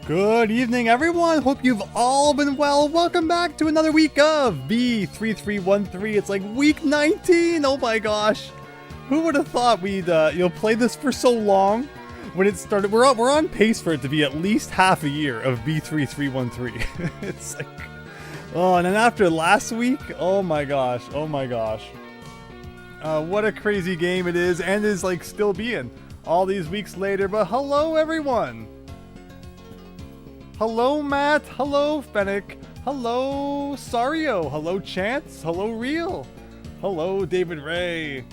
Good evening, everyone. Hope you've all been well. Welcome back to another week of B3313. It's like week 19. Oh my gosh. Who would have thought we'd play this for so long? When it started, we're on pace for it to be at least half a year of B3313. It's like, oh, and then after last week, oh my gosh. What a crazy game it is, and is like still being all these weeks later. But hello, everyone. Hello, Matt. Hello, Fennec. Hello, Sario. Hello, Chance. Hello, Real. Hello, David Ray.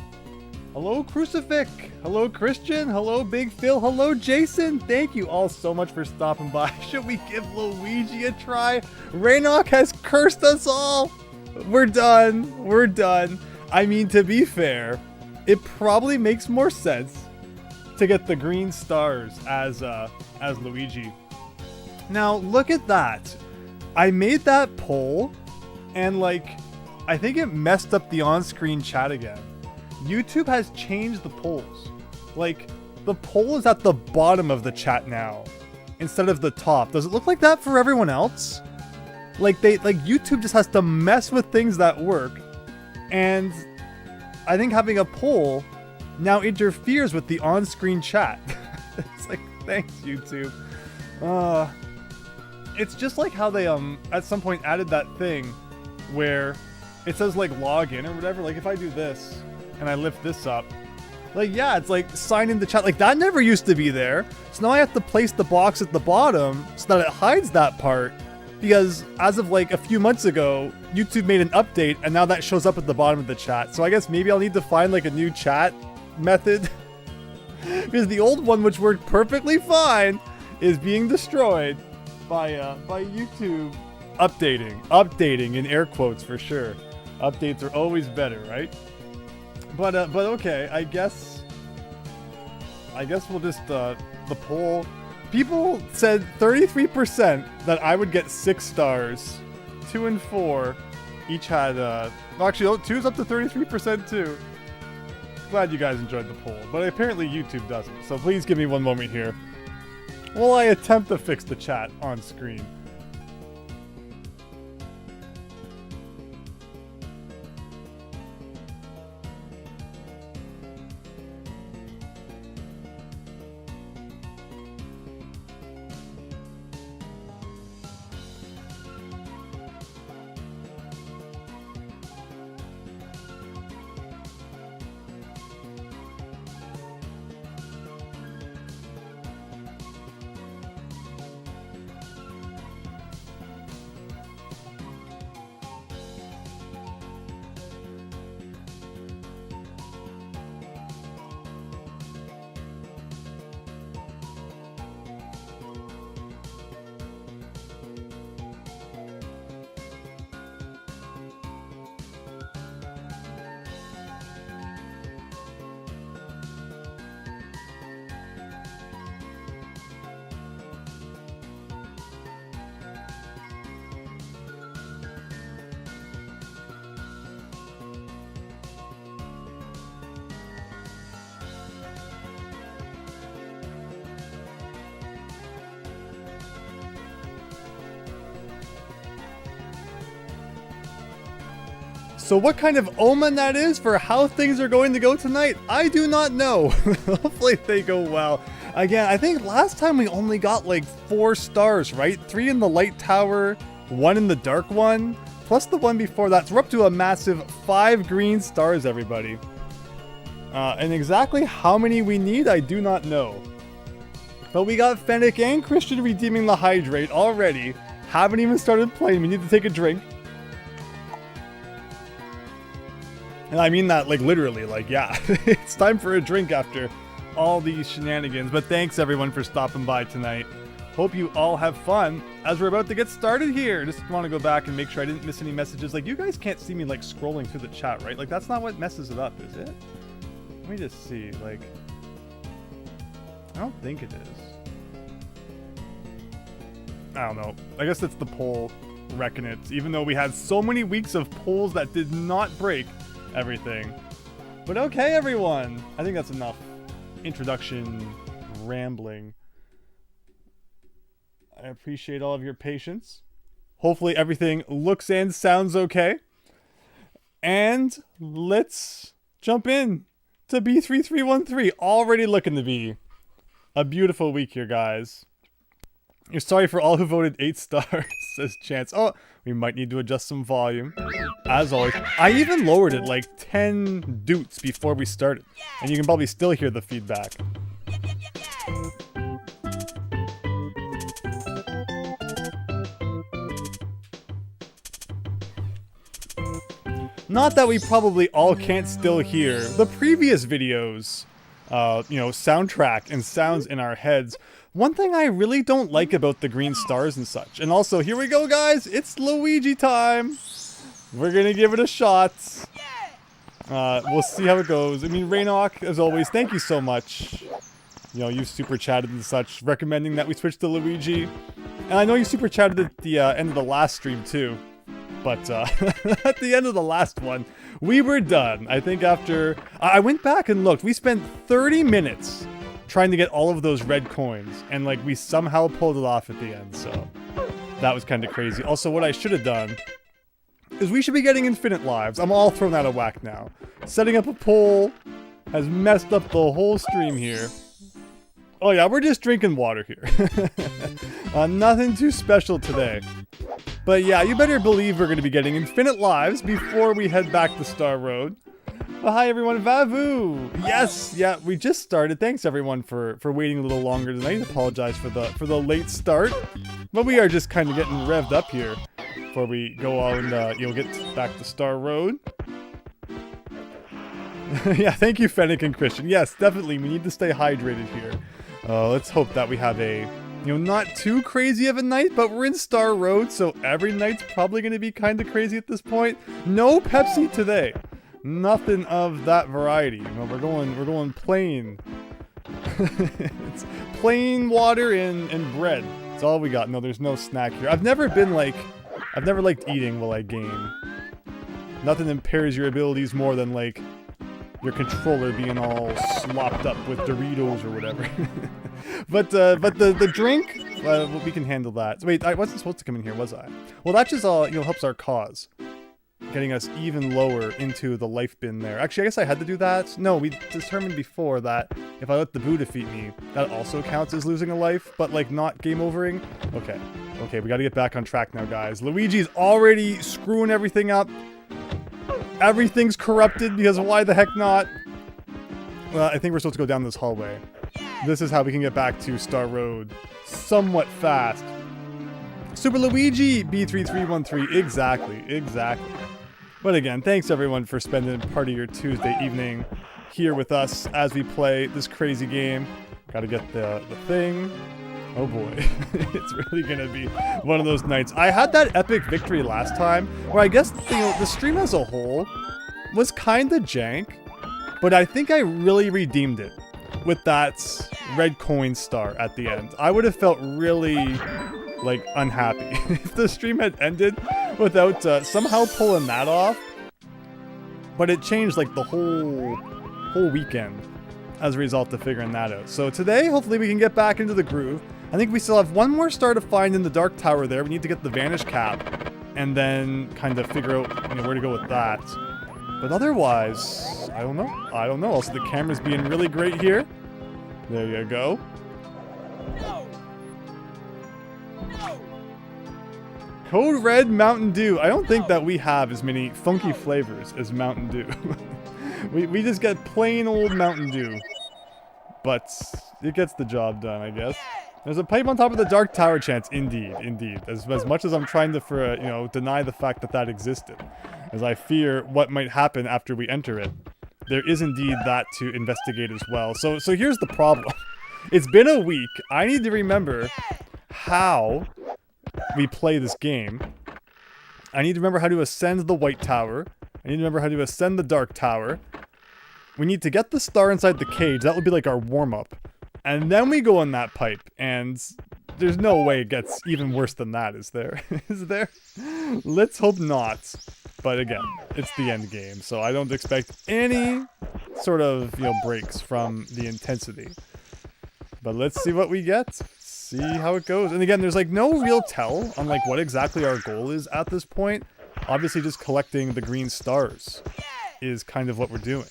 Hello, Crucifix. Hello, Christian. Hello, Big Phil. Hello, Jason. Thank you all so much for stopping by. Should we give Luigi a try? Raynok has cursed us all. We're done. We're done. I mean, to be fair, it probably makes more sense to get the green stars as Luigi. Now, look at that. I made that poll, and like, I think it messed up the on-screen chat again. YouTube has changed the polls. Like, the poll is at the bottom of the chat now, instead of the top. Does it look like that for everyone else? Like, YouTube just has to mess with things that work, and I think having a poll now interferes with the on-screen chat. It's like, thanks, YouTube. It's just like how they at some point added that thing where it says like login or whatever. Like if I do this and I lift this up, like yeah, it's like sign in the chat. Like that never used to be there. So now I have to place the box at the bottom so that it hides that part, because as of like a few months ago, YouTube made an update and now that shows up at the bottom of the chat. So I guess maybe I'll need to find like a new chat method because the old one, which worked perfectly fine, is being destroyed by YouTube updating in air quotes for sure. Updates are always better, right? But okay, I guess we'll just the poll. People said 33% that I would get 6 stars. 2 and 4 each had actually 2's up to 33% too. Glad you guys enjoyed the poll, but apparently YouTube doesn't. So please give me one moment here while I attempt to fix the chat on screen. So what kind of omen that is for how things are going to go tonight, I do not know. Hopefully they go well. Again, I think last time we only got like 4 stars, right? 3 in the light tower, 1 in the dark one, plus the one before that. So we're up to a massive 5 green stars, everybody. And exactly how many we need, I do not know. But we got Fennec and Christian redeeming the hydrate already. Haven't even started playing. We need to take a drink. And I mean that like literally, like yeah, it's time for a drink after all these shenanigans. But thanks everyone for stopping by tonight. Hope you all have fun as we're about to get started here. Just want to go back and make sure I didn't miss any messages. Like you guys can't see me like scrolling through the chat, right? Like that's not what messes it up, is it? Let me just see, like, I don't think it is. I don't know. I guess it's the poll wrecking it, even though we had so many weeks of polls that did not break everything. But okay, everyone. I think that's enough introduction rambling. I appreciate all of your patience. Hopefully everything looks and sounds okay. And let's jump in to B3313. Already looking to be a beautiful week here, guys. You're sorry for all who voted 8 stars, says Chance. Oh, we might need to adjust some volume. As always, I even lowered it like 10 doots before we started. And you can probably still hear the feedback. Not that we probably all can't still hear the previous videos, soundtrack and sounds in our heads. One thing I really don't like about the green stars and such. And also, here we go, guys. It's Luigi time. We're going to give it a shot. We'll see how it goes. I mean, Raynok, as always, thank you so much. You know, you super chatted and such, recommending that we switch to Luigi. And I know you super chatted at the end of the last stream, too. But at the end of the last one, we were done. I think after... I went back and looked. We spent 30 minutes trying to get all of those red coins. And, like, we somehow pulled it off at the end. So that was kind of crazy. Also, what I should have done is we should be getting infinite lives. I'm all thrown out of whack now. Setting up a poll has messed up the whole stream here. Oh, yeah, we're just drinking water here. Nothing too special today. But yeah, you better believe we're going to be getting infinite lives before we head back to Star Road. Well, hi everyone, Vavu! Yes, yeah, we just started. Thanks everyone for waiting a little longer tonight. Apologize for the late start. But we are just kind of getting revved up here before we go on and get back to Star Road. Yeah, thank you Fennec and Christian. Yes, definitely, we need to stay hydrated here. Let's hope that we have a... not too crazy of a night, but we're in Star Road, so every night's probably going to be kind of crazy at this point. No Pepsi today. Nothing of that variety. We're going plain. It's plain water and bread. That's all we got. No, there's no snack here. I've never liked eating while I game. Nothing impairs your abilities more than, like, your controller being all slopped up with Doritos or whatever. but the drink, we can handle that. So wait, I wasn't supposed to come in here, was I? Well, that just helps our cause, getting us even lower into the life bin there. Actually, I guess I had to do that. No, we determined before that if I let the Boo defeat me, that also counts as losing a life, but like not game overing. Okay, we got to get back on track now, guys. Luigi's already screwing everything up. Everything's corrupted because why the heck not? Well, I think we're supposed to go down this hallway. This is how we can get back to Star Road somewhat fast. Super Luigi B3313. Exactly. But again, thanks everyone for spending part of your Tuesday evening here with us as we play this crazy game. Gotta get the thing. Oh boy, it's really gonna be one of those nights. I had that epic victory last time, where I guess the stream as a whole was kinda jank, but I think I really redeemed it with that red coin star at the end. I would have felt really, like, unhappy if the stream had ended without somehow pulling that off. But it changed, like, the whole weekend as a result of figuring that out. So today, hopefully we can get back into the groove. I think we still have one more star to find in the Dark Tower there. We need to get the Vanish Cap and then kind of figure out where to go with that. But otherwise, I don't know. Also, the camera's being really great here. There you go. No. Code Red Mountain Dew. I don't think that we have as many funky flavors as Mountain Dew. we just get plain old Mountain Dew. But it gets the job done, I guess. There's a pipe on top of the Dark Tower, Chance. Indeed. As much as I'm trying to, deny the fact that that existed, as I fear what might happen after we enter it, there is indeed that to investigate as well. So here's the problem. It's been a week. I need to remember how we play this game. I need to remember how to ascend the White Tower. I need to remember how to ascend the Dark Tower. We need to get the star inside the cage. That would be like our warm-up. And then we go in that pipe, and there's no way it gets even worse than that, is there? Is there? Let's hope not. But again, it's the end game, so I don't expect any sort of, breaks from the intensity. But let's see what we get. see how it goes. And again, there's like no real tell on like what exactly our goal is at this point. Obviously just collecting the green stars is kind of what we're doing.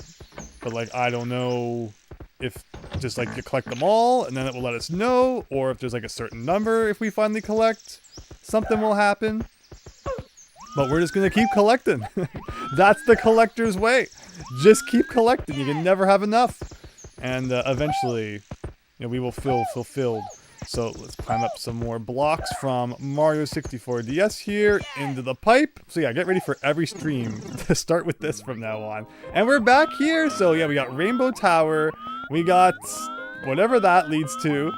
But like, I don't know if just like you collect them all and then it will let us know, or if there's like a certain number if we finally collect, something will happen. But we're just gonna keep collecting. That's the collector's way. Just keep collecting. You can never have enough. And eventually, you know, we will feel fulfilled. So let's climb up some more blocks from Mario 64 DS here into the pipe. So yeah, get ready for every stream to start with this from now on. And we're back here. So yeah, we got Rainbow Tower. We got whatever that leads to.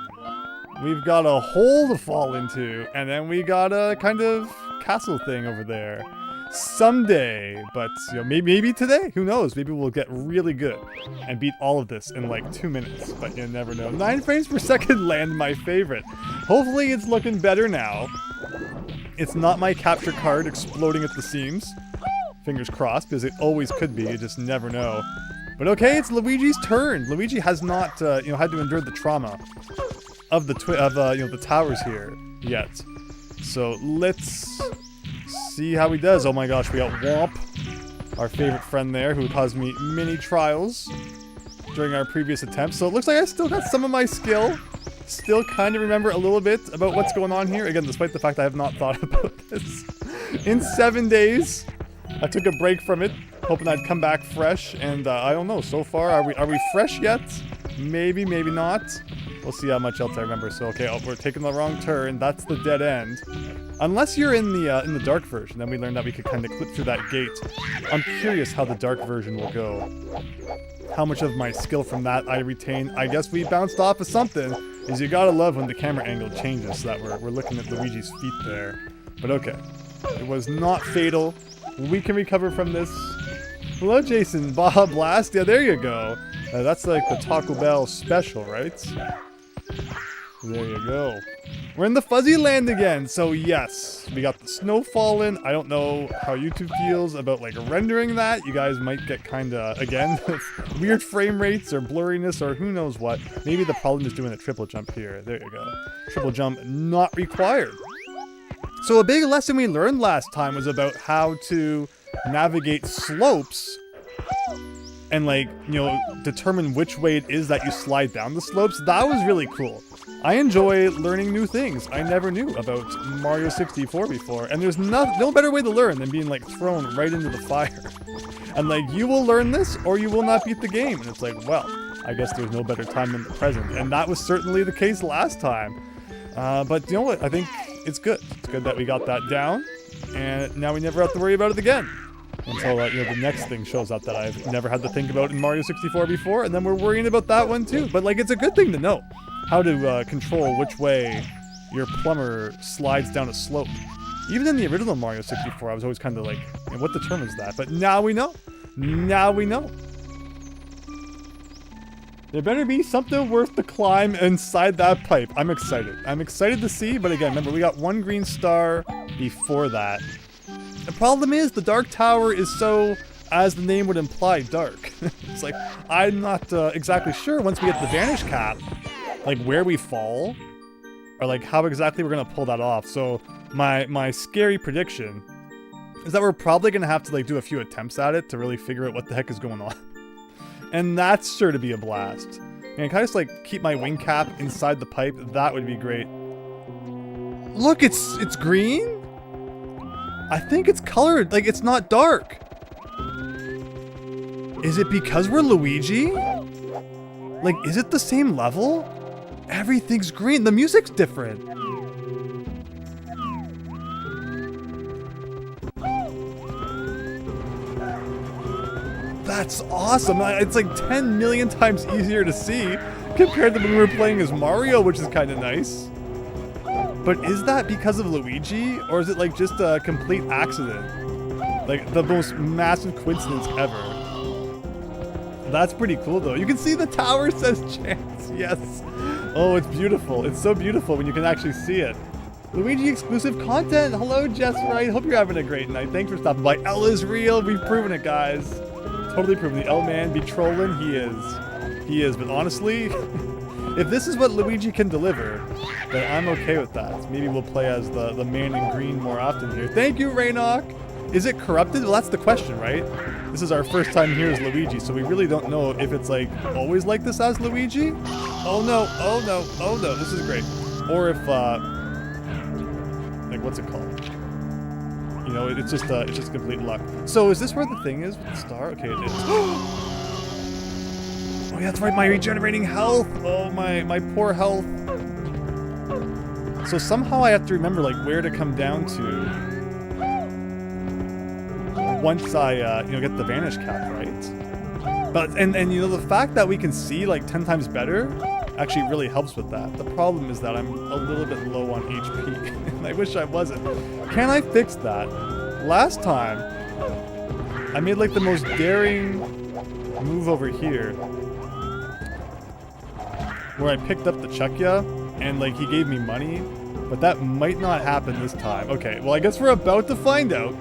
We've got a hole to fall into. And then we got a kind of castle thing over there. Someday, but you know, maybe today, who knows, maybe we'll get really good and beat all of this in like 2 minutes, but you never know. 9 frames per second land, my favorite. Hopefully it's looking better now. It's not my capture card exploding at the seams, fingers crossed, because it always could be, you just never know. But okay, it's Luigi's turn. Luigi has not you know, had to endure the trauma of the you know, the towers here yet, so let's see how he does. Oh my gosh, we got Womp, our favorite friend there, who caused me many trials during our previous attempts. So it looks like I still got some of my skill. Still kind of remember a little bit about what's going on here. Again, despite the fact I have not thought about this in 7 days. I took a break from it, hoping I'd come back fresh. And I don't know, so far, are we fresh yet? Maybe, maybe not. We'll see how much else I remember. So, okay, oh, we're taking the wrong turn. That's the dead end. Unless you're in the dark version, then we learned that we could kind of clip through that gate. I'm curious how the dark version will go. How much of my skill from that I retain. I guess we bounced off of something, is you gotta love when the camera angle changes so that we're looking at Luigi's feet there. But okay, it was not fatal. We can recover from this. Hello, Jason. Baja Blast. Yeah, there you go. That's like the Taco Bell special, right? There you go. We're in the fuzzy land again, so yes, we got the snow falling. I don't know how YouTube feels about like rendering that. You guys might get kinda, again, weird frame rates or blurriness or who knows what. Maybe the problem is doing a triple jump here. There you go. Triple jump not required. So a big lesson we learned last time was about how to navigate slopes and like, you know, determine which way it is that you slide down the slopes. That was really cool. I enjoy learning new things I never knew about Mario 64 before, and there's no better way to learn than being like thrown right into the fire. And like, you will learn this or you will not beat the game. And it's like, well, I guess there's no better time than the present. And that was certainly the case last time. But you know what? I think it's good. It's good that we got that down, and now we never have to worry about it again. Until you know, the next thing shows up that I've never had to think about in Mario 64 before, and then we're worrying about that one too. But like, it's a good thing to know how to control which way your plumber slides down a slope. Even in the original Mario 64, I was always kind of like, what determines that? But now we know. Now we know. There better be something worth the climb inside that pipe. I'm excited. I'm excited to see, but again, remember, we got 1 green star before that. The problem is the Dark Tower is so, as the name would imply, dark. It's like, I'm not exactly sure once we get the Vanish Cap, like where we fall, or like how exactly we're gonna pull that off. So my scary prediction is that we're probably gonna have to like do a few attempts at it to really figure out what the heck is going on. And that's sure to be a blast. And can I just like keep my wing cap inside the pipe? That would be great. Look, it's green? I think it's colored, like it's not dark. Is it because we're Luigi? Like, is it the same level? Everything's green. The music's different. That's awesome. It's like 10 million times easier to see compared to when we were playing as Mario, which is kind of nice. But is that because of Luigi, or is it like just a complete accident? Like the most massive coincidence ever. That's pretty cool though. You can see the tower says chance. Yes. Oh, it's beautiful. It's so beautiful when you can actually see it. Luigi exclusive content. Hello, Jess Wright. Hope you're having a great night. Thanks for stopping by. L is real. We've proven it, guys. Totally proven. The L man be trolling. He is. He is. But honestly, If this is what Luigi can deliver, then I'm okay with that. Maybe we'll play as the man in green more often here. Thank you, Raynok! Is it corrupted? Well, that's the question, right? This is our first time here as Luigi, so we really don't know if it's like always like this as Luigi. Oh no, oh no, oh no, this is great. Or if, like, what's it called? You know, it's just complete luck. So is this where the thing is with the star? Okay, it is. Oh yeah, that's right, my regenerating health. Oh, my poor health. So somehow I have to remember, like, where to come down to once I, you know, get the vanish cap, right? But, and you know, the fact that we can see, like, 10 times better actually really helps with that. The problem is that I'm a little bit low on HP, and I wish I wasn't. Can I fix that? Last time, I made, like, the most daring move over here, where I picked up the Chuckya, and, like, he gave me money, but that might not happen this time. Okay, well, I guess we're about to find out.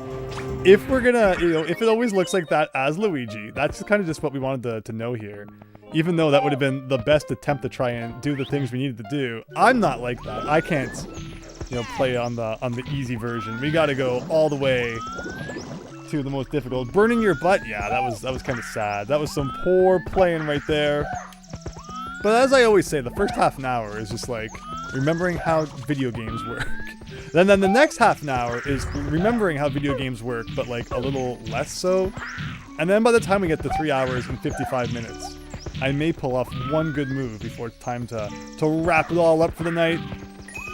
If we're gonna, you know, if it always looks like that as Luigi, that's kind of just what we wanted to know here. Even though that would have been the best attempt to try and do the things we needed to do, I'm not like that. I can't, you know, play on the easy version. We gotta go all the way to the most difficult. Burning your butt, yeah, that was kind of sad. That was some poor playing right there. But as I always say, the first half an hour is just like remembering how video games work. Then the next half an hour is remembering how video games work, but like a little less so. And then by the time we get to 3 hours and 55 minutes, I may pull off one good move before it's time to wrap it all up for the night.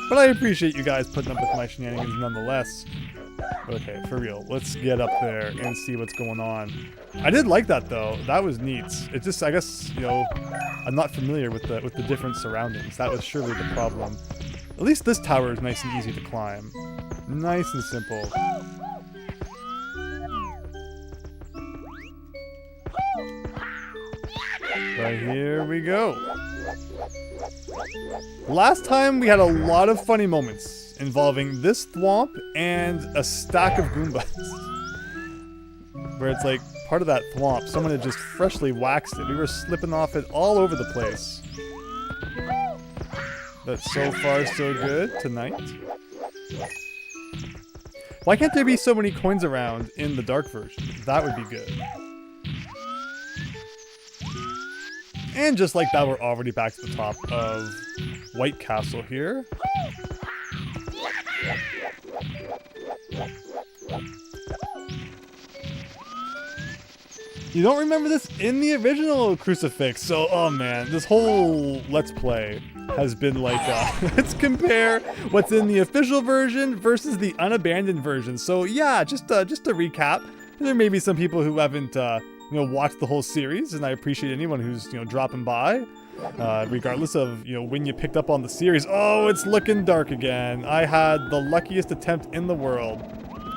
But I appreciate you guys putting up with my shenanigans nonetheless. Okay, for real, let's get up there and see what's going on. I did like that though. That was neat. It just, I guess, you know, I'm not familiar with the different surroundings. That was surely the problem. At least this tower is nice and easy to climb. Nice and simple. Right, here we go. Last time we had a lot of funny moments involving this thwomp and a stack of Goombas. Where it's like part of that thwomp, someone had just freshly waxed it. We were slipping off it all over the place. But so far, so good tonight. Why can't there be so many coins around in the dark version? That would be good. And just like that, we're already back to the top of White Castle here. You don't remember this in the original Crucifix, so oh man, this whole Let's Play has been like, let's compare what's in the official version versus the unabandoned version. So yeah, just to recap, there may be some people who haven't you know, watched the whole series, and I appreciate anyone who's, you know, dropping by, regardless of, you know, when you picked up on the series. Oh, it's looking dark again. I had the luckiest attempt in the world,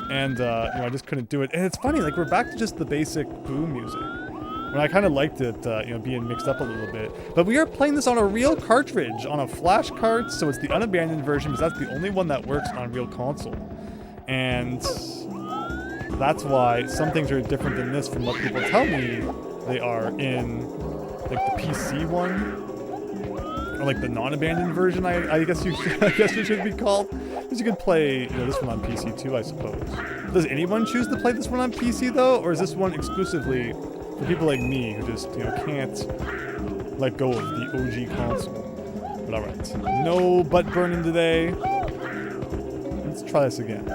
and you know, I just couldn't do it. And it's funny, like, we're back to just the basic boom music. When I kind of liked it, you know, being mixed up a little bit. But we are playing this on a real cartridge, on a flash cart, so it's the unabandoned version, because that's the only one that works on real console. And that's why some things are different than this from what people tell me they are in, like, the PC one, or like the non-abandoned version. I guess you should be called, because you could play, you know, this one on PC too, I suppose. Does anyone choose to play this one on PC though, or is this one exclusively for people like me who just, you know, can't let go of the OG console? But all right, no butt burning today. Let's try this again.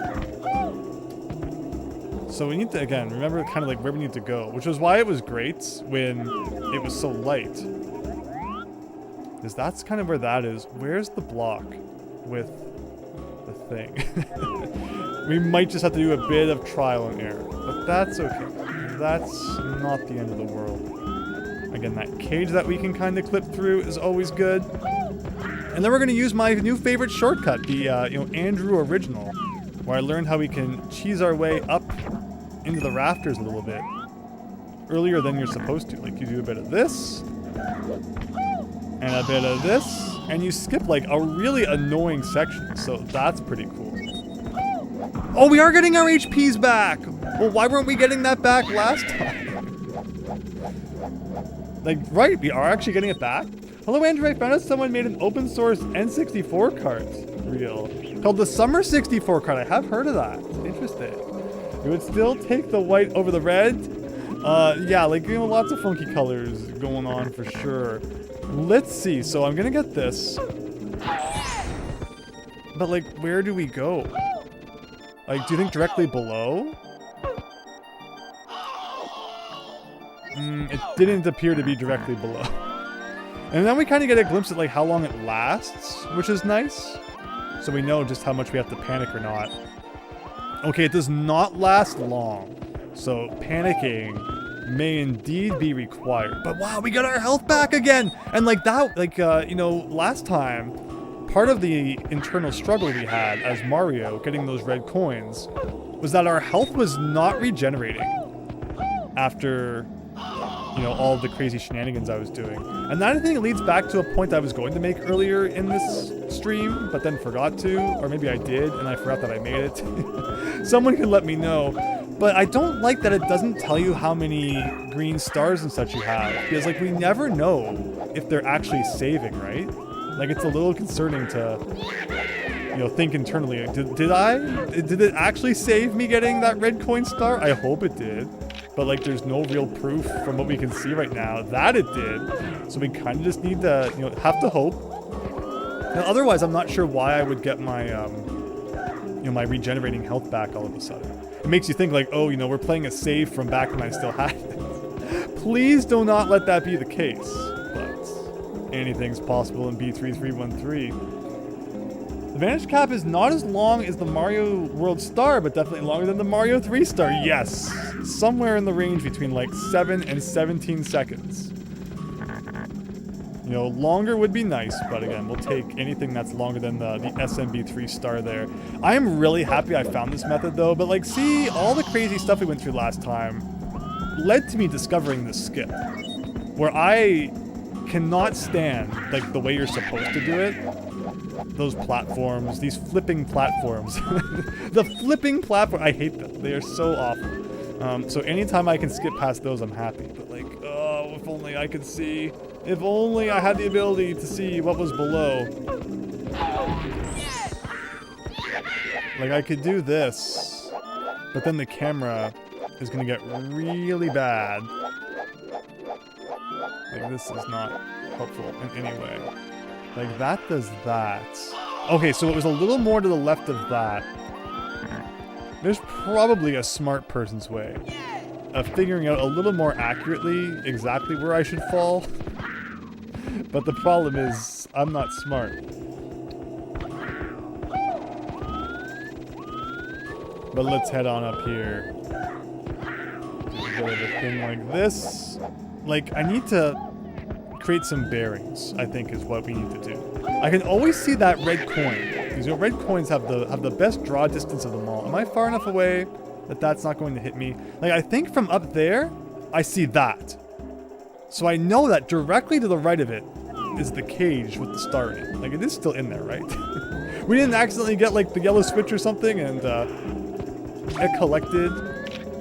So we need to, again, remember kind of like where we need to go, which was why it was great when it was so light. Because that's kind of where that is. Where's the block with the thing? We might just have to do a bit of trial and error, but that's okay. That's not the end of the world. Again, that cage that we can kind of clip through is always good. And then we're going to use my new favorite shortcut, the you know, Andrew Original, where I learned how we can cheese our way up into the rafters a little bit earlier than you're supposed to. Like, you do a bit of this, and a bit of this, and you skip like a really annoying section, so that's pretty cool. Oh, we are getting our HPs back! Well, why weren't we getting that back last time? Like, right, we are actually getting it back? Hello Andrew, I found out someone made an open source N64 cart. Real. Called the Summer 64 cart. I have heard of that. It's interesting. It would still take the white over the red. Yeah, like, you know, lots of funky colors going on for sure. Let's see. So I'm gonna get this. But like, where do we go? Like, do you think directly below? It didn't appear to be directly below. And then we kind of get a glimpse at like how long it lasts, which is nice. So we know just how much we have to panic or not. Okay, it does not last long. So panicking may indeed be required. But wow, we got our health back again! And like that, like, you know, last time, part of the internal struggle we had as Mario getting those red coins was that our health was not regenerating after, you know, all the crazy shenanigans I was doing. And that, I think, leads back to a point I was going to make earlier in this stream, but then forgot to, or maybe I did, and I forgot that I made it. Someone can let me know. But I don't like that it doesn't tell you how many green stars and such you have, because, like, we never know if they're actually saving, right? Like, it's a little concerning to, you know, think internally. Did it actually save me getting that red coin star? I hope it did. But like, there's no real proof from what we can see right now that it did. So we kind of just need to, you know, have to hope. Now, otherwise, I'm not sure why I would get my, you know, my regenerating health back all of a sudden. It makes you think like, oh, you know, we're playing a save from back when I still had it. Please do not let that be the case. But anything's possible in B3313. The Vanish Cap is not as long as the Mario World Star, but definitely longer than the Mario 3 Star. Yes! Somewhere in the range between like 7 and 17 seconds. You know, longer would be nice, but again, we'll take anything that's longer than the SMB 3 Star there. I am really happy I found this method though, but like, see, all the crazy stuff we went through last time led to me discovering this skip, where I cannot stand like the way you're supposed to do it. Those platforms, these flipping platforms. The flipping platform, I hate them. They are so awful. So anytime I can skip past those, I'm happy. But like, oh, if only I could see. If only I had the ability to see what was below. Like, I could do this, but then the camera is gonna get really bad. Like, this is not helpful in any way. Like, that does that. Okay, so it was a little more to the left of that. There's probably a smart person's way of figuring out a little more accurately exactly where I should fall. But the problem is, I'm not smart. But let's head on up here. Do a bit of a thing like this. Like, I need to create some bearings, I think, is what we need to do. I can always see that red coin. These red coins have the best draw distance of them all. Am I far enough away that that's not going to hit me? Like, I think from up there, I see that. So I know that directly to the right of it is the cage with the star in it. Like, it is still in there, right? We didn't accidentally get, like, the yellow switch or something, and it collected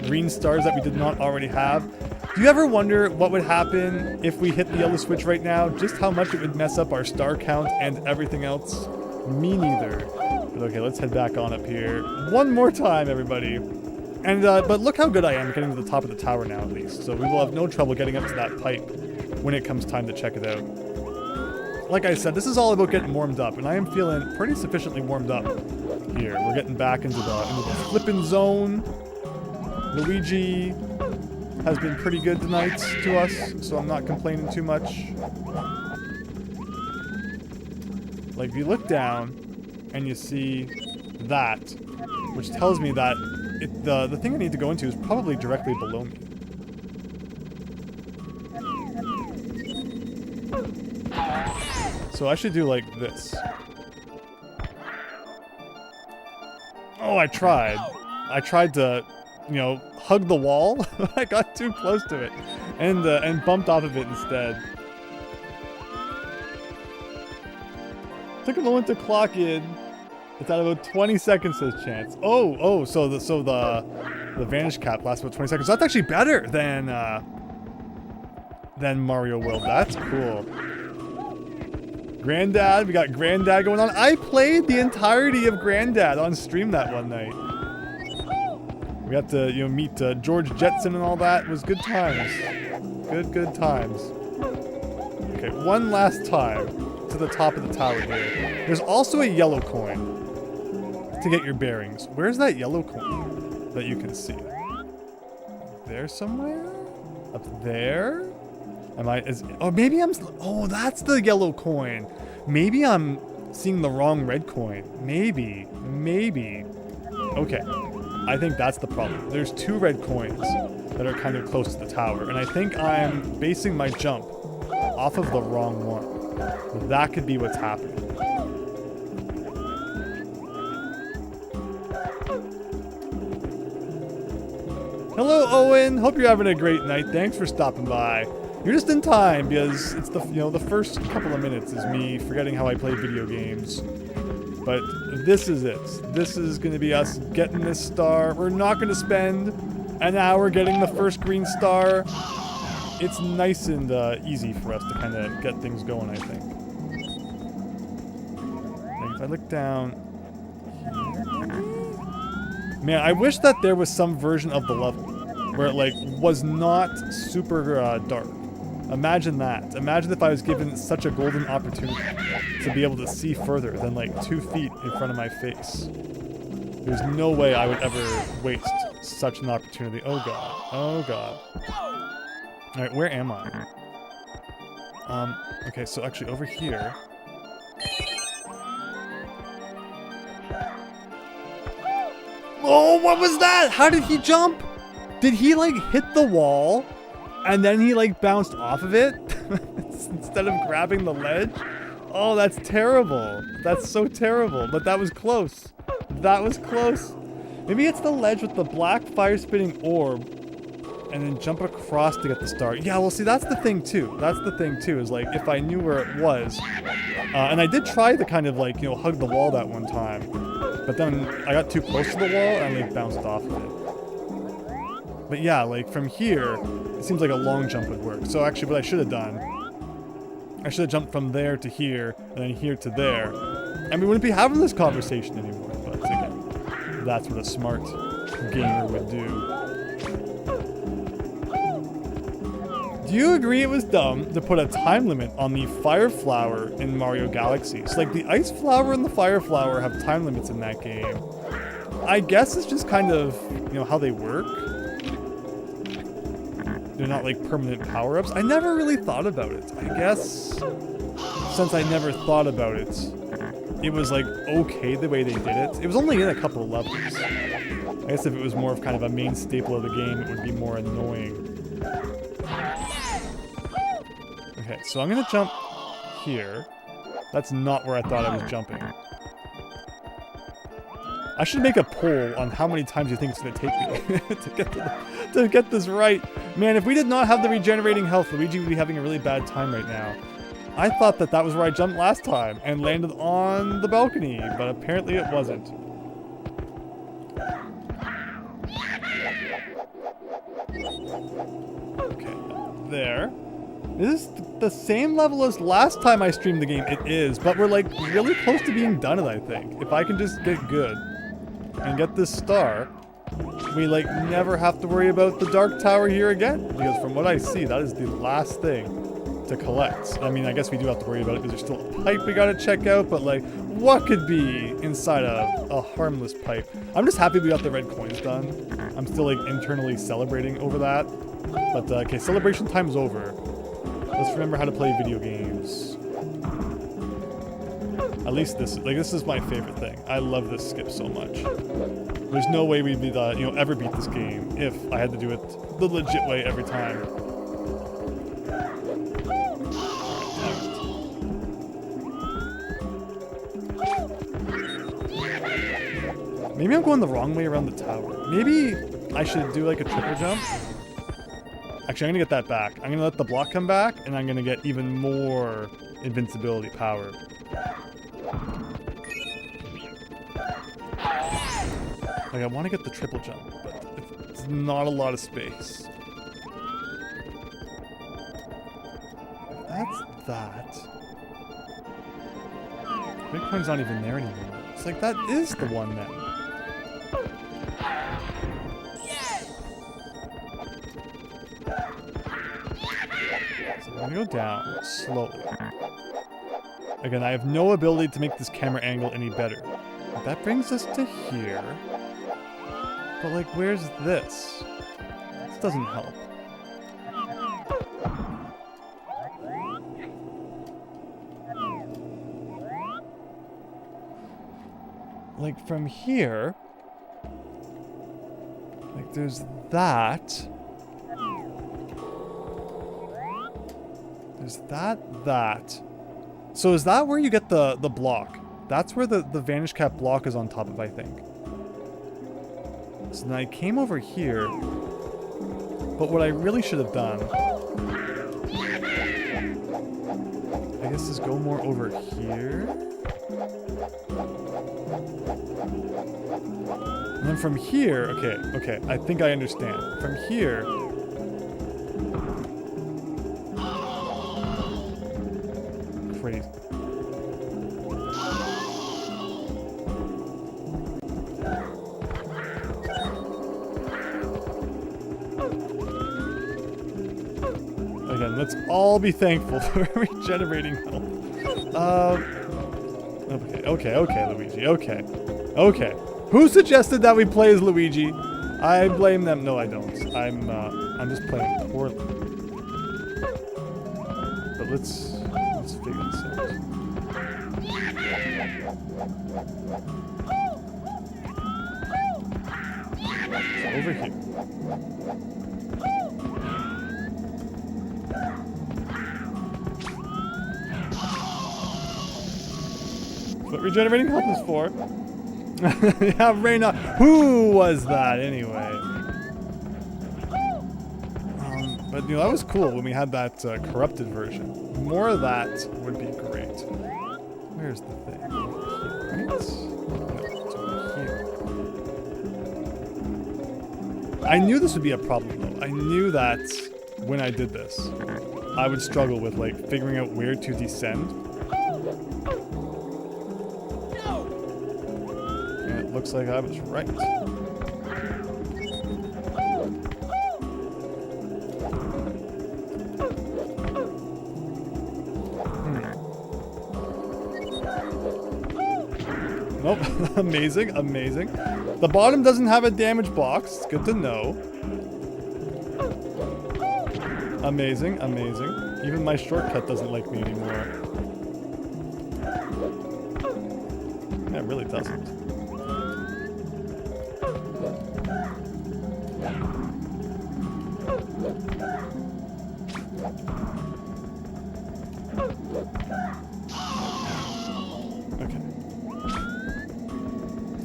green stars that we did not already have. Do you ever wonder what would happen if we hit the yellow switch right now? Just how much it would mess up our star count and everything else? Me neither. But okay, let's head back on up here. One more time, everybody. And, but look how good I am getting to the top of the tower now, at least. So we will have no trouble getting up to that pipe when it comes time to check it out. Like I said, this is all about getting warmed up, and I am feeling pretty sufficiently warmed up here. We're getting back into the flippin' zone. Luigi has been pretty good tonight to us, so I'm not complaining too much. Like, if you look down and you see that, which tells me that the thing I need to go into is probably directly below me. So I should do like this. Oh, I tried. I tried to, you know, hug the wall. I got too close to it and bumped off of it instead. Took a moment to clock in. It's at about 20 seconds says chance. Oh, so the Vanish Cap lasts about 20 seconds. So that's actually better than Mario World. That's cool. Granddad, we got Granddad going on. I played the entirety of Granddad on stream that one night. We got to, you know, meet George Jetson and all that. It was good times. Good times. Okay, one last time to the top of the tower here. There's also a yellow coin to get your bearings. Where's that yellow coin that you can see? There somewhere? Up there? Oh, maybe oh, that's the yellow coin. Maybe I'm seeing the wrong red coin. Maybe. Okay. I think that's the problem. There's 2 red coins that are kind of close to the tower, and I think I'm basing my jump off of the wrong one. That could be what's happening. Hello, Owen. Hope you're having a great night. Thanks for stopping by. You're just in time because it's the first couple of minutes is me forgetting how I play video games. But this is it. This is going to be us getting this star. We're not going to spend an hour getting the first green star. It's nice and easy for us to kind of get things going, I think. Like if I look down here. Man, I wish that there was some version of the level where it like was not super dark. Imagine that. Imagine if I was given such a golden opportunity to be able to see further than like 2 feet in front of my face. There's no way I would ever waste such an opportunity. Oh god. Oh god. Alright, where am I? Okay, so actually over here. Oh, what was that? How did he jump? Did he like hit the wall? And then he like bounced off of it instead of grabbing the ledge? Oh, that's terrible. That's so terrible. But that was close. That was close. Maybe it's the ledge with the black fire spitting orb and then jump across to get the star. Yeah, well, see, that's the thing too. That's the thing too, is like if I knew where it was. And I did try to kind of like, you know, hug the wall that one time. But then I got too close to the wall and like bounced off of it. But yeah, like from here, it seems like a long jump would work. So actually what I should have done, I should have jumped from there to here, and then here to there. And we wouldn't be having this conversation anymore. But again, that's what a smart gamer would do. Do you agree it was dumb to put a time limit on the fire flower in Mario Galaxy? So like the ice flower and the fire flower have time limits in that game. I guess it's just kind of, you know, how they work. They're not like permanent power-ups. I never really thought about it. I guess since I never thought about it, it was like okay the way they did it. It was only in a couple of levels. I guess if it was more of kind of a main staple of the game, it would be more annoying. Okay, so I'm gonna jump here. That's not where I thought I was jumping. I should make a poll on how many times you think it's going to take me to get this right. Man, if we did not have the regenerating health, Luigi would be having a really bad time right now. I thought that that was where I jumped last time and landed on the balcony, but apparently it wasn't. Okay, there. Is this the same level as last time I streamed the game? It is, but we're like really close to being done it, I think. If I can just get good and get this star, we like never have to worry about the Dark Tower here again. Because from what I see, that is the last thing to collect. I mean, I guess we do have to worry about it because there's still a pipe we gotta check out, but like, what could be inside a harmless pipe? I'm just happy we got the red coins done. I'm still like internally celebrating over that. But okay, celebration time's over. Let's remember how to play video games. At least this is my favorite thing. I love this skip so much. There's no way we'd be ever beat this game if I had to do it the legit way every time. Maybe I'm going the wrong way around the tower. Maybe I should do like a triple jump. Actually, I'm gonna get that back. I'm gonna let the block come back, and I'm gonna get even more invincibility power. Like, I want to get the triple jump, but it's not a lot of space. That's that. Bitcoin's not even there anymore. It's like, that is the one then. So I'm gonna go down slowly. Again, I have no ability to make this camera angle any better. But that brings us to here. But like, where's this? This doesn't help. Like, from here, like, there's that. There's that. So is that where you get the block? That's where the Vanish Cap block is on top of, I think. So then I came over here. But what I really should have done, I guess, is go more over here. And then from here, okay, I think I understand. From here, crazy. Again, let's all be thankful for regenerating health. Okay, Luigi, okay. Who suggested that we play as Luigi? I blame them. No, I don't. I'm just playing poorly. But let's figure this out. So over here. That's what regenerating health is for. Yeah, Reyna. Who was that anyway? But you know, that was cool when we had that corrupted version. More of that would be great. Where's the thing? Here, right? No, it's over here. I knew this would be a problem though. I knew that when I did this, I would struggle with like figuring out where to descend. Looks like I was right. Nope. Amazing. The bottom doesn't have a damage box. It's good to know. Amazing. Even my shortcut doesn't like me anymore. Yeah, it really doesn't.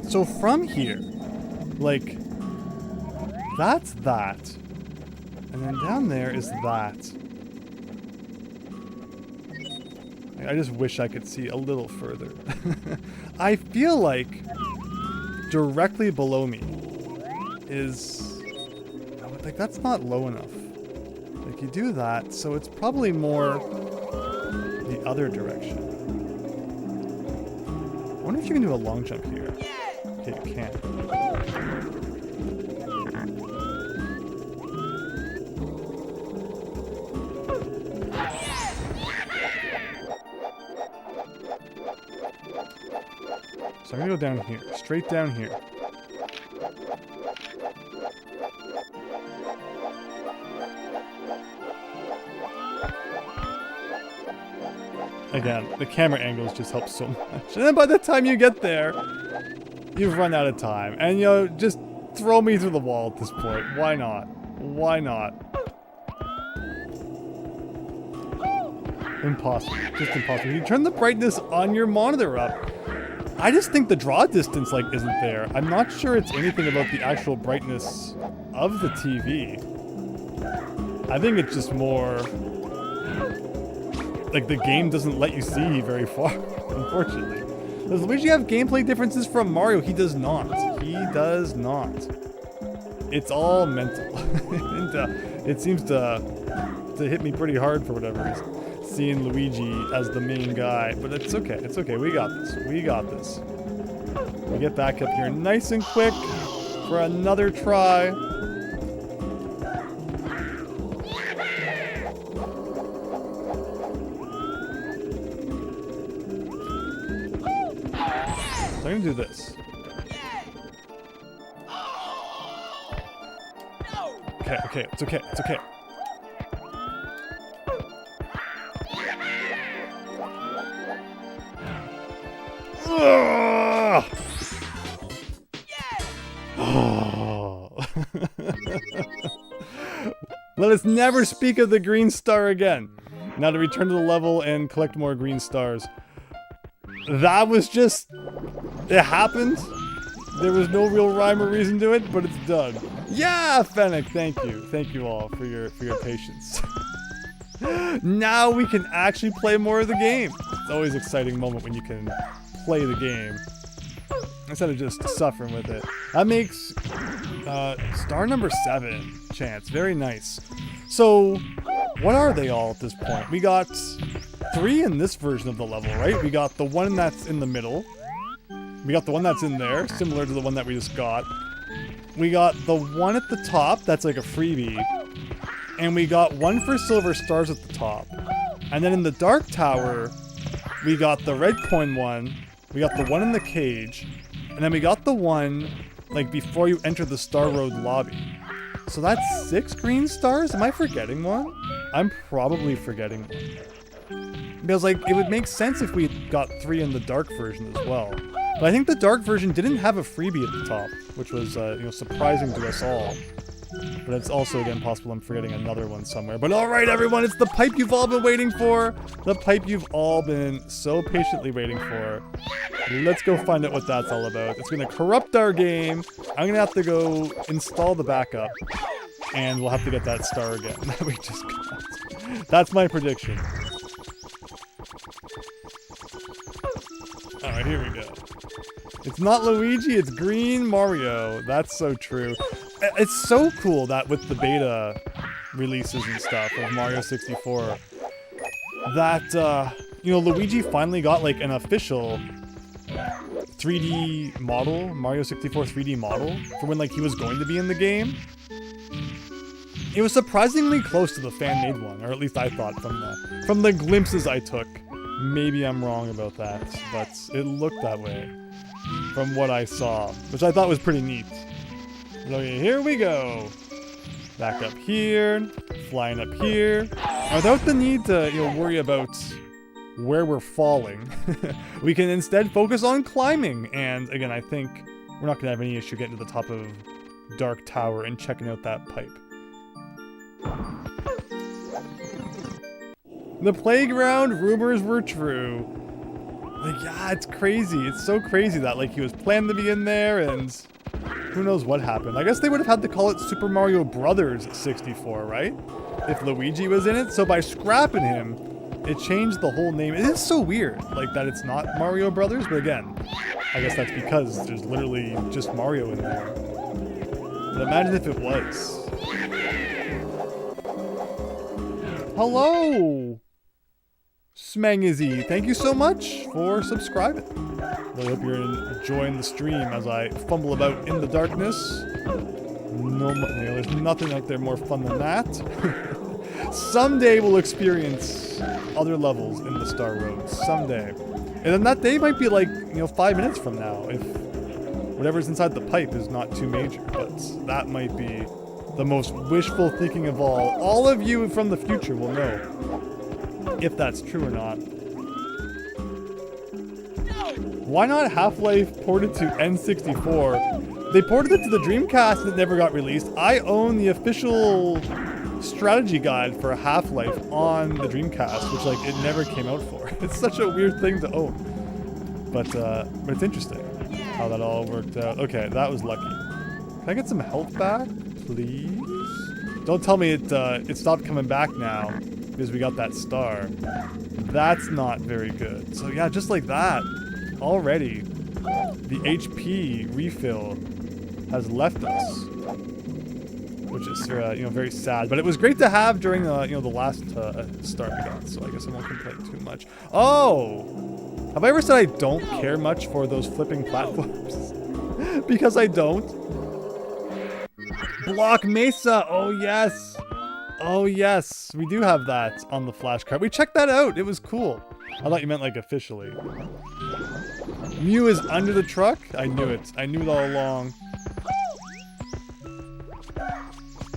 So from here, like, that's that. And then down there is that. I just wish I could see a little further. I feel like directly below me is... like, that's not low enough. Like, you do that, so it's probably more the other direction. I wonder if you can do a long jump here. Okay, you can. So I'm gonna go down here, straight down here. Again, the camera angles just help so much. And then by the time you get there, you've run out of time. And, you know, just throw me through the wall at this point. Why not? Why not? Impossible. Just impossible. You turn the brightness on your monitor up. I just think the draw distance, like, isn't there. I'm not sure it's anything about the actual brightness of the TV. I think it's just more... like, the game doesn't let you see very far, unfortunately. Does Luigi have gameplay differences from Mario? He does not. He does not. It's all mental. And, it seems to hit me pretty hard for whatever reason. seeing Luigi as the main guy, but it's okay. It's okay. We got this. We got this. We get back up here nice and quick for another try. So I'm gonna do this. Okay, okay, it's okay, it's okay. Oh. Let us never speak of the green star again. Now to return to the level and collect more green stars. That was just... It happened. There was no real rhyme or reason to it, but it's done. Yeah, Fennec, thank you. Thank you all for your patience. Now we can actually play more of the game. It's always an exciting moment when you can play the game instead of just suffering with it. That makes star number 7 chance. Very nice. So, what are they all at this point? We got 3 in this version of the level, right? We got the one that's in the middle. We got the one that's in there, similar to the one that we just got. We got the one at the top, that's like a freebie. And we got one for silver stars at the top. And then in the Dark Tower, we got the red coin one. We got the one in the cage. And then we got the one, like, before you enter the Star Road lobby. So that's 6 green stars? Am I forgetting one? I'm probably forgetting one. Because, like, it would make sense if we got 3 in the dark version as well. But I think the dark version didn't have a freebie at the top, which was, you know, surprising to us all. But it's also, again, possible I'm forgetting another one somewhere. But alright, everyone, it's the pipe you've all been waiting for. The pipe you've all been so patiently waiting for. Let's go find out what that's all about. It's going to corrupt our game. I'm going to have to go install the backup. And we'll have to get that star again that we just got. That's my prediction. Alright, here we go. It's not Luigi, it's Green Mario. That's so true. It's so cool that with the beta releases and stuff of Mario 64, that, you know, Luigi finally got, like, an official 3D model, Mario 64 3D model, for when, like, he was going to be in the game. It was surprisingly close to the fan-made one, or at least I thought from the glimpses I took. Maybe I'm wrong about that, but it looked that way from what I saw, which I thought was pretty neat. Okay, here we go. Back up here, flying up here. Without the need to, you know, worry about where we're falling, we can instead focus on climbing. And again, I think we're not gonna have any issue getting to the top of Dark Tower and checking out that pipe. The playground rumors were true. Like, yeah, it's crazy. It's so crazy that, like, he was planned to be in there, and who knows what happened. I guess they would have had to call it Super Mario Brothers 64, right? If Luigi was in it. So by scrapping him, it changed the whole name. It is so weird, like, that it's not Mario Brothers, but again, I guess that's because there's literally just Mario in there. But imagine if it was. Hello! Smangizzy, thank you so much for subscribing. Really hope you're enjoying the stream as I fumble about in the darkness. No, there's nothing out there more fun than that. Someday we'll experience other levels in the Star Road. Someday. And then that day might be like, you know, 5 minutes from now, if whatever's inside the pipe is not too major. But that might be the most wishful thinking of all. All of you from the future will know if that's true or not. Why not Half-Life ported to N64? They ported it to the Dreamcast and it never got released. I own the official strategy guide for Half-Life on the Dreamcast, which, like, it never came out for. It's such a weird thing to own. But it's interesting how that all worked out. Okay, that was lucky. Can I get some health back, please? Don't tell me it stopped coming back now because we got that star. That's not very good. So yeah, just like that, already, the HP refill has left us. which is very sad. But it was great to have during the the last star we got. So I guess I won't complain too much. Oh, have I ever said I don't care much for those flipping platforms? Because I don't. Block Mesa. Oh yes. Oh yes, we do have that on the flashcard. We checked that out. It was cool. I thought you meant like officially. Mew is under the truck? I knew it. I knew it all along.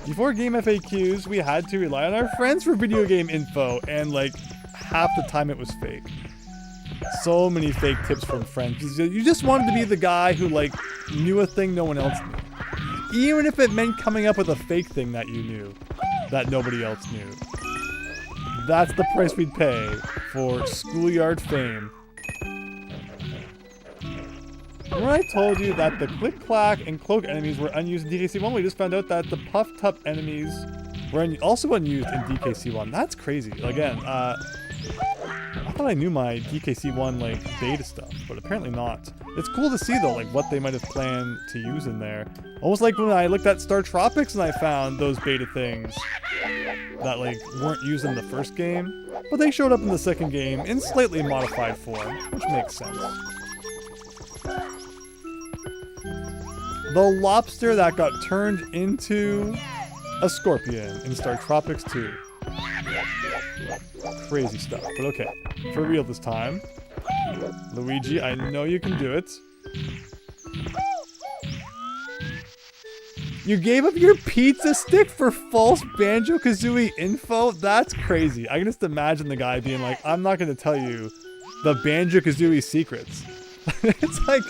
Before game FAQs, we had to rely on our friends for video game info, and like half the time it was fake. So many fake tips from friends. You just wanted to be the guy who like knew a thing no one else knew. Even if it meant coming up with a fake thing that you knew, that nobody else knew. That's the price we'd pay for schoolyard fame. When I told you that the Click Clack and Cloak enemies were unused in DKC1, we just found out that the Puff Tup enemies were also unused in DKC1. That's crazy. Again, I thought I knew my DKC1 like beta stuff, but apparently not. It's cool to see though, like what they might have planned to use in there. Almost like when I looked at Star Tropics and I found those beta things that like weren't used in the first game, but they showed up in the second game in slightly modified form, which makes sense. The lobster that got turned into a scorpion in Star Tropics 2. Crazy stuff, but okay. For real this time. Luigi, I know you can do it. You gave up your pizza stick for false Banjo-Kazooie info? That's crazy. I can just imagine the guy being like, I'm not going to tell you the Banjo-Kazooie secrets. It's like,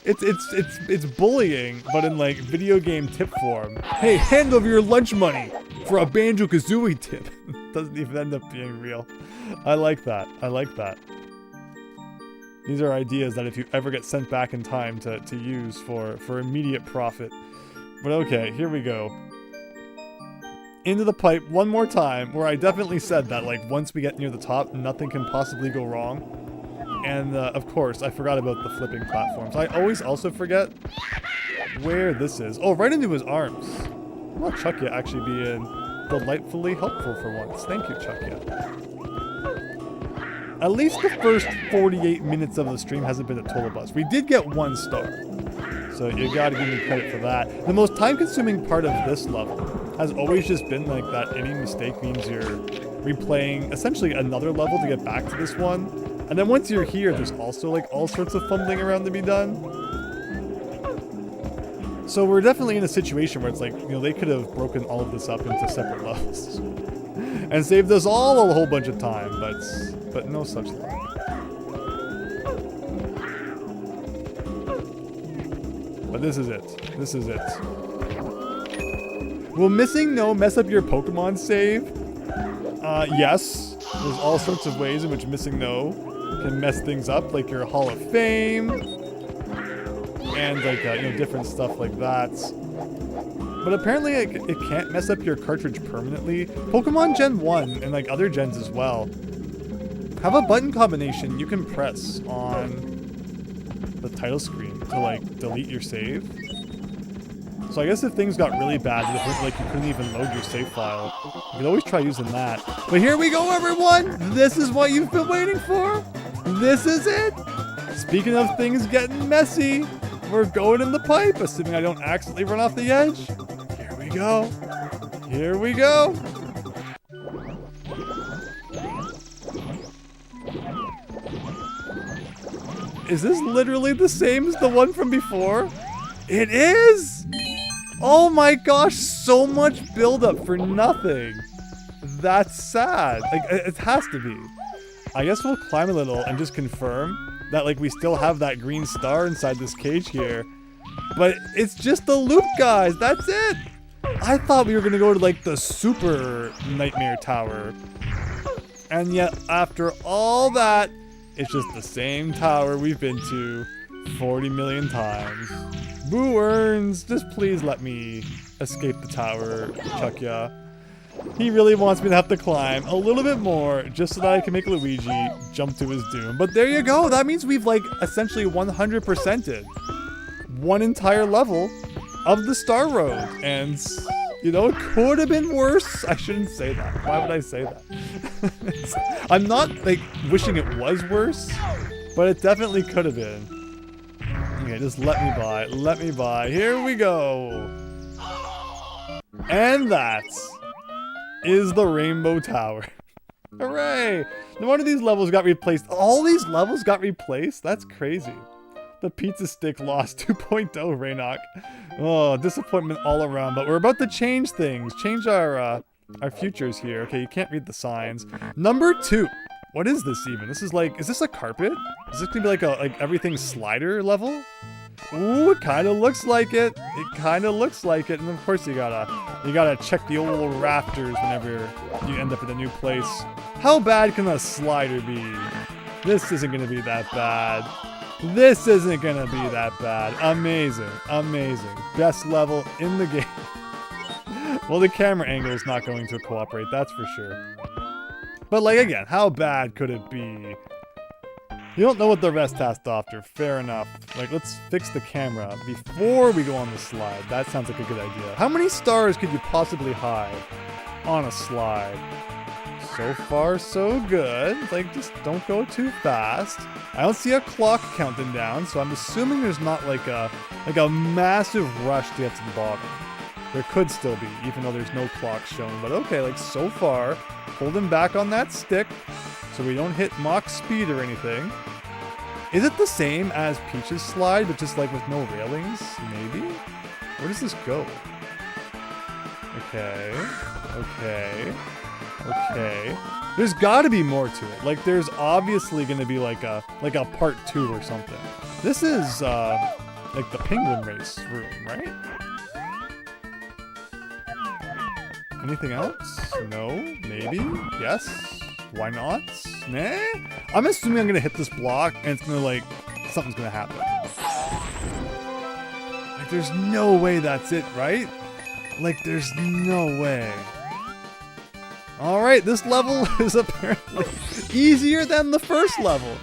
it's bullying, but in like video game tip form. Hey, hand over your lunch money for a Banjo-Kazooie tip. Doesn't even end up being real. I like that. I like that. These are ideas that if you ever get sent back in time to use for immediate profit. But okay, here we go. Into the pipe one more time, where I definitely said that like once we get near the top, nothing can possibly go wrong. And of course, I forgot about the flipping platforms. I always also forget where this is. Oh, right into his arms. Well, Chuckya actually being delightfully helpful for once. Thank you, Chuckya. At least the first 48 minutes of the stream hasn't been a total bust. We did get 1 star. So you gotta give me credit for that. The most time-consuming part of this level has always just been like that any mistake means you're replaying essentially another level to get back to this one. And then once you're here, there's also like all sorts of fumbling around to be done. So we're definitely in a situation where it's like, they could have broken all of this up into separate levels. And saved us all a whole bunch of time, but no such luck. But this is it. This is it. Will missing no mess up your Pokemon save? Yes. There's all sorts of ways in which missing no can mess things up, like your Hall of Fame, and like different stuff like that. But apparently it can't mess up your cartridge permanently. Pokemon Gen 1 and like other gens as well have a button combination you can press on the title screen to like delete your save. So I guess if things got really bad to the point like you couldn't even load your save file, you could always try using that. But here we go, everyone! This is what you've been waiting for! This is it! Speaking of things getting messy, we're going in the pipe, assuming I don't accidentally run off the edge. Here we go. Here we go. Is this literally the same as the one from before? It is! Oh my gosh, so much buildup for nothing. That's sad. Like, it has to be. I guess we'll climb a little and just confirm that like we still have that green star inside this cage here. But it's just the loop, guys. That's it. I thought we were going to go to like the super nightmare tower. And yet after all that, it's just the same tower we've been to 40 million times. Boo Earns, just please let me escape the tower, Chuckya. He really wants me to have to climb a little bit more just so that I can make Luigi jump to his doom. But there you go. That means we've like essentially 100%ed one entire level of the Star Road. And You know, it could have been worse. I shouldn't say that. Why would I say that? I'm not, like, wishing it was worse, but it definitely could have been. Okay, just let me by. Let me by. Here we go. And that is the Rainbow Tower. Hooray! No wonder these levels got replaced. All these levels got replaced? That's crazy. The pizza stick lost 2.0, Raynock. Oh, disappointment all around. But we're about to change things. Change our futures here. Okay, you can't read the signs. Number 2. What is this even? This is like, is this a carpet? Is this gonna be like a everything slider level? Ooh, it kind of looks like it. It kind of looks like it. And of course you gotta check the old rafters whenever you end up at a new place. How bad can a slider be? This isn't gonna be that bad. This isn't gonna be that bad. Amazing, amazing. Best level in the game. Well, the camera angle is not going to cooperate, that's for sure. But like again, how bad could it be? You don't know what the rest has to offer. Fair enough. Like, let's fix the camera before we go on the slide. That sounds like a good idea. How many stars could you possibly hide on a slide? So far, so good. Like, just don't go too fast. I don't see a clock counting down, so I'm assuming there's not like a massive rush to get to the bottom. There could still be, even though there's no clock shown. But okay, like so far, holding back on that stick so we don't hit Mach speed or anything. Is it the same as Peach's slide, but just like with no railings? Maybe? Where does this go? Okay. Okay. Okay. There's gotta be more to it. Like, there's obviously gonna be like a part 2 or something. This is, like the penguin race room, right? Anything else? No? Maybe? Yes? Why not? Nah? I'm assuming I'm gonna hit this block and it's gonna like, something's gonna happen. Like, there's no way that's it, right? Like, there's no way. Alright, this level is apparently easier than the first level.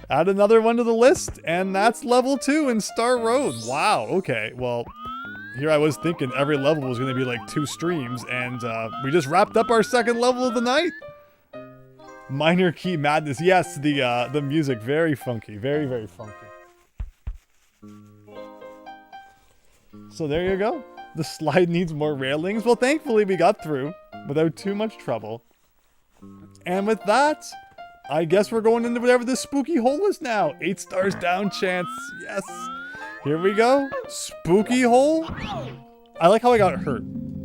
Add another one to the list, and that's level 2 in Star Road. Wow, okay, well, here I was thinking every level was going to be like 2 streams, and we just wrapped up our second level of the night. Minor Key Madness. Yes, the music, very funky, very, very funky. So there you go. The slide needs more railings. Well, thankfully we got through without too much trouble. And with that, I guess we're going into whatever this spooky hole is now. 8 stars down chance. Yes. Here we go. Spooky hole. I like how I got hurt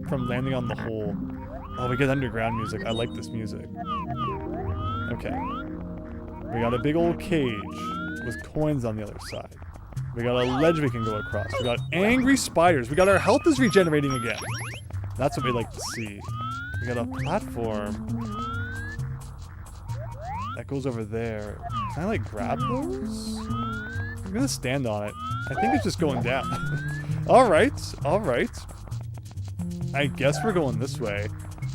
from landing on the hole. Oh, we get underground music. I like this music. Okay. We got a big old cage with coins on the other side. We got a ledge we can go across. We got angry spiders. We got our health is regenerating again. That's what we like to see. We got a platform that goes over there. Can I like grab those? I'm gonna stand on it. I think it's just going down. Alright, alright. I guess we're going this way.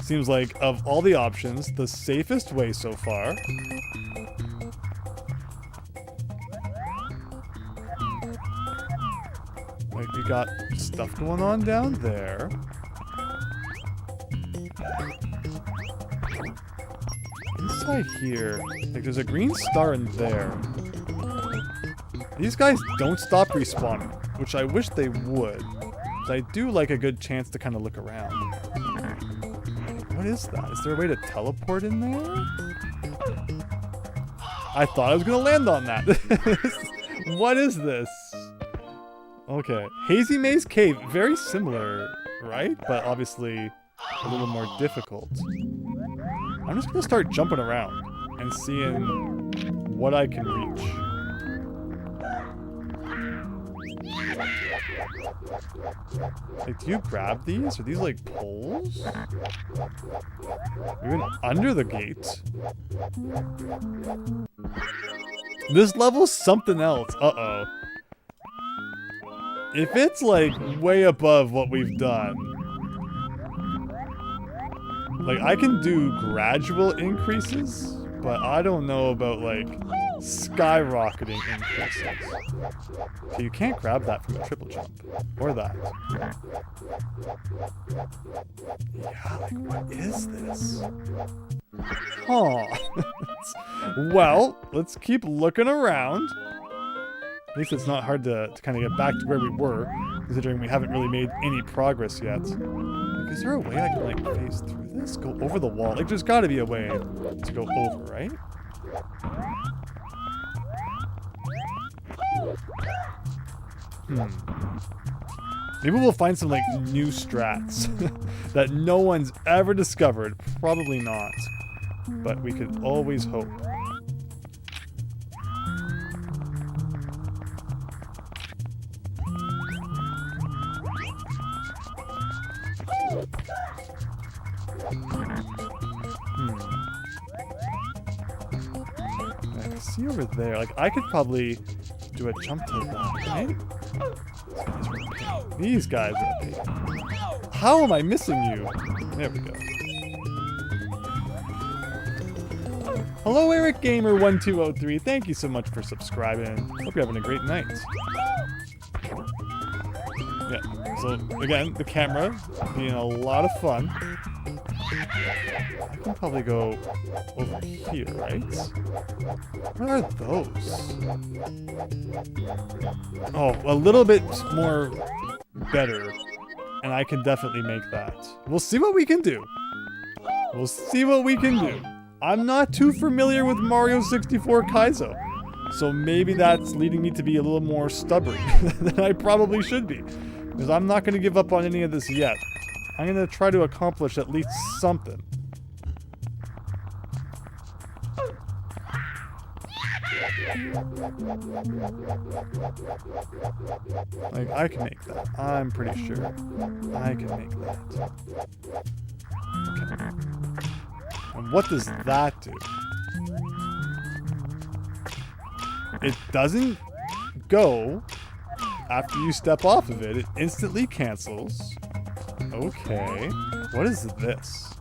Seems like, of all the options, the safest way so far. Like, we got stuff going on down there. Inside here, like, there's a green star in there. These guys don't stop respawning, which I wish they would. But I do like a good chance to kind of look around. What is that? Is there a way to teleport in there? I thought I was going to land on that. What is this? Okay. Hazy Maze Cave. Very similar, right? But obviously a little more difficult. I'm just going to start jumping around and seeing what I can reach. Like, do you grab these? Are these like poles? Even under the gate? This level's something else. Uh-oh. If it's like way above what we've done, like I can do gradual increases, but I don't know about like skyrocketing increases. Okay, you can't grab that from a triple jump. Or that. Yeah, like, what is this? Huh. Well, let's keep looking around. At least it's not hard to kind of get back to where we were, considering we haven't really made any progress yet. Like, is there a way I can, like, phase through this? Go over the wall? Like, there's got to be a way to go over, right? Maybe we'll find some, like, new strats that no one's ever discovered. Probably not. But we could always hope. I can see over there. Like, I could probably do a jump to that, right? These guys are a pain. How am I missing you? There we go. Hello, Eric Gamer 1203. Thank you so much for subscribing. Hope you're having a great night. Yeah, so again, the camera being a lot of fun. I can probably go over here, right? What are those? Oh, a little bit more better. And I can definitely make that. We'll see what we can do. We'll see what we can do. I'm not too familiar with Mario 64 Kaizo. So maybe that's leading me to be a little more stubborn than I probably should be. Because I'm not going to give up on any of this yet. I'm going to try to accomplish at least something. Like, I can make that. I'm pretty sure. I can make that. Okay. And what does that do? It doesn't go after you step off of it. It instantly cancels. Okay. What is this?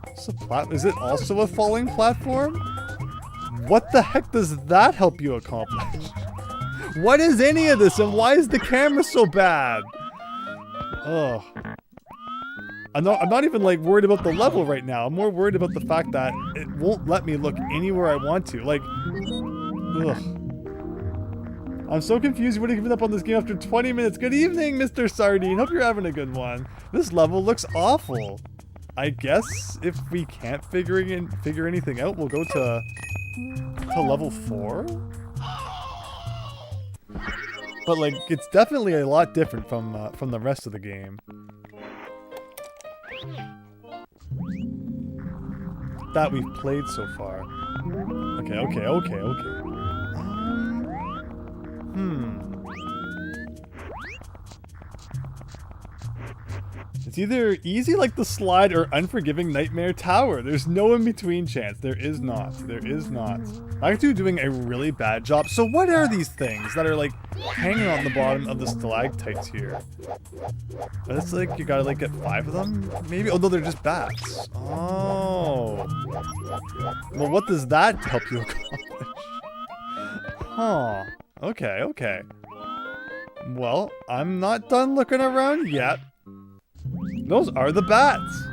Is it also a falling platform? What the heck does that help you accomplish? What is any of this, and why is the camera so bad? Ugh. I'm not even, like, worried about the level right now. I'm more worried about the fact that it won't let me look anywhere I want to. Like, ugh. I'm so confused you would have given up on this game after 20 minutes. Good evening, Mr. Sardine. Hope you're having a good one. This level looks awful. I guess if we can't figure anything out, we'll go to level 4? But, like, it's definitely a lot different from the rest of the game. That we've played so far. Okay. It's either easy like the slide or unforgiving Nightmare Tower. There's no in-between chance. There is not. There is not. I'm actually doing a really bad job. So what are these things that are, like, hanging on the bottom of the stalactites here? It's like you gotta, like, get 5 of them? Maybe? Oh, no, they're just bats. Oh. Well, what does that help you accomplish? Huh. Okay. Well, I'm not done looking around yet. Those are the bats,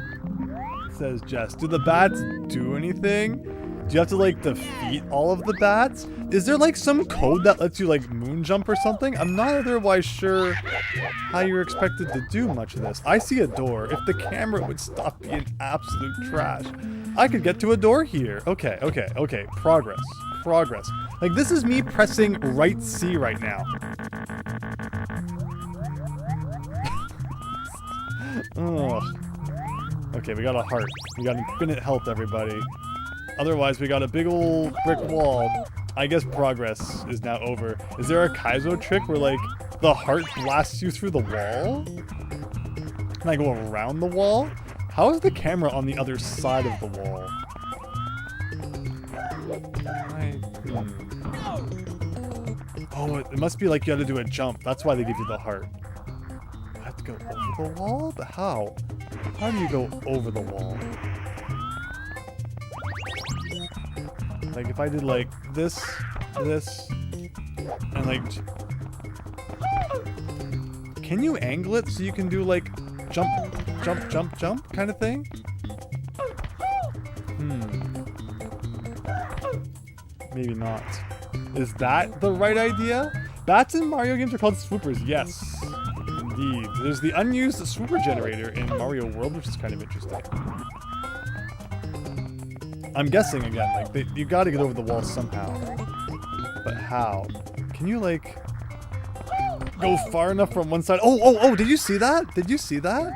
says Jess. Do the bats do anything? Do you have to, like, defeat all of the bats? Is there, like, some code that lets you, like, moon jump or something? I'm not otherwise sure how you're expected to do much of this. I see a door. If the camera would stop being absolute trash, I could get to a door here. Okay. Progress. Like, this is me pressing right C right now. Ugh. Okay, we got a heart. We got infinite health, everybody. Otherwise, we got a big old brick wall. I guess progress is now over. Is there a Kaizo trick where, like, the heart blasts you through the wall? Can I go around the wall? How is the camera on the other side of the wall? Oh, it must be like you have to do a jump. That's why they give you the heart. I have to go over the wall? But how? How do you go over the wall? Like, if I did, like, this, this and like, can you angle it so you can do like jump, jump, jump, jump kind of thing? Maybe not. Is that the right idea? Bats in Mario games are called swoopers. Yes, indeed. There's the unused swooper generator in Mario World, which is kind of interesting. I'm guessing again, like you got to get over the wall somehow. But how? Can you like go far enough from one side? Oh! Did you see that? Did you see that?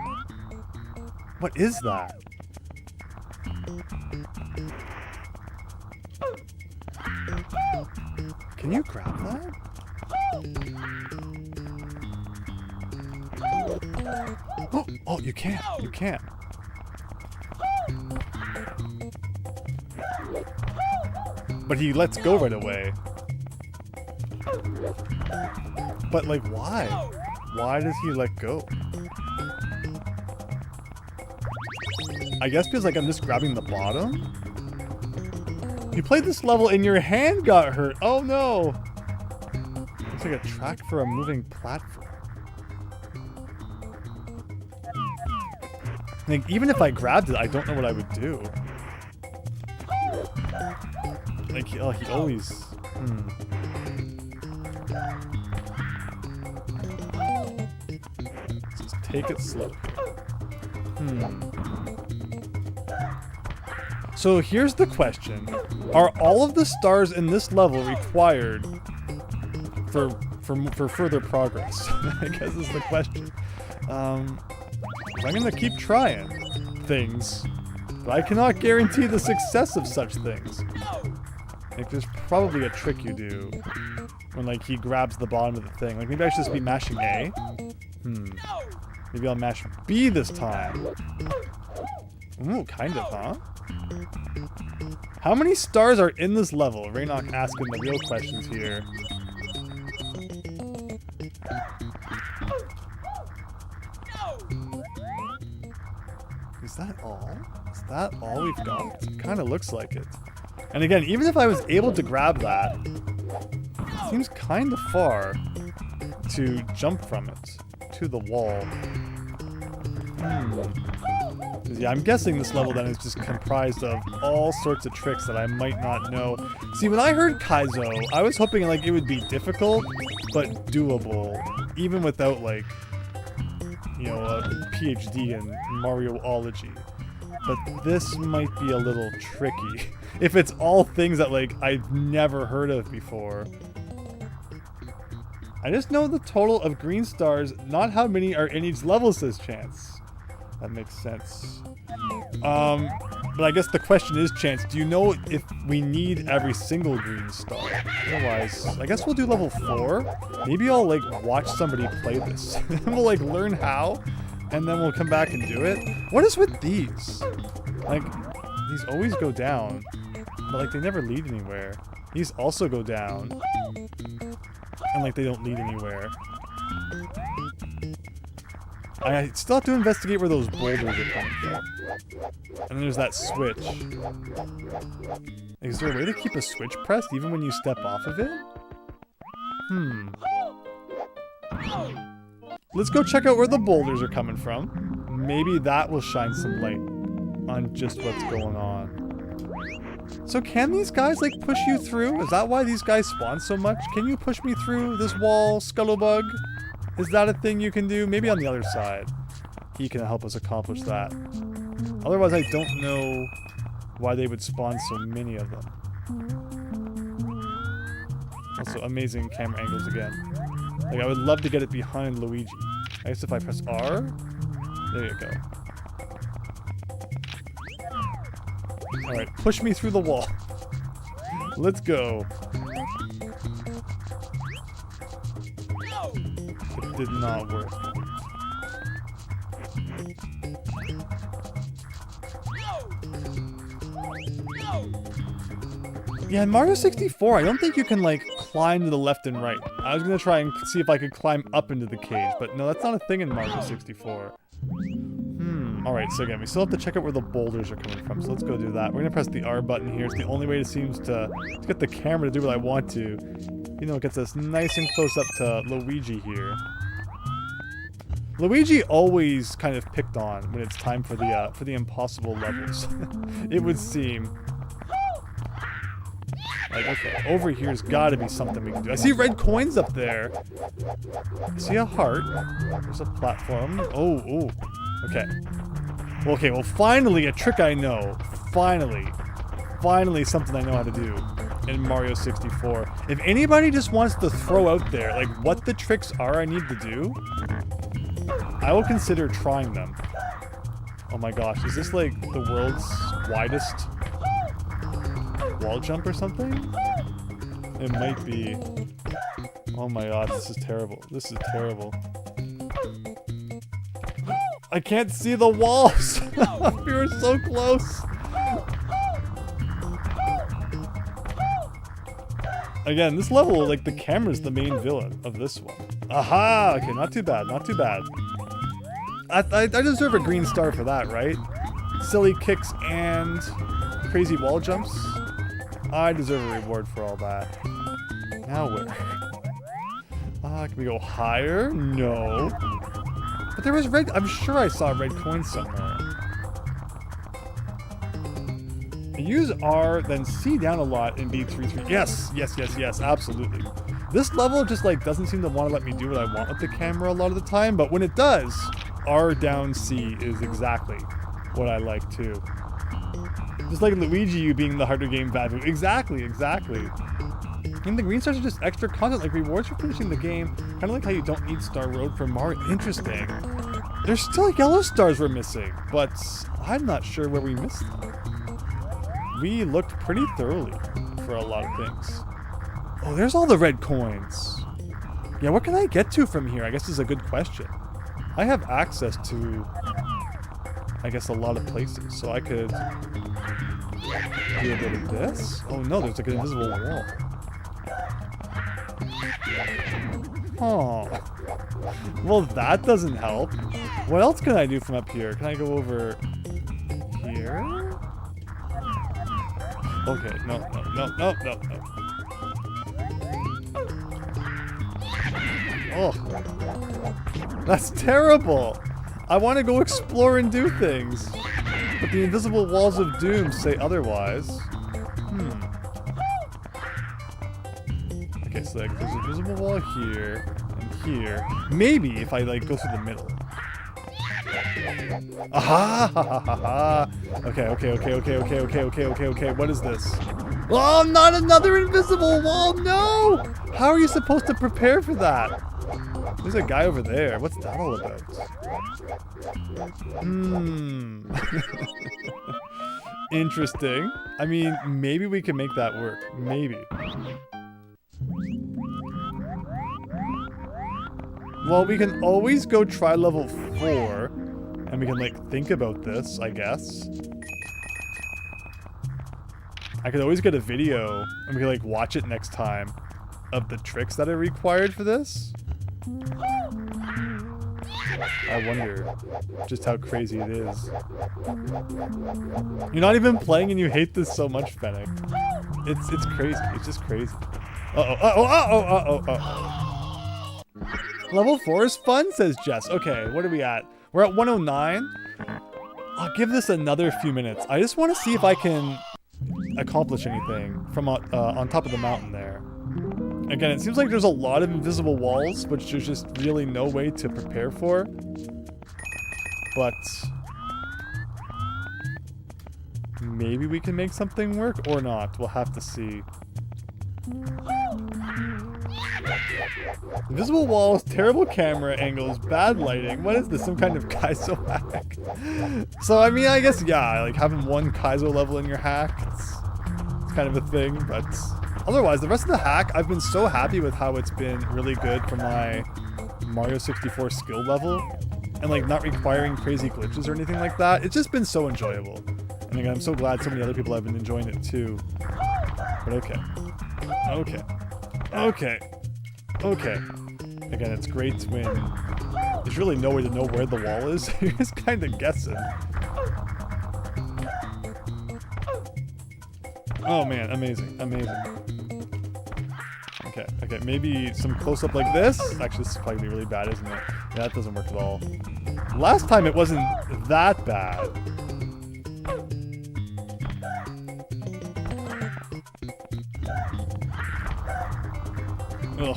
What is that? Can you grab that? Oh, you can't. You can't. But he lets go right away. But like, why? Why does he let go? I guess because like I'm just grabbing the bottom? You played this level and your hand got hurt. Oh no! Looks like a track for a moving platform. Like, even if I grabbed it, I don't know what I would do. Like, he always... Just take it slow. So here's the question. Are all of the stars in this level required for further progress? I guess is the question. I'm gonna keep trying things, but I cannot guarantee the success of such things. Like, there's probably a trick you do when, like, he grabs the bottom of the thing. Like, maybe I should just be mashing A? Maybe I'll mash B this time. Ooh, kind of, huh? How many stars are in this level? Raynok asking the real questions here. Is that all? Is that all we've got? It kind of looks like it. And again, even if I was able to grab that, it seems kind of far to jump from it to the wall. Yeah, I'm guessing this level then is just comprised of all sorts of tricks that I might not know. See, when I heard Kaizo, I was hoping like it would be difficult, but doable, even without like, you know, a PhD in Marioology. But this might be a little tricky. If it's all things that like I've never heard of before. I just know the total of green stars, not how many are in each level, says Chance. That makes sense. But I guess the question is, Chance, do you know if we need every single green star? Otherwise, I guess we'll do level 4. Maybe I'll like watch somebody play this. And we'll like learn how, and then we'll come back and do it. What is with these? Like, these always go down, but like they never lead anywhere. These also go down, and like they don't lead anywhere. I still have to investigate where those boulders are coming from. And then there's that switch. Is there a way to keep a switch pressed even when you step off of it? Let's go check out where the boulders are coming from. Maybe that will shine some light on just what's going on. So can these guys like push you through? Is that why these guys spawn so much? Can you push me through this wall, Scuttlerbug? Is that a thing you can do? Maybe on the other side. He can help us accomplish that. Otherwise, I don't know why they would spawn so many of them. Also, amazing camera angles again. Like, I would love to get it behind Luigi. I guess if I press R, there you go. Alright, push me through the wall. Let's go. It did not work. Yeah, in Mario 64, I don't think you can, like, climb to the left and right. I was gonna try and see if I could climb up into the cage, but no, that's not a thing in Mario 64. Alright, so again, we still have to check out where the boulders are coming from, so let's go do that. We're gonna press the R button here. It's the only way it seems to get the camera to do what I want to. You know, it gets us nice and close up to Luigi here. Luigi always kind of picked on when it's time for the impossible levels. It would seem. Like, okay, over here's gotta be something we can do. I see red coins up there. I see a heart. There's a platform. Oh, okay. Okay, well finally a trick I know. Finally something I know how to do in Mario 64. If anybody just wants to throw out there, like, what the tricks are I need to do, I will consider trying them. Oh my gosh, is this like the world's widest wall jump or something? It might be. Oh my god, this is terrible. This is terrible. I can't see the walls! We were so close! Again, this level, like, the camera's the main villain of this one. Aha! Okay, not too bad, not too bad. I deserve a green star for that, right? Silly kicks and crazy wall jumps. I deserve a reward for all that. Now where? Can we go higher? No. But there was red. I'm sure I saw red coins somewhere. Use R, then C down a lot in B33. Yes, absolutely. This level just like doesn't seem to want to let me do what I want with the camera a lot of the time, but when it does, R down C is exactly what I like too. Just like Luigi, you being the harder game value. Exactly. And the green stars are just extra content, like rewards for finishing the game. Kind of like how you don't need Star Road for Mario. Interesting. There's still yellow stars we're missing, but I'm not sure where we missed them. We looked pretty thoroughly for a lot of things. Oh, there's all the red coins. Yeah, what can I get to from here? I guess is a good question. I have access to, I guess, a lot of places, so I could do a bit of this. Oh no, there's like an invisible wall. Oh. Well, that doesn't help. What else can I do from up here? Can I go over here? Okay, no. Oh. That's terrible. I want to go explore and do things. But the invisible walls of doom say otherwise. Okay, so like, there's a visible wall here and here. Maybe if I like go through the middle. Aha! Okay. What is this? Oh, not another invisible wall! No! How are you supposed to prepare for that? There's a guy over there. What's that all about? Interesting. I mean, maybe we can make that work. Maybe. Well, we can always go try level 4, and we can, like, think about this, I guess. I could always get a video, and we could, like, watch it next time of the tricks that are required for this. I wonder just how crazy it is. You're not even playing and you hate this so much, Fennec. It's crazy. It's just crazy. Uh-oh. Level 4 is fun, says Jess. Okay, what are we at? We're at 109. I'll give this another few minutes. I just want to see if I can accomplish anything from on top of the mountain there. Again, it seems like there's a lot of invisible walls, which there's just really no way to prepare for. But maybe we can make something work or not. We'll have to see. Invisible walls, terrible camera angles, bad lighting. What is this? Some kind of Kaizo hack? So, I mean, I guess, yeah, like having one Kaizo level in your hack, it's kind of a thing, but otherwise, the rest of the hack, I've been so happy with how it's been really good for my Mario 64 skill level, and like not requiring crazy glitches or anything like that. It's just been so enjoyable. And again, I'm so glad so many other people have been enjoying it too. But okay. Again, it's great when There's really no way to know where the wall is. You're just kind of guessing. Oh man, amazing, amazing. Okay, okay, maybe some close-up like this. Actually, this is probably gonna be really bad, isn't it? Yeah, that doesn't work at all. Last time it wasn't that bad. Ugh.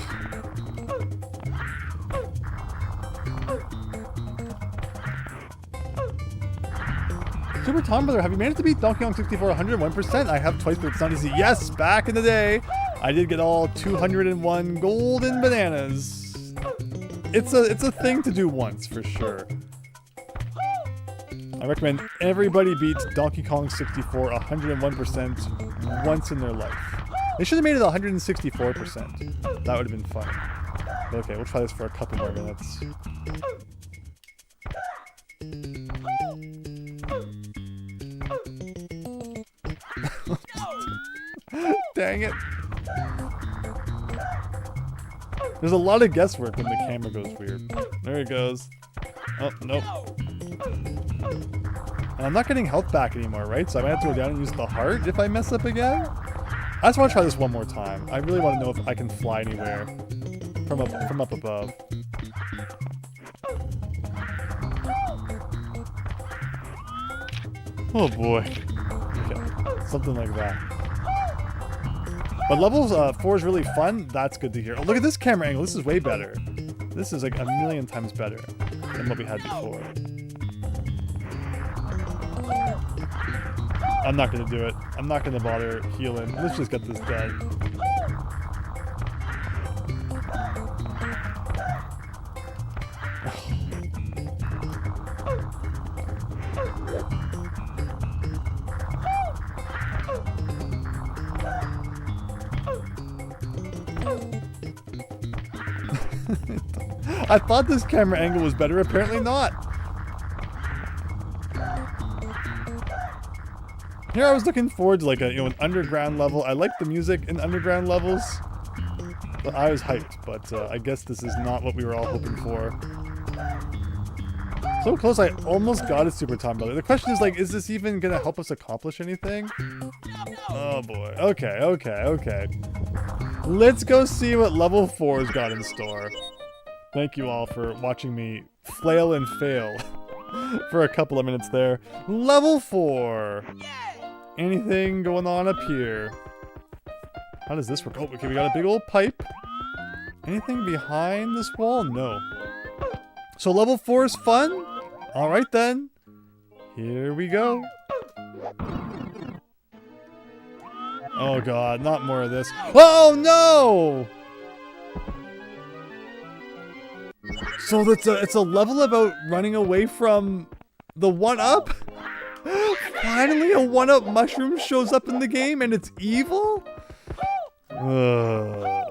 Super Tom Brother, have you managed to beat Donkey Kong 64 101%? I have twice, but it's not easy. Yes, back in the day, I did get all 201 golden bananas. It's a thing to do once, for sure. I recommend everybody beats Donkey Kong 64 101% once in their life. They should have made it 164%. That would have been fun. But okay, we'll try this for a couple more minutes. Dang it. There's a lot of guesswork when the camera goes weird. There it goes. Oh, nope. And I'm not getting health back anymore, right? So I might have to go down and use the heart if I mess up again. I just want to try this one more time. I really want to know if I can fly anywhere from up above. Oh boy. Okay, something like that. But level 4 is really fun. That's good to hear. Oh, look at this camera angle. This is way better. This is like a million times better than what we had before. I'm not gonna do it. I'm not gonna bother healing. Let's just get this done. I thought this camera angle was better, apparently not. Here I was looking forward to like a, an underground level. I like the music in underground levels. But I was hyped, but I guess this is not what we were all hoping for. So close, I almost got a Super Time Brother. The question is like, is this even gonna help us accomplish anything? Oh boy. Okay, okay, okay. Let's go see what level 4's got in store. Thank you all for watching me flail and fail for a couple of minutes there. Level 4! Anything going on up here? How does this work? Oh, okay, we got a big old pipe. Anything behind this wall? No. So level 4 is fun? Alright then. Here we go. Oh god, not more of this. Oh no! So it's a level about running away from the 1-up? Finally a 1-up mushroom shows up in the game and it's evil? Oh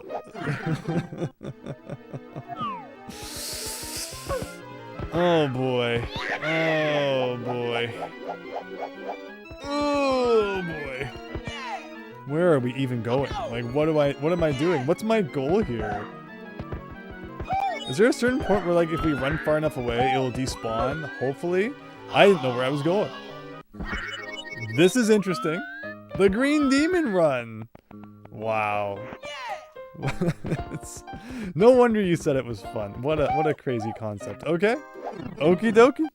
boy. Oh boy. Oh boy. Where are we even going? Like what am I doing? What's my goal here? Is there a certain point where like if we run far enough away it'll despawn? Hopefully. I didn't know where I was going. This is interesting. The Green Demon Run. Wow. No wonder you said it was fun. What a crazy concept. Okay. Okie dokie.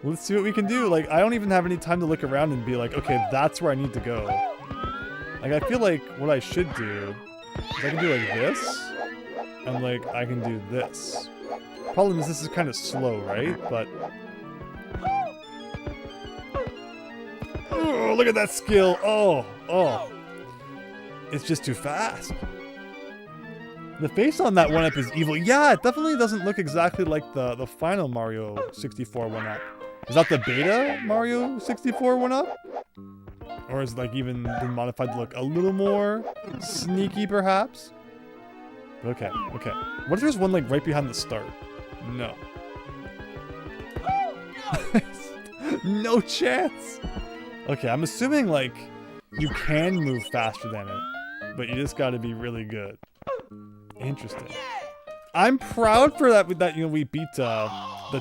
Let's see what we can do. Like I don't even have any time to look around and be like, okay, that's where I need to go. Like I feel like what I should do is I can do like this. And like I can do this. Problem is this is kind of slow, right? But oh, look at that skill. Oh. It's just too fast. The face on that 1-up is evil. Yeah, it definitely doesn't look exactly like the final Mario 64 1-up. Is that the beta Mario 64 1-up? Or is it like even been modified to look a little more sneaky perhaps? Okay, okay. What if there's one like right behind the start? No. No chance! Okay, I'm assuming like you can move faster than it, but you just gotta be really good. Interesting. I'm proud for that. That we beat the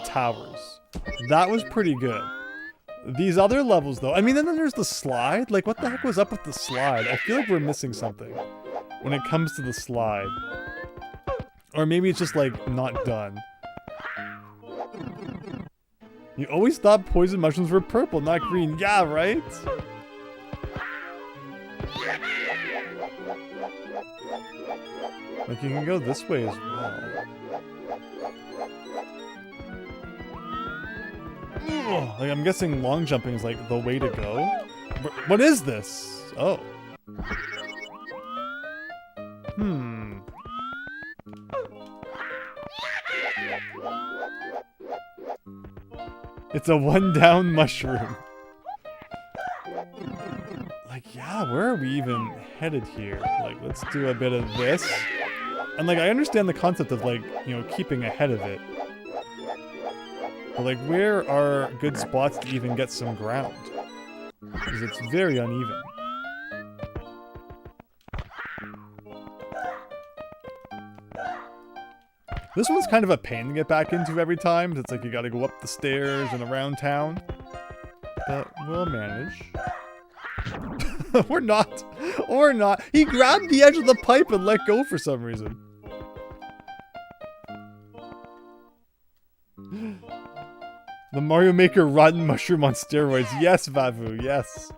towers. That was pretty good. These other levels, though. I mean, then there's the slide. Like, what the heck was up with the slide? I feel like we're missing something when it comes to the slide. Or maybe it's just, like, not done. You always thought poison mushrooms were purple, not green. Yeah, right? Like, you can go this way as well. Like, I'm guessing long jumping is like the way to go. What is this? Oh. It's a one down mushroom. Like, yeah, where are we even headed here? Like, let's do a bit of this. And like, I understand the concept of like, keeping ahead of it. But like, where are good spots to even get some ground? Because it's very uneven. This one's kind of a pain to get back into every time. It's like you gotta go up the stairs and around town. But we'll manage. Or not. Or not. He grabbed the edge of the pipe and let go for some reason. The Mario Maker rotten mushroom on steroids. Yes, Vavu, yes.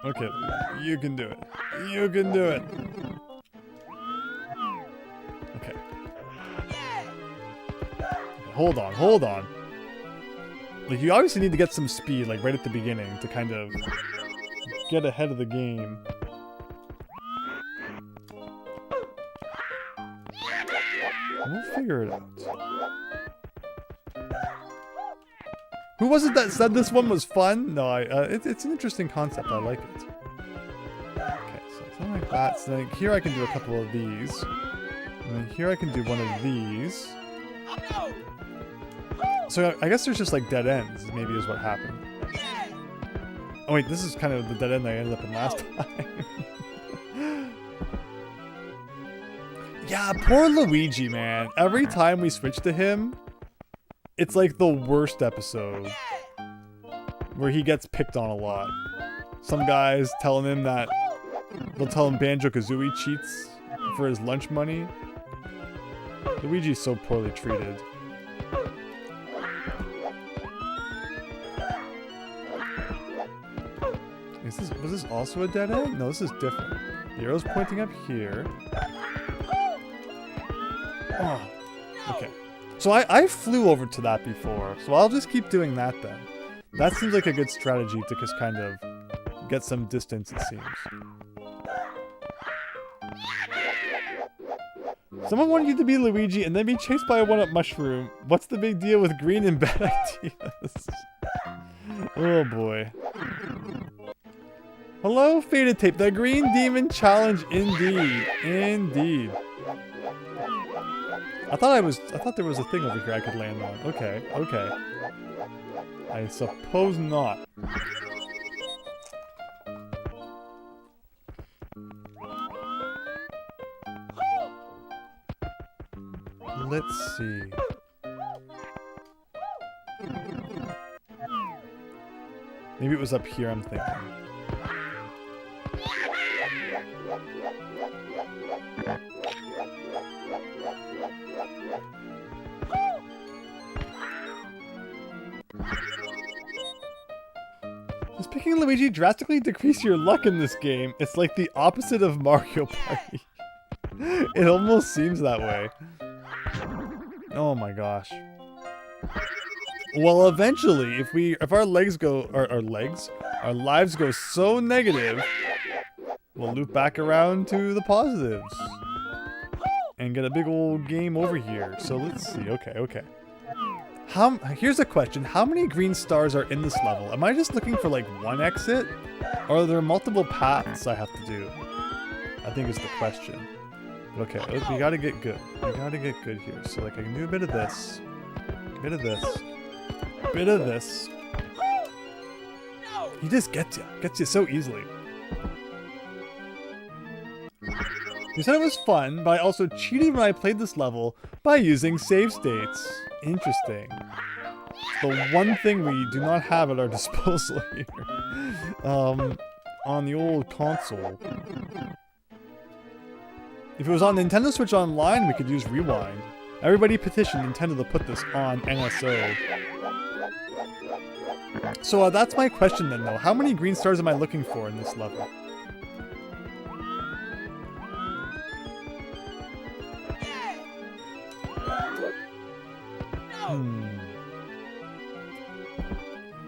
Okay, you can do it. You can do it. Okay. Hold on, hold on. Like, you obviously need to get some speed, like, right at the beginning to kind of get ahead of the game. We'll figure it out. Who was it that said this one was fun? No, it's an interesting concept. I like it. Okay, so something like that. So then here I can do a couple of these. And then here I can do one of these. So I guess there's just like dead ends, maybe is what happened. Oh wait, this is kind of the dead end I ended up in last time. Yeah, poor Luigi, man. Every time we switch to him, it's like the worst episode where he gets picked on a lot. Some guys telling him that they'll tell him Banjo-Kazooie cheats for his lunch money. Luigi's so poorly treated. Was this also a dead end? No, this is different. The arrow's pointing up here. Oh, okay. So I flew over to that before, so I'll just keep doing that then. That seems like a good strategy to just kind of get some distance, it seems. Someone wanted you to be Luigi and then be chased by a one-up mushroom. What's the big deal with green and bad ideas? Oh boy. Hello, Faded Tape. The Green Demon Challenge, indeed. Indeed. I thought there was a thing over here I could land on. Okay, okay. I suppose not. Let's see. Maybe it was up here, I'm thinking. Does picking Luigi drastically decrease your luck in this game? It's like the opposite of Mario Party. It almost seems that way. Oh my gosh. Well, eventually, if our lives go so negative, we'll loop back around to the positives and get a big old game over here. So let's see. Okay, okay. Here's a question. How many green stars are in this level? Am I just looking for like one exit? Or are there multiple paths I have to do? I think is the question. Okay, we gotta get good. We gotta get good here. So like I can do a bit of this. A bit of this. A bit of this. He just gets you. Gets you so easily. You said it was fun, but I also cheated when I played this level by using save states. Interesting. The one thing we do not have at our disposal here. On the old console. If it was on Nintendo Switch Online, we could use Rewind. Everybody petitioned Nintendo to put this on NSO. So that's my question then, though. How many green stars am I looking for in this level?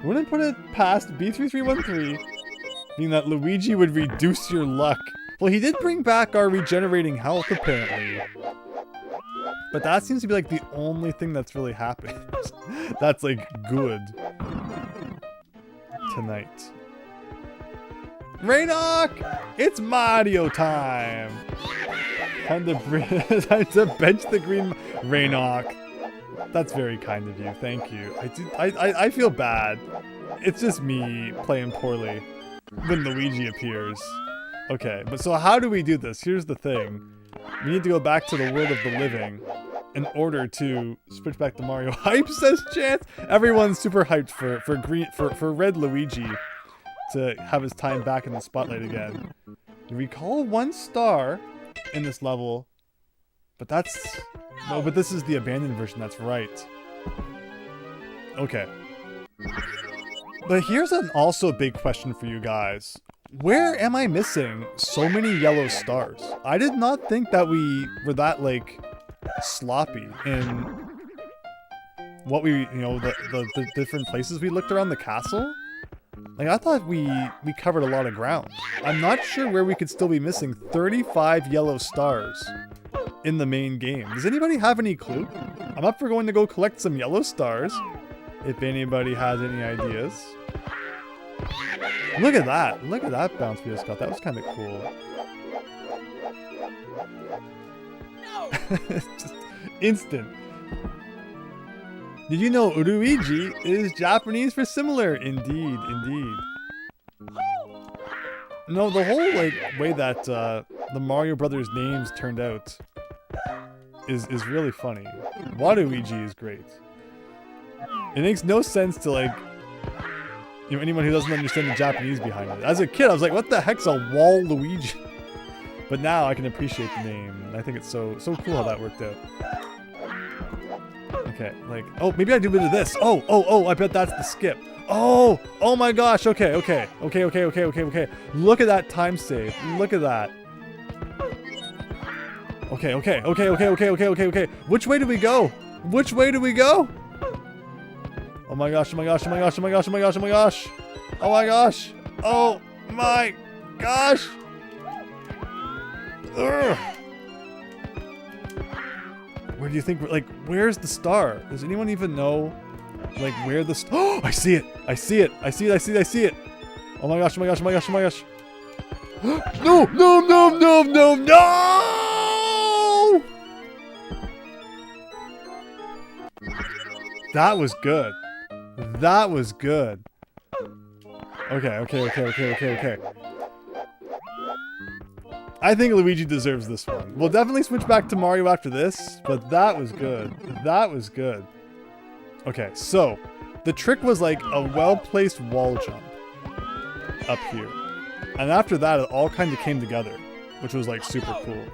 Wouldn't put it past B3313, meaning that Luigi would reduce your luck. Well, he did bring back our regenerating health, apparently. But that seems to be like the only thing that's really happened. That's like good. Tonight. Rainock! It's Mario time! Time to bench the green Rainock. That's very kind of you, thank you. I feel bad. It's just me playing poorly when Luigi appears. Okay, but so how do we do this? Here's the thing. We need to go back to the world of the living in order to switch back to Mario. Hype, says Chance. Everyone's super hyped for Red Luigi to have his time back in the spotlight again. We recall 1 star in this level, but that's... No, but this is the abandoned version, that's right. Okay. But here's an also big question for you guys. Where am I missing so many yellow stars? I did not think that we were that, like, sloppy in what we, you know, the different places we looked around the castle. Like, I thought we covered a lot of ground. I'm not sure where we could still be missing 35 yellow stars in the main game. Does anybody have any clue? I'm up for going to go collect some yellow stars, if anybody has any ideas. Look at that! Look at that bounce we just got. That was kind of cool. No! Just instant. Did you know Uruigi is Japanese for similar? Indeed, indeed. No, the whole like way that the Mario Brothers names turned out is really funny. Waluigi is great. It makes no sense to like, you know, anyone who doesn't understand the Japanese behind it. As a kid, I was like, what the heck's a Waluigi? But now I can appreciate the name. I think it's so cool how that worked out. Okay, like, oh, maybe I do a bit of this. Oh, I bet that's the skip. Oh my gosh, okay. Look at that time save. Look at that. Okay. Which way do we go? Which way do we go? Oh my gosh. Oh my gosh. Ugh. Where do you think, like, where's the star? Does anyone even know, like, where the star? Oh, I see it. Oh my gosh. No! That was good. Okay. I think Luigi deserves this one. We'll definitely switch back to Mario after this, but that was good. Okay, so the trick was like a well-placed wall jump up here. And after that, it all kind of came together, which was like super cool.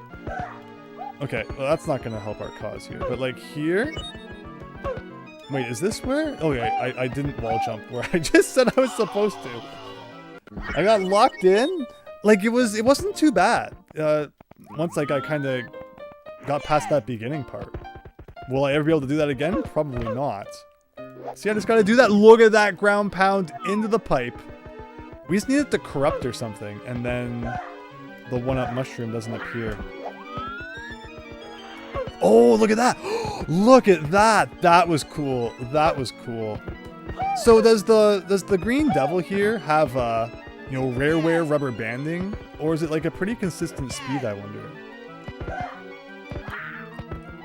Okay, well, that's not going to help our cause here, but like here... Wait, is this where? Oh yeah, I didn't wall jump where I just said I was supposed to. I got locked in. Like it wasn't too bad. Once like I kind of got past that beginning part. Will I ever be able to do that again? Probably not. See, I just got to do that. Look at that ground pound into the pipe. We just need it to corrupt or something, and then the one-up mushroom doesn't appear. Oh, look at that! Look at that! That was cool. So does the green devil here have you know, rareware rubber banding, or is it like a pretty consistent speed, I wonder?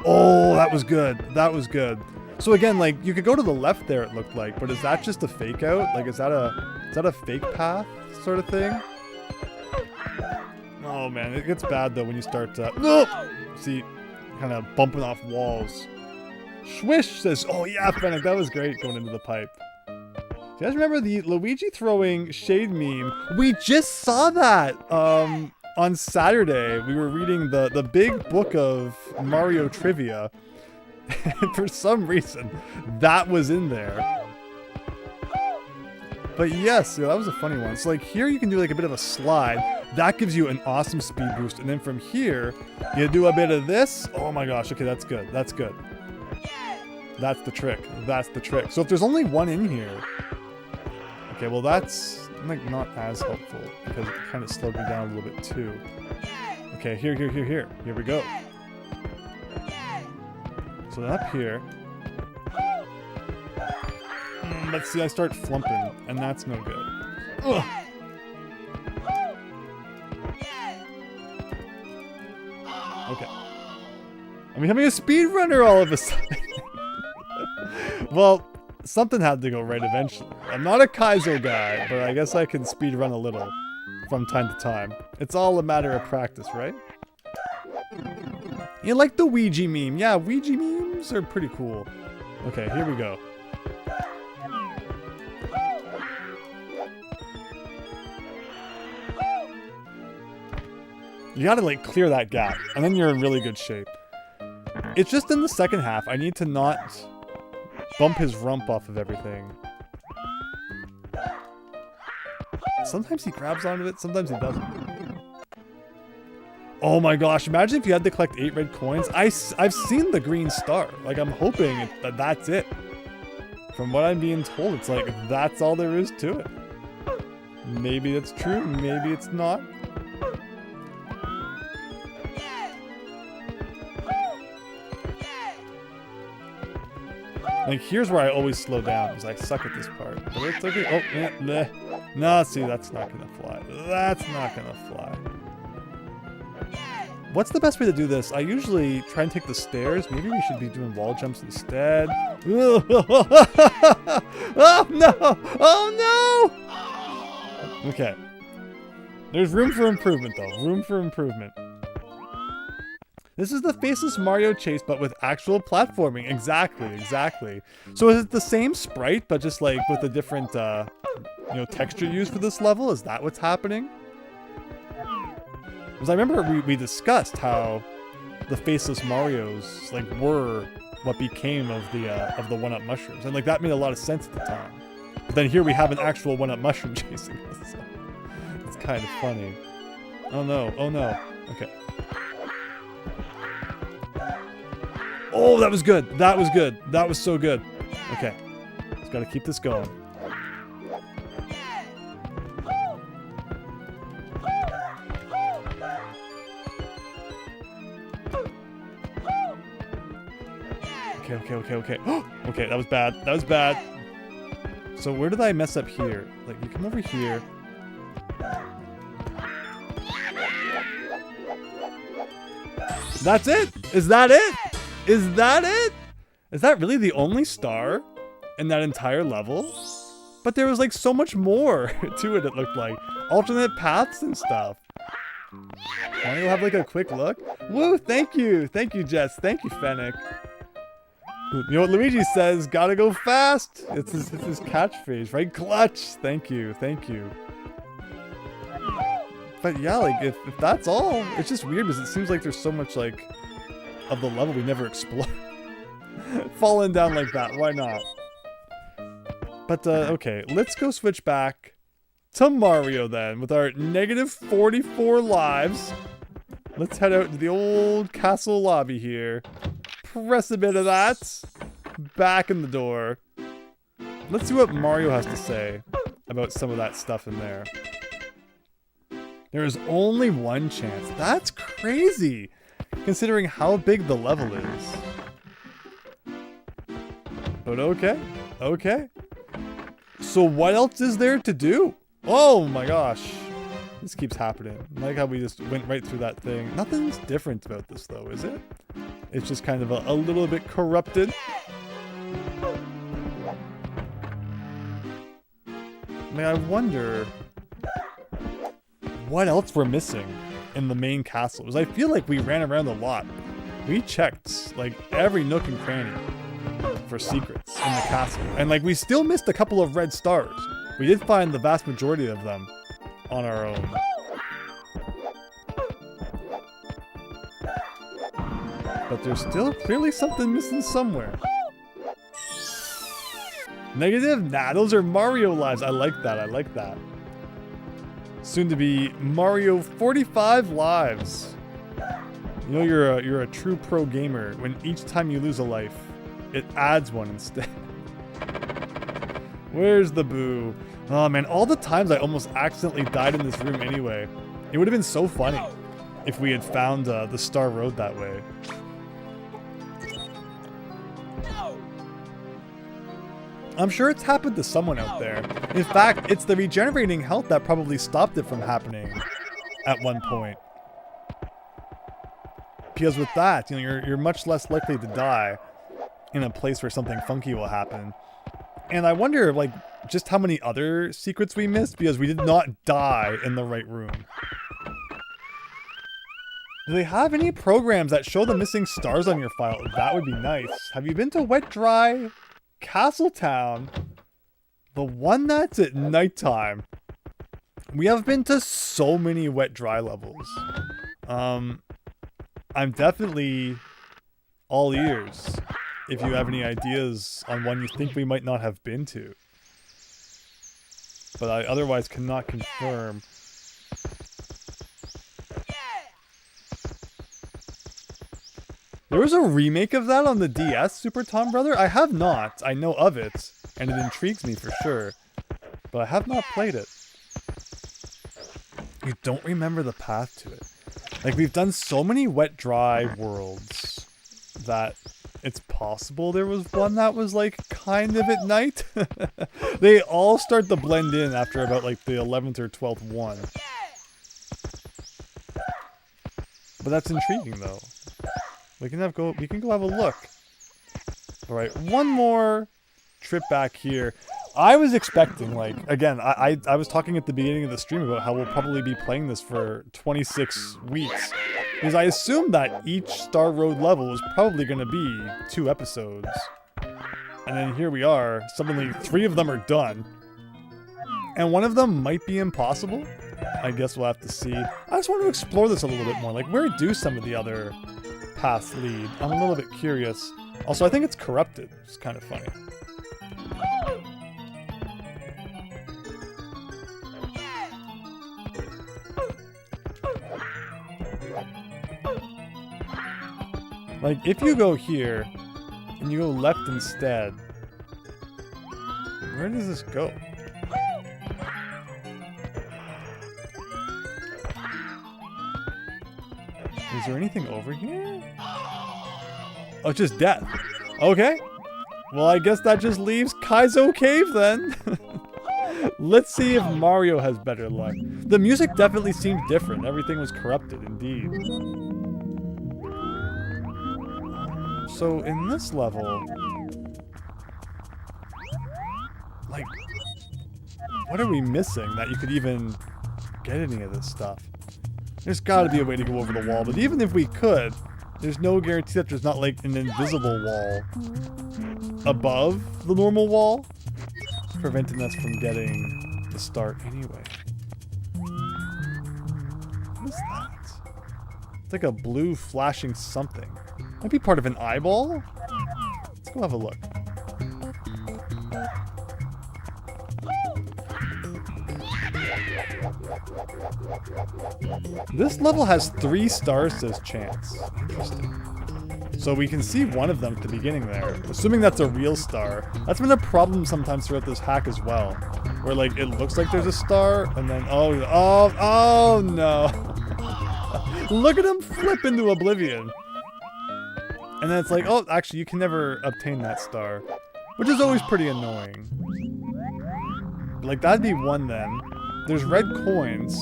Oh, that was good. So again, like you could go to the left there, it looked like, but is that just a fake out? Like is that a fake path sort of thing? Oh, Oh man, it gets bad though when you start no! See, kind of bumping off walls. Swish says, oh yeah, Fennec, that was great going into the pipe. Do you guys remember the Luigi throwing shade meme? We just saw that on Saturday. We were reading the big book of Mario trivia. And for some reason, that was in there. But yes, yeah, that was a funny one. So like here you can do like a bit of a slide. That gives you an awesome speed boost. And then from here, you do a bit of this. Oh my gosh, okay, that's good. That's good. That's the trick. That's the trick. So if there's only one in here, okay, well that's like not as helpful because it kind of slowed me down a little bit too. Okay, here. Here we go. So up here. But see, I start flumping, and that's no good. Ugh. Okay. I'm becoming a speedrunner all of a sudden. Well, something had to go right eventually. I'm not a Kaizo guy, but I guess I can speedrun a little from time to time. It's all a matter of practice, right? You like the Ouija meme? Yeah, Ouija memes are pretty cool. Okay, here we go. You gotta like clear that gap, and then you're in really good shape. It's just in the second half, I need to not bump his rump off of everything. Sometimes he grabs onto it, sometimes he doesn't. Oh my gosh, imagine if you had to collect 8 red coins. I've seen the green star. Like, I'm hoping that that's it. From what I'm being told, it's like, that's all there is to it. Maybe it's true, maybe it's not. Like, here's where I always slow down, because I suck at this part. But it's okay. Oh, yeah, bleh. No, see, that's not gonna fly. That's not gonna fly. What's the best way to do this? I usually try and take the stairs. Maybe we should be doing wall jumps instead. Oh, no! Oh, no! Okay. There's room for improvement, though. Room for improvement. This is the Faceless Mario chase, but with actual platforming. Exactly. So is it the same sprite, but just like with a different, texture used for this level? Is that what's happening? Because I remember we discussed how the Faceless Marios like were what became of the 1-up mushrooms, and like that made a lot of sense at the time. But then here we have an actual 1-up mushroom chasing us. So it's kind of funny. Oh no! Okay. Oh, that was good. That was good. That was so good. Okay. Just gotta keep this going. Okay. Okay, that was bad. That was bad. So where did I mess up here? Like, you come over here. That's it? Is that it? Is that it? Is that really the only star in that entire level? But there was like so much more to it looked like. Alternate paths and stuff. Wanna go have like a quick look? Woo, thank you. Thank you, Jess. Thank you, Fennec. You know what Luigi says? Gotta go fast. It's his catchphrase, right? Clutch. Thank you. But yeah, like if that's all, it's just weird because it seems like there's so much like of the level we never explore. Falling down like that, why not? But okay, let's go switch back to Mario then with our negative 44 lives. Let's head out to the old castle lobby here. Press a bit of that. Back in the door. Let's see what Mario has to say about some of that stuff in there. There is only one chance. That's crazy, considering how big the level is. But okay. So what else is there to do? Oh my gosh. This keeps happening. I like how we just went right through that thing. Nothing's different about this though, is it? It's just kind of a little bit corrupted. I mean, I wonder what else we're missing. in the main castle. Because I feel like we ran around a lot. We checked like every nook and cranny for secrets in the castle. And like we still missed a couple of red stars. We did find the vast majority of them on our own. But there's still clearly something missing somewhere. Negative? Nah, those are Mario lives. I like that. I like that. Soon to be Mario 45 lives. You know you're a true pro gamer when each time you lose a life, it adds one instead. Where's the boo? Oh man, all the times I almost accidentally died in this room anyway. It would have been so funny if we had found the Star Road that way. I'm sure it's happened to someone out there. In fact, it's the regenerating health that probably stopped it from happening at one point. Because with that, you know, you're much less likely to die in a place where something funky will happen. And I wonder, like, just how many other secrets we missed because we did not die in the right room. Do they have any programs that show the missing stars on your file? That would be nice. Have you been to Wet Dry Castletown? The one that's at nighttime. We have been to so many Wet Dry levels. I'm definitely all ears if you have any ideas on one you think we might not have been to. But I otherwise cannot confirm. There was a remake of that on the DS, Super Tom Brother? I have not. I know of it, and it intrigues me for sure. But I have not played it. You don't remember the path to it. Like, we've done so many Wet Dry worlds that it's possible there was one that was, like, kind of at night. They all start to blend in after about, like, the 11th or 12th one. But that's intriguing, though. We can go have a look. Alright, one more trip back here. I was expecting, like, again, I was talking at the beginning of the stream about how we'll probably be playing this for 26 weeks. Because I assumed that each Star Road level was probably going to be 2 episodes. And then here we are, suddenly 3 of them are done. And one of them might be impossible. I guess we'll have to see. I just want to explore this a little bit more. Like, where do some of the other paths lead? I'm a little bit curious. Also, I think it's corrupted, which is kind of funny. Like, if you go here, and you go left instead, where does this go? Is there anything over here? Oh, just death. Okay. Well, I guess that just leaves Kaizo Cave then. Let's see if Mario has better luck. The music definitely seemed different. Everything was corrupted, indeed. So in this level, like, what are we missing that you could even get any of this stuff? There's gotta be a way to go over the wall, but even if we could, there's no guarantee that there's not like an invisible wall above the normal wall, preventing us from getting the start anyway. What is that? It's like a blue flashing something. Might be part of an eyeball? Let's go have a look. This level has 3 stars, says Chance. Interesting. So we can see one of them at the beginning there. Assuming that's a real star. That's been a problem sometimes throughout this hack as well. Where like it looks like there's a star and then oh no. Look at him flip into oblivion. And then it's like, oh, actually, you can never obtain that star. Which is always pretty annoying. Like, that'd be one then. There's red coins.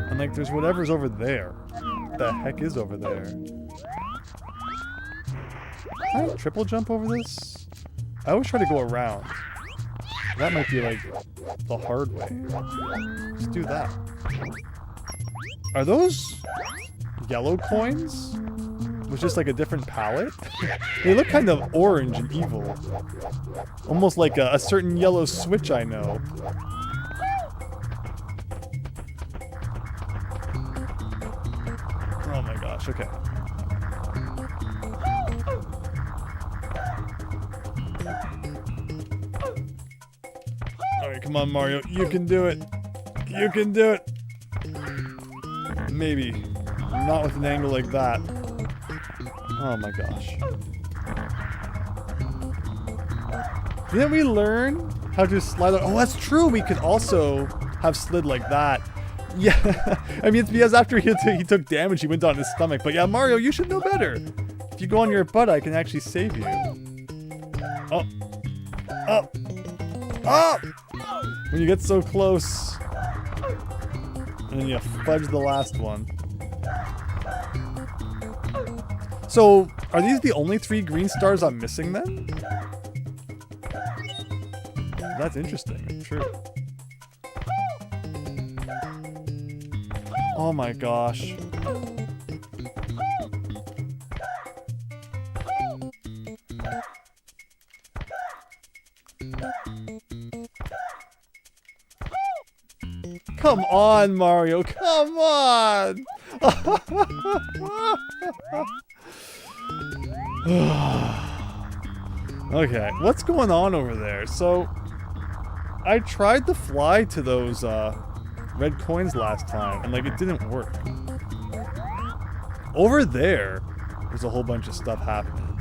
And, like, there's whatever's over there. What the heck is over there? Can I triple jump over this? I always try to go around. That might be, like, the hard way. Just do that. Are those yellow coins? With just like a different palette? They look kind of orange and evil. Almost like a certain yellow switch I know. Oh my gosh, okay. Alright, come on Mario, you can do it. You can do it. Maybe. Not with an angle like that. Oh my gosh. Didn't we learn how to slide? Oh, that's true. We could also have slid like that. Yeah. I mean, it's because after he took damage, he went on his stomach. But yeah, Mario, you should know better. If you go on your butt, I can actually save you. Oh. Oh. Oh! When you get so close. And then you fudge the last one. So, are these the only 3 green stars I'm missing then? That's interesting. True. Oh my gosh. Come on, Mario. Come on. Okay, what's going on over there? So, I tried to fly to those red coins last time, and like it didn't work. Over there's a whole bunch of stuff happening.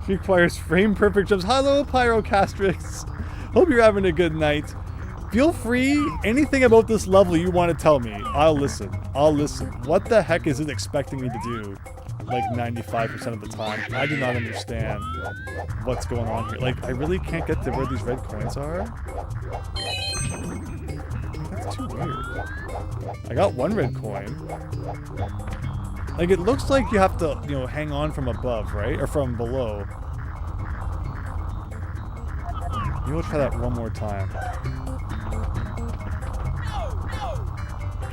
Requires frame perfect jumps. Hello, Pyrocastrix. Hope you're having a good night. Feel free, anything about this level you want to tell me. I'll listen. I'll listen. What the heck is it expecting me to do? Like 95% of the time. I do not understand what's going on here. Like, I really can't get to where these red coins are. That's too weird. I got 1 red coin. Like, it looks like you have to, you know, hang on from above, right? Or from below. Maybe we'll try that one more time.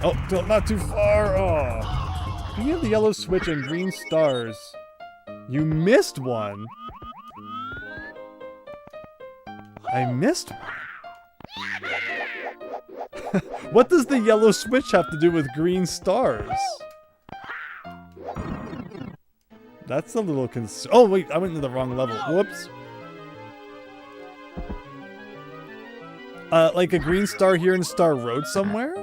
Oh, not too far. Oh. You have the yellow switch and green stars. You missed one. I missed one. What does the yellow switch have to do with green stars? That's a little oh wait, I went into the wrong level. Whoops. Like a green star here in Star Road somewhere?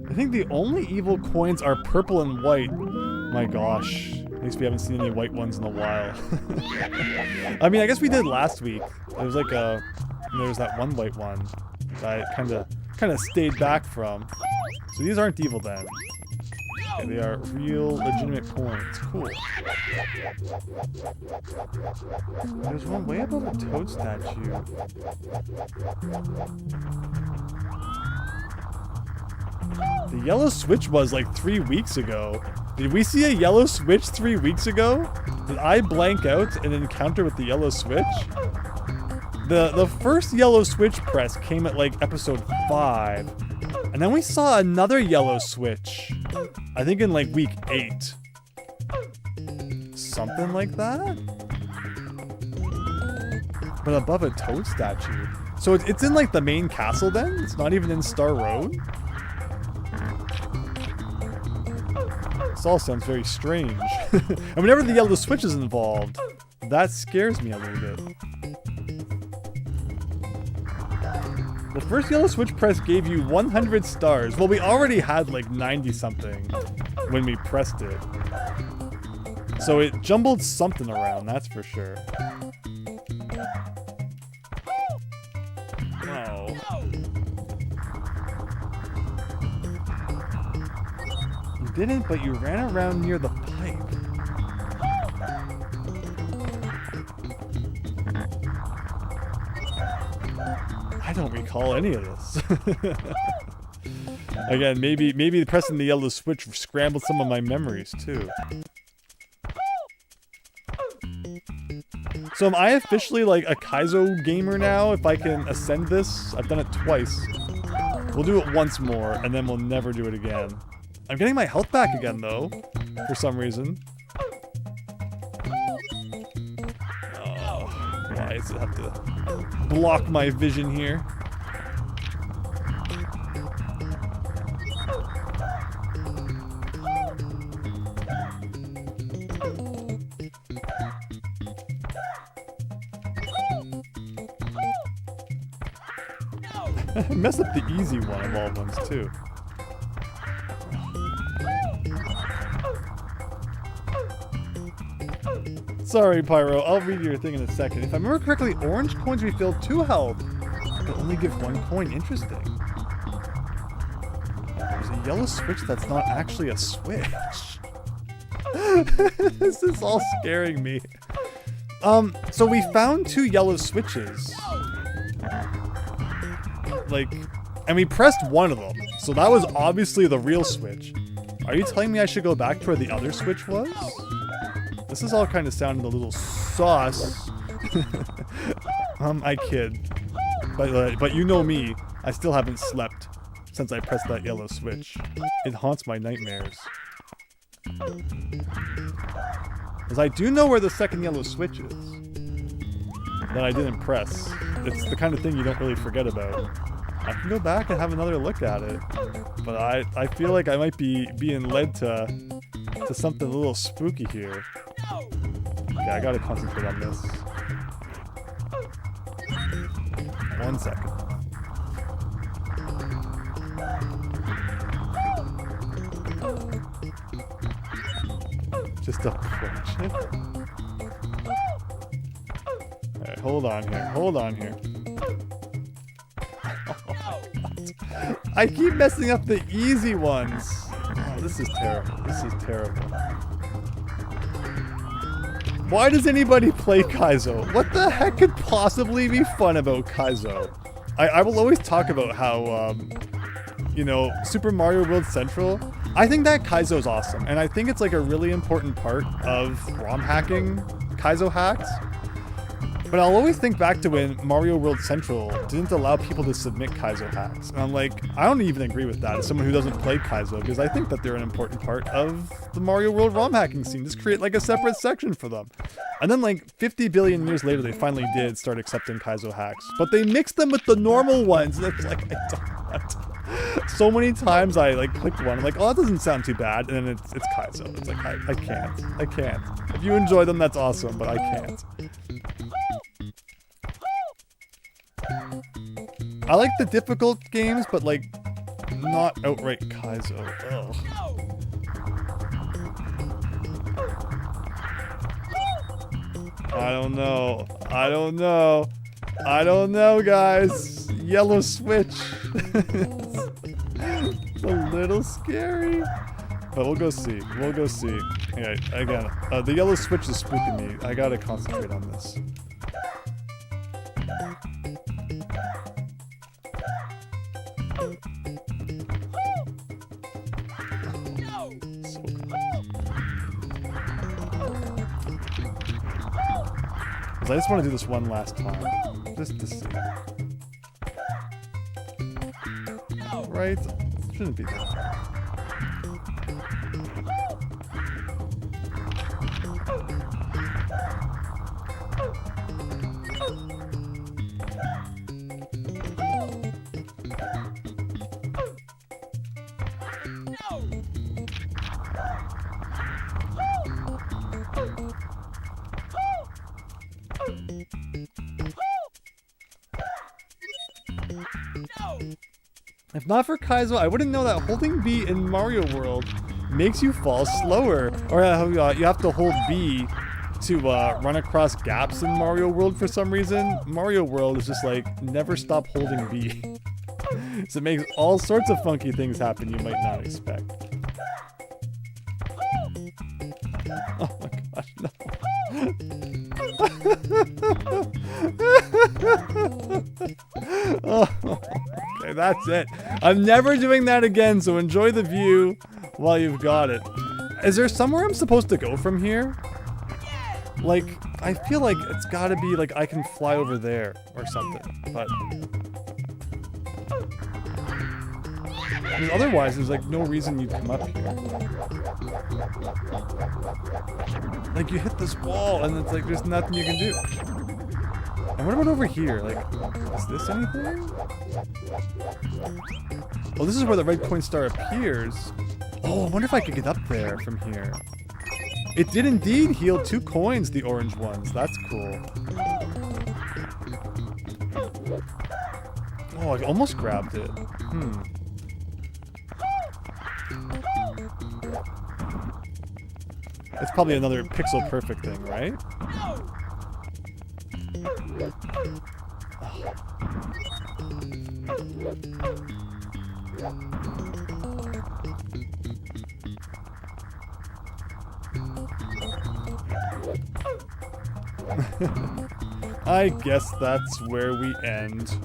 I think the only evil coins are purple and white. My gosh. At least we haven't seen any white ones in a while. I mean, I guess we did last week. There was like there was that one white one that I kind of stayed back from. So these aren't evil then. Okay, they are real, legitimate coins. Cool. There's one way above a toad statue. The yellow switch was like 3 weeks ago. Did we see a yellow switch 3 weeks ago? Did I blank out an encounter with the yellow switch? The first yellow switch press came at like episode 5. And then we saw another yellow switch. I think in like week 8. Something like that? But above a toad statue. So it's in like the main castle then? It's not even in Star Road? This all sounds very strange. And whenever the yellow switch is involved, that scares me a little bit. The first yellow switch press gave you 100 stars. Well, we already had like 90 something when we pressed it. So it jumbled something around, that's for sure. Oh. You didn't, but you ran around near the pipe. I don't recall any of this. Again, maybe pressing the yellow switch scrambled some of my memories too. So am I officially like a Kaizo gamer now if I can ascend this? I've done it twice. We'll do it once more and then we'll never do it again. I'm getting my health back again though, for some reason. Oh, why does it have to block my vision here? I messed up the easy one of all ones too. Sorry, Pyro. I'll read your thing in a second. If I remember correctly, orange coins refill 2 health, but only give 1 coin. Interesting. There's a yellow switch that's not actually a switch. This is all scaring me. So we found 2 yellow switches. Like, and we pressed one of them, so that was obviously the real switch. Are you telling me I should go back to where the other switch was? This is all kind of sounding a little sauce. I kid. But you know me, I still haven't slept since I pressed that yellow switch. It haunts my nightmares. Because I do know where the second yellow switch is that I didn't press. It's the kind of thing you don't really forget about. I can go back and have another look at it, but I feel like I might be being led to something a little spooky here. Okay, I gotta concentrate on this. 1 second. Just a fraction. Alright, hold on here. Hold on here. I keep messing up the easy ones. Oh, this is terrible. This is terrible. Why does anybody play Kaizo? What the heck could possibly be fun about Kaizo? I will always talk about how, you know, Super Mario World Central, I think that Kaizo is awesome. And I think it's like a really important part of ROM hacking, Kaizo hacks. But I'll always think back to when Mario World Central didn't allow people to submit Kaizo hacks. And I'm like, I don't even agree with that as someone who doesn't play Kaizo, because I think that they're an important part of the Mario World ROM hacking scene. Just create like a separate section for them. And then like 50 billion years later, they finally did start accepting Kaizo hacks. But they mixed them with the normal ones. And it's like, I don't want to. So many times I like clicked one, I'm like, oh, that doesn't sound too bad. And then it's Kaizo. It's like, I can't. I can't. If you enjoy them, that's awesome, but I can't. I like the difficult games, but like, not outright Kaizo. Ugh. I don't know. I don't know. I don't know, guys. Yellow switch. It's a little scary. But we'll go see. We'll go see. Okay, again, the yellow switch is spooking me. I gotta concentrate on this. I just want to do this one last time, just to see. Right? Shouldn't be that hard. If not for Kaizo, I wouldn't know that holding B in Mario World makes you fall slower. Or you have to hold B to run across gaps in Mario World for some reason. Mario World is just like, never stop holding B. So it makes all sorts of funky things happen you might not expect. Oh my gosh, no. Oh, okay, that's it. I'm never doing that again, so enjoy the view while you've got it. Is there somewhere I'm supposed to go from here? Like, I feel like it's gotta be like I can fly over there or something, but... I mean, otherwise, there's like no reason you'd come up here. Like, you hit this wall and it's like there's nothing you can do. And what about over here? Like, is this anything? Oh, this is where the red coin star appears. Oh, I wonder if I could get up there from here. It did indeed heal 2 coins, the orange ones. That's cool. Oh, I almost grabbed it. It's probably another pixel perfect thing, right? I guess that's where we end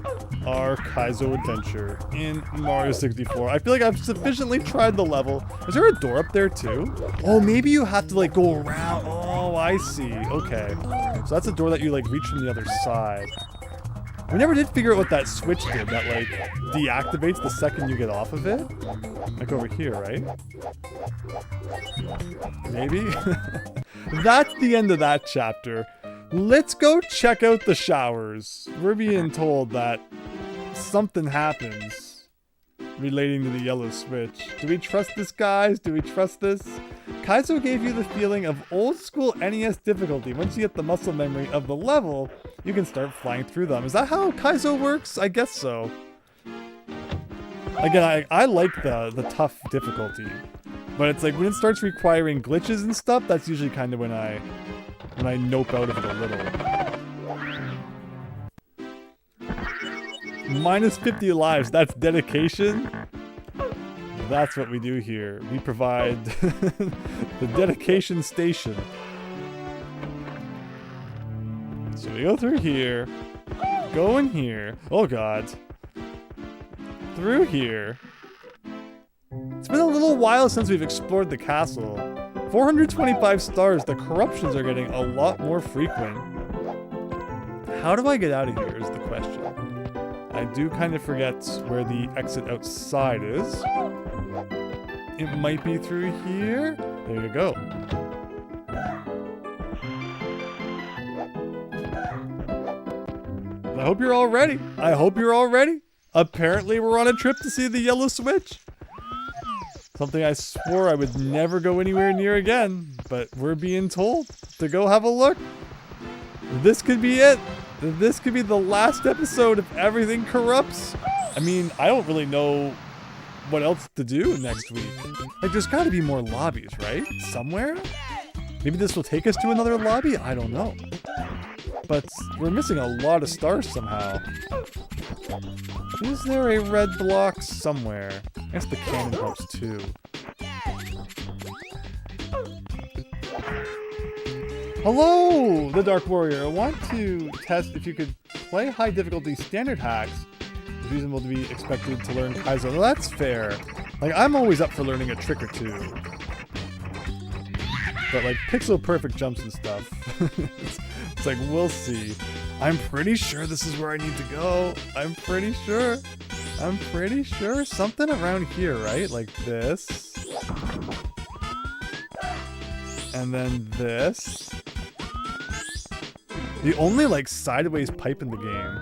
our Kaizo adventure in Mario 64. I feel like I've sufficiently tried the level. Is there a door up there too? Oh, maybe you have to like go around. Oh, I see. Okay. So that's a door that you like reach from the other side. We never did figure out what that switch did that like deactivates the second you get off of it. Like over here, right? Maybe? That's the end of that chapter. Let's go check out the showers. We're being told that something happens relating to the yellow switch. Do we trust this, guys? Do we trust this? Kaizo gave you the feeling of old school NES difficulty. Once you get the muscle memory of the level, you can start flying through them. Is that how Kaizo works? I guess so. Again, I like the tough difficulty. But it's like when it starts requiring glitches and stuff, that's usually kind of when I nope out of it a little. Minus 50 lives, that's dedication? That's what we do here. We provide the dedication station. So we go through here, go in here, oh god, through here. It's been a little while since we've explored the castle. 425 stars, the corruptions are getting a lot more frequent. How do I get out of here is the question. I do kind of forget where the exit outside is. It might be through here. There you go. I hope you're all ready. I hope you're all ready. Apparently we're on a trip to see the yellow switch. Something I swore I would never go anywhere near again, but we're being told to go have a look. This could be it. This could be the last episode if everything corrupts. I mean, I don't really know what else to do next week. Like, there's got to be more lobbies, right? Somewhere? Maybe this will take us to another lobby? I don't know. But we're missing a lot of stars somehow. Is there a red block somewhere? I guess the cannon helps too. Hello, the Dark Warrior. I want to test if you could play high difficulty standard hacks. It's reasonable to be expected to learn Kaizo. Well, that's fair. Like, I'm always up for learning a trick or two. But like pixel perfect jumps and stuff. It's like, we'll see. I'm pretty sure this is where I need to go. I'm pretty sure. Something around here, right? Like this. And then this. The only like sideways pipe in the game.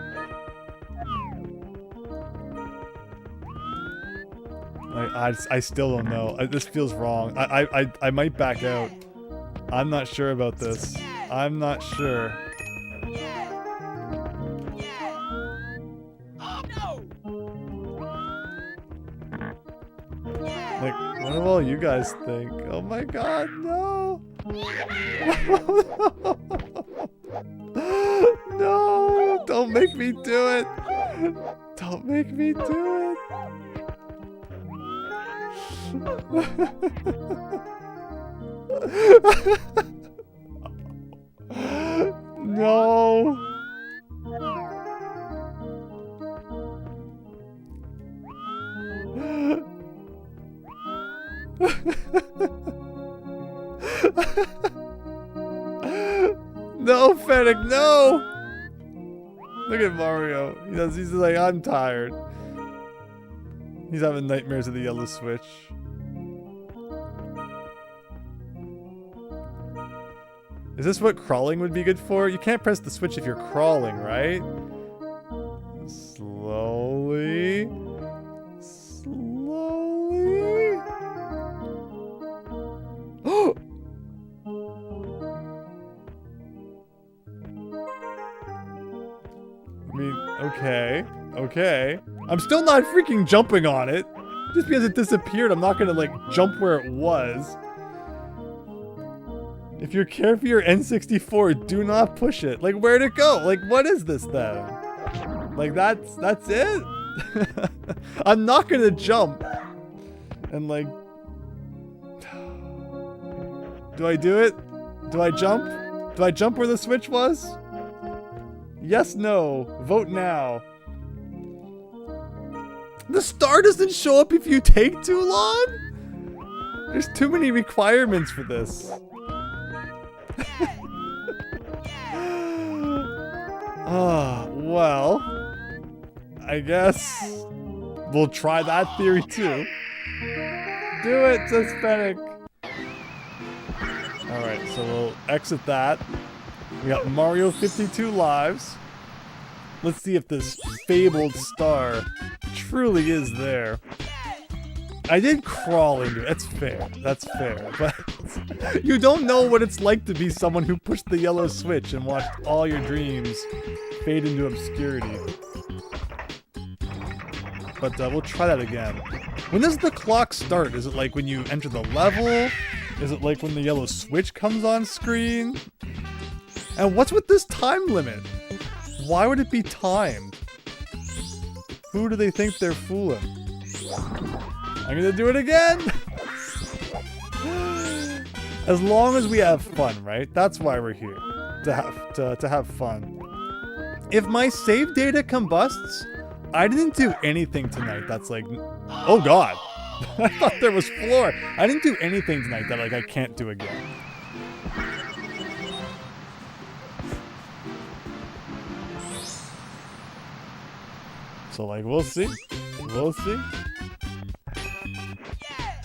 I still don't know. This feels wrong. I might back out. I'm not sure about this. I'm not sure. Like, what do all you guys think? Oh my god, no! No! Don't make me do it! Don't make me do it! No! No, Fennec, no! Look at Mario. He's like, I'm tired. He's having nightmares of the yellow switch. Is this what crawling would be good for? You can't press the switch if you're crawling, right? Slowly. Slowly. Oh! I mean, okay. Okay. I'm still not freaking jumping on it. Just because it disappeared, I'm not gonna, like, jump where it was. If you care for your N64, do not push it. Like, where'd it go? Like, what is this then? Like, that's it? I'm not gonna jump. And like... Do I do it? Do I jump? Do I jump where the switch was? Yes, no. Vote now. The star doesn't show up if you take too long? There's too many requirements for this. Well, I guess we'll try that theory too. Do it, says Fennec. Alright, so we'll exit that. We got Mario 52 lives. Let's see if this fabled star truly is there. I did crawl into it. That's fair. That's fair. But you don't know what it's like to be someone who pushed the yellow switch and watched all your dreams fade into obscurity. But we'll try that again. When does the clock start? Is it like when you enter the level? Is it like when the yellow switch comes on screen? And what's with this time limit? Why would it be timed? Who do they think they're fooling? I'm gonna do it again! As long as we have fun, right? That's why we're here. To have fun. If my save data combusts, I didn't do anything tonight that's like... Oh god! I thought there was floor! I didn't do anything tonight that like I can't do again. So like, we'll see. We'll see.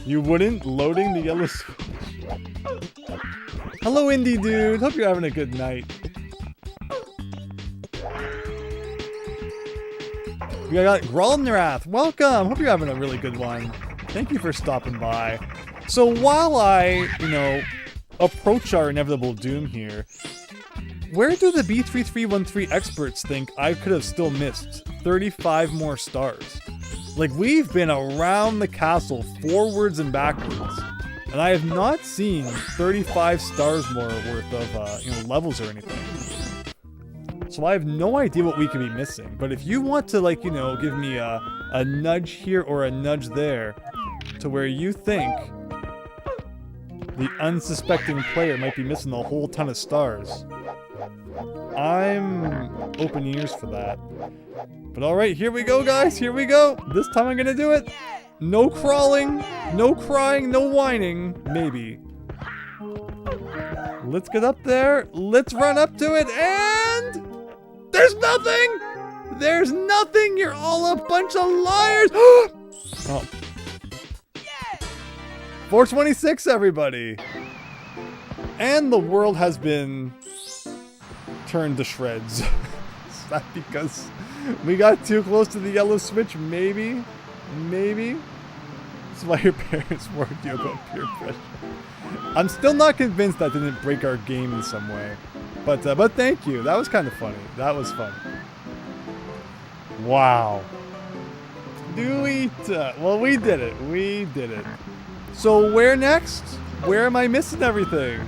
You wouldn't? Loading the yellow switch. Hello, indie dude. Hope you're having a good night. We got Gralnrath. Welcome. Hope you're having a really good one. Thank you for stopping by. So while I, approach our inevitable doom here, where do the B3313 experts think I could have still missed 35 more stars? Like, we've been around the castle forwards and backwards, and I have not seen 35 stars more worth of, levels or anything. So I have no idea what we could be missing. But if you want to, like, give me a nudge here or a nudge there to where you think the unsuspecting player might be missing a whole ton of stars, I'm open ears for that. But alright, here we go, guys. Here we go. This time I'm gonna do it. No crawling, no crying, no whining. Maybe. Let's get up there. Let's run up to it, and... There's nothing! There's nothing! You're all a bunch of liars! Oh. 426, everybody! And the world has been turned to shreds. Is that because we got too close to the yellow switch? Maybe? Maybe? That's why your parents warned you about peer pressure. I'm still not convinced that didn't break our game in some way. But thank you. That was kind of funny. That was fun. Wow. Well, we did it. We did it. So where next? Where am I missing everything?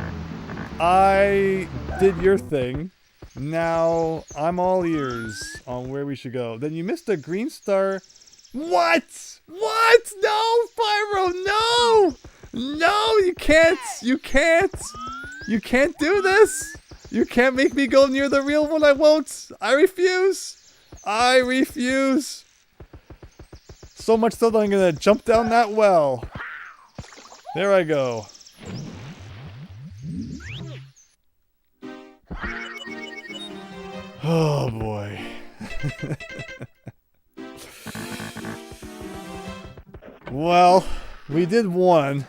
I did your thing. Now I'm all ears on where we should go. Then you missed a green star. What? What? No, Pyro, no! No, you can't. You can't. You can't do this. You can't make me go near the real one. I won't. I refuse. I refuse. So much so that I'm going to jump down that well. There I go. Oh boy. Well, we did one.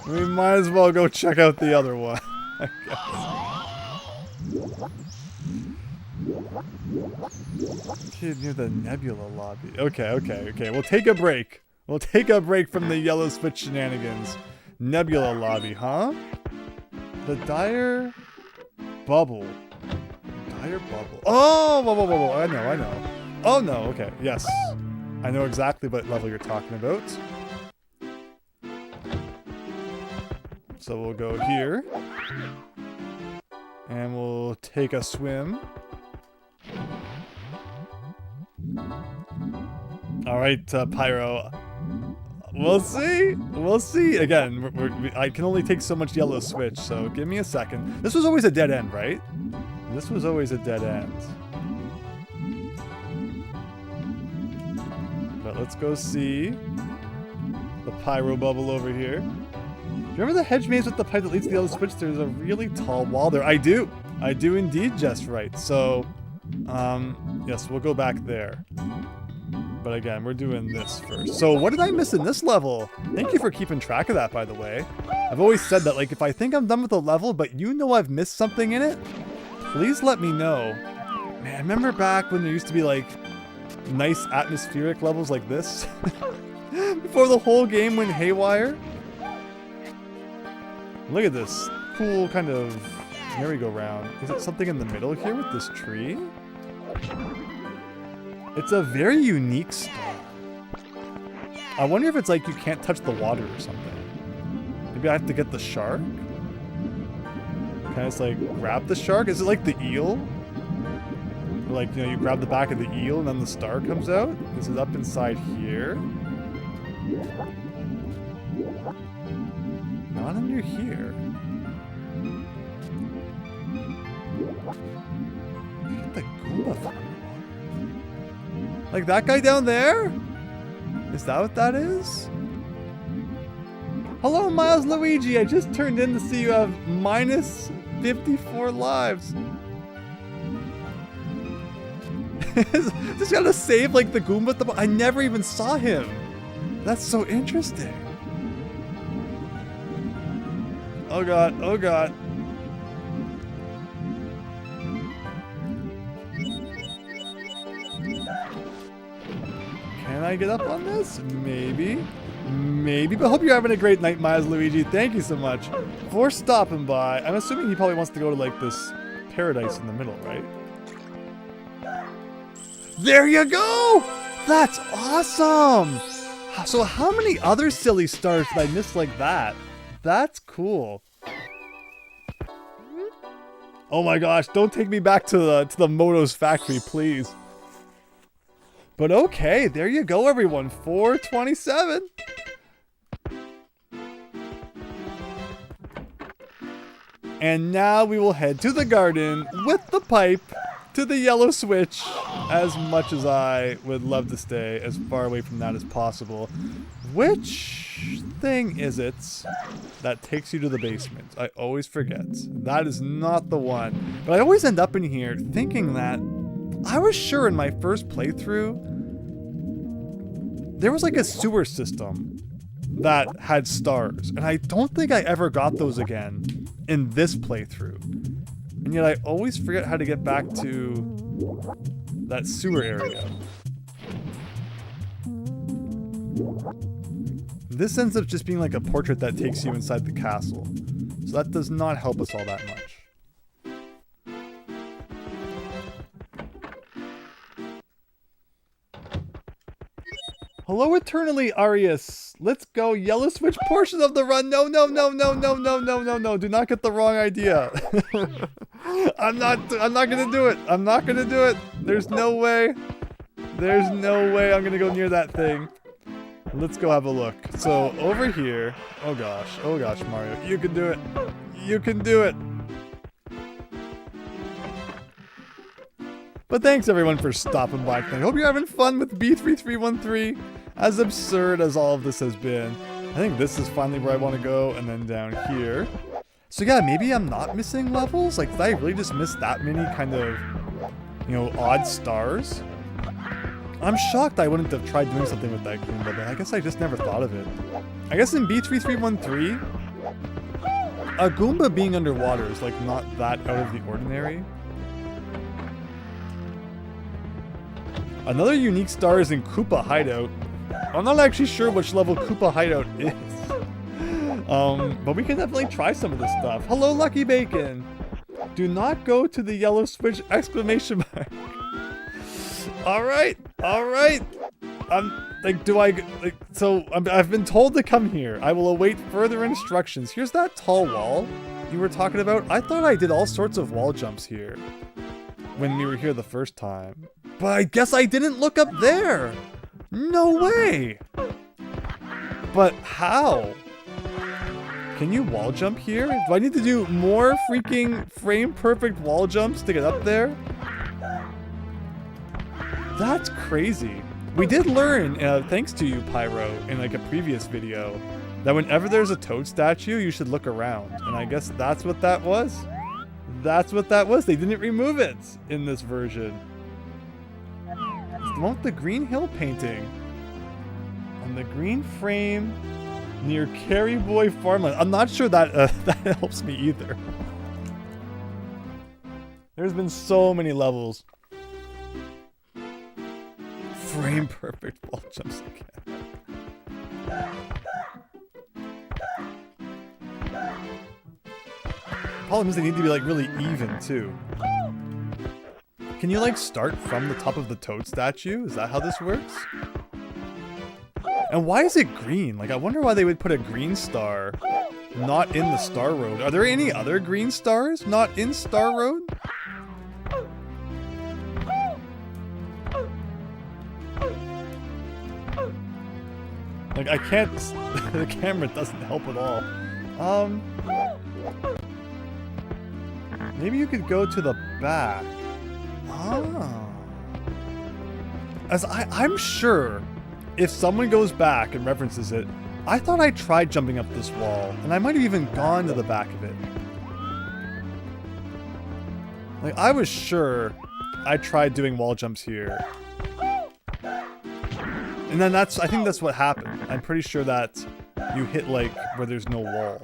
We might as well go check out the other one, I guess. Kid near the Nebula lobby. Okay. We'll take a break. We'll take a break from the yellow switch shenanigans. Nebula lobby, huh? The Dire Bubble. Dire Bubble. Oh, whoa. I know. Oh no, okay, yes. I know exactly what level you're talking about. So we'll go here. And we'll take a swim. Alright, Pyro. We'll see. We'll see. Again, I can only take so much yellow switch, so give me a second. This was always a dead end, right? This was always a dead end. But let's go see the Pyro Bubble over here. Do you remember the hedge maze with the pipe that leads to the yellow switch? There's a really tall wall there. I do indeed, just right. So, yes, we'll go back there. But again, we're doing this first. So what did I miss in this level? Thank you for keeping track of that, by the way. I've always said that, like, if I think I'm done with a level, but you know I've missed something in it, please let me know. Man, remember back when there used to be, like, nice atmospheric levels like this? Before the whole game went haywire? Look at this cool kind of merry-go-round. Is it something in the middle here with this tree? It's a very unique star. I wonder if it's like you can't touch the water or something. Maybe I have to get the shark? Can I just like grab the shark? Is it like the eel? Or like, you know, you grab the back of the eel and then the star comes out? Is it up inside here? Not under here. Get the Goomba from the water. Like that guy down there? Is that what that is? Hello, Miles Luigi. I just turned in to see you have minus 54 lives. Just gotta save like the Goomba at the I never even saw him. That's so interesting. Oh god, oh god. Can I get up on this? Maybe. Maybe. But hope you're having a great night, Miles Luigi. Thank you so much for stopping by. I'm assuming he probably wants to go to like this paradise in the middle, right? There you go! That's awesome! So how many other silly stars did I miss like that? That's cool. Oh my gosh, don't take me back to the Moto's factory, please. But okay, there you go, everyone. 427. And now we will head to the garden with the pipe to the yellow switch, as much as I would love to stay as far away from that as possible. Which thing is it that takes you to the basement? I always forget. That is not the one. But I always end up in here thinking that I was sure in my first playthrough there was like a sewer system that had stars, and I don't think I ever got those again in this playthrough. And yet I always forget how to get back to that sewer area. This ends up just being like a portrait that takes you inside the castle. So that does not help us all that much. Hello eternally, Arius. Let's go. Yellow switch portion of the run. No. Do not get the wrong idea. I'm not gonna do it. I'm not gonna do it. There's no way. There's no way I'm gonna go near that thing. Let's go have a look. So over here. Oh gosh, Mario. You can do it. You can do it. But thanks everyone for stopping by. I hope you're having fun with B3313. As absurd as all of this has been, I think this is finally where I want to go, and then down here. So yeah, maybe I'm not missing levels? Like, did I really just miss that many kind of you know, odd stars. I'm shocked I wouldn't have tried doing something with that Goomba, but I guess I just never thought of it. I guess in B3313, a Goomba being underwater is like not that out of the ordinary. Another unique star is in Koopa Hideout. I'm not actually sure which level Koopa Hideout is. But we can definitely try some of this stuff. Hello, Lucky Bacon! Do not go to the yellow switch! Exclamation mark. Alright, alright. I've been told to come here. I will await further instructions. Here's that tall wall you were talking about. I thought I did all sorts of wall jumps here when we were here the first time. But I guess I didn't look up there. No way. But how? Can you wall jump here? Do I need to do more freaking frame perfect wall jumps to get up there? That's crazy. We did learn, thanks to you, Pyro, in like a previous video, that whenever there's a Toad statue, you should look around. And I guess that's what that was. That's what that was. They didn't remove it in this version. It's the one with the green hill painting. On the green frame near Carry Boy Farmland. I'm not sure that that helps me either. There's been so many levels. Frame perfect wall jumps again. Problem is they need to be like really even too. Can you like start from the top of the Toad statue? Is that how this works? And why is it green? Like I wonder why they would put a green star not in the Star Road. Are there any other green stars not in Star Road? Like I can't, the camera doesn't help at all. Maybe you could go to the back. Ah. As I'm sure if someone goes back and references it, I thought I tried jumping up this wall and I might have even gone to the back of it. Like I was sure I tried doing wall jumps here. And then I think that's what happened. I'm pretty sure that you hit like where there's no wall.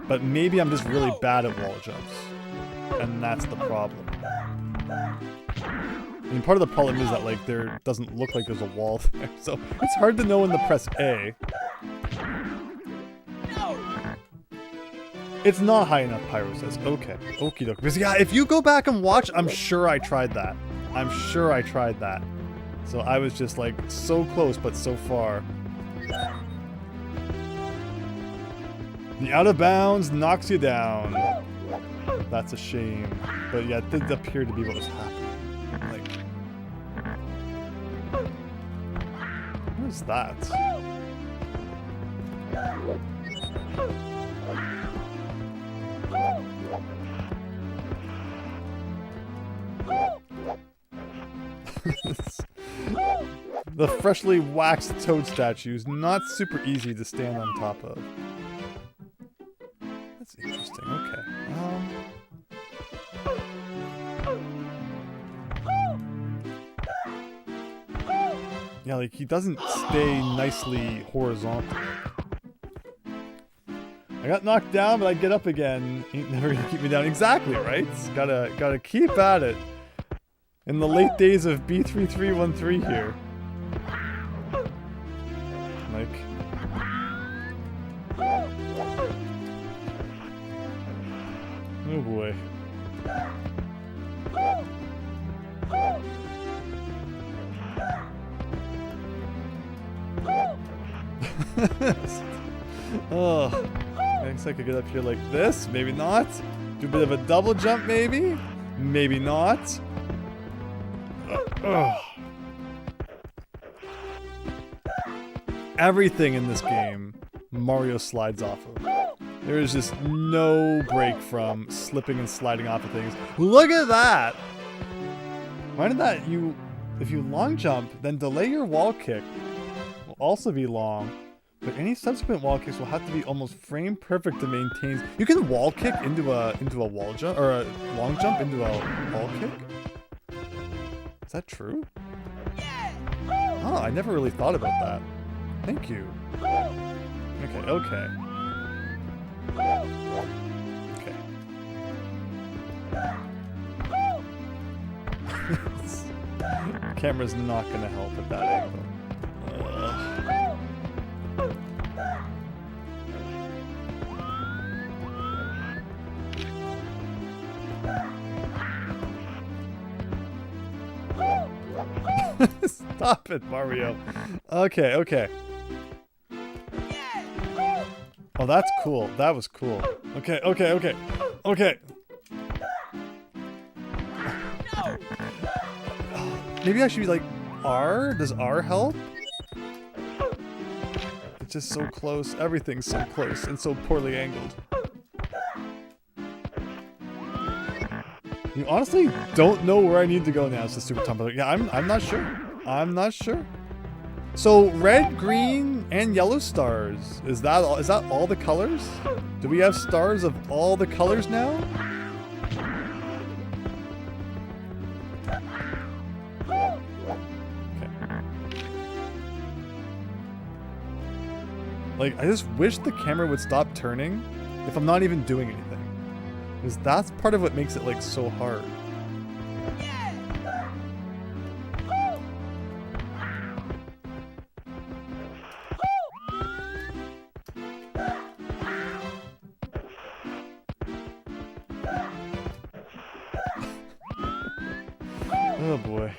But maybe I'm just really bad at wall jumps. And that's the problem. I mean, part of the problem is that like there doesn't look like there's a wall there. So it's hard to know when to press A. It's not high enough, Pyro says. Okay, okie dokie. Because yeah, if you go back and watch, I'm sure I tried that. I'm sure I tried that. So I was just like so close, but so far. The out of bounds knocks you down. That's a shame. But yeah, it did appear to be what was happening. Like, what is that? The freshly waxed Toad statue is not super easy to stand on top of. That's interesting. Okay. Yeah, like he doesn't stay nicely horizontal. I got knocked down, but I get up again. Ain't never gonna keep me down. Exactly, right? Gotta keep at it. In the late days of B3313 here. Like... oh boy. Oh, I guess I could get up here like this. Maybe not. Do a bit of a double jump, maybe. Maybe not. Everything in this game, Mario slides off of. There is just no break from slipping and sliding off of things. Look at that! Mind that if you long jump, then delay your wall kick will also be long. But any subsequent wall kicks will have to be almost frame perfect to maintain. You can wall kick into a wall jump, or a long jump into a wall kick? Is that true? Oh, I never really thought about that. Thank you. Okay, okay. Okay. Camera's not gonna help at that angle. Stop it, Mario. Okay, okay. Oh, that's cool. That was cool. Okay, okay, okay. Okay. Maybe I should be like R? Does R help? It's just so close. Everything's so close and so poorly angled. You honestly don't know where I need to go now as the Super Tumble. Yeah, I'm not sure. I'm not sure. So red, green, and yellow stars. Is that all the colors? Do we have stars of all the colors now? Okay. Like, I just wish the camera would stop turning if I'm not even doing anything. Because that's part of what makes it, like, so hard. Oh boy.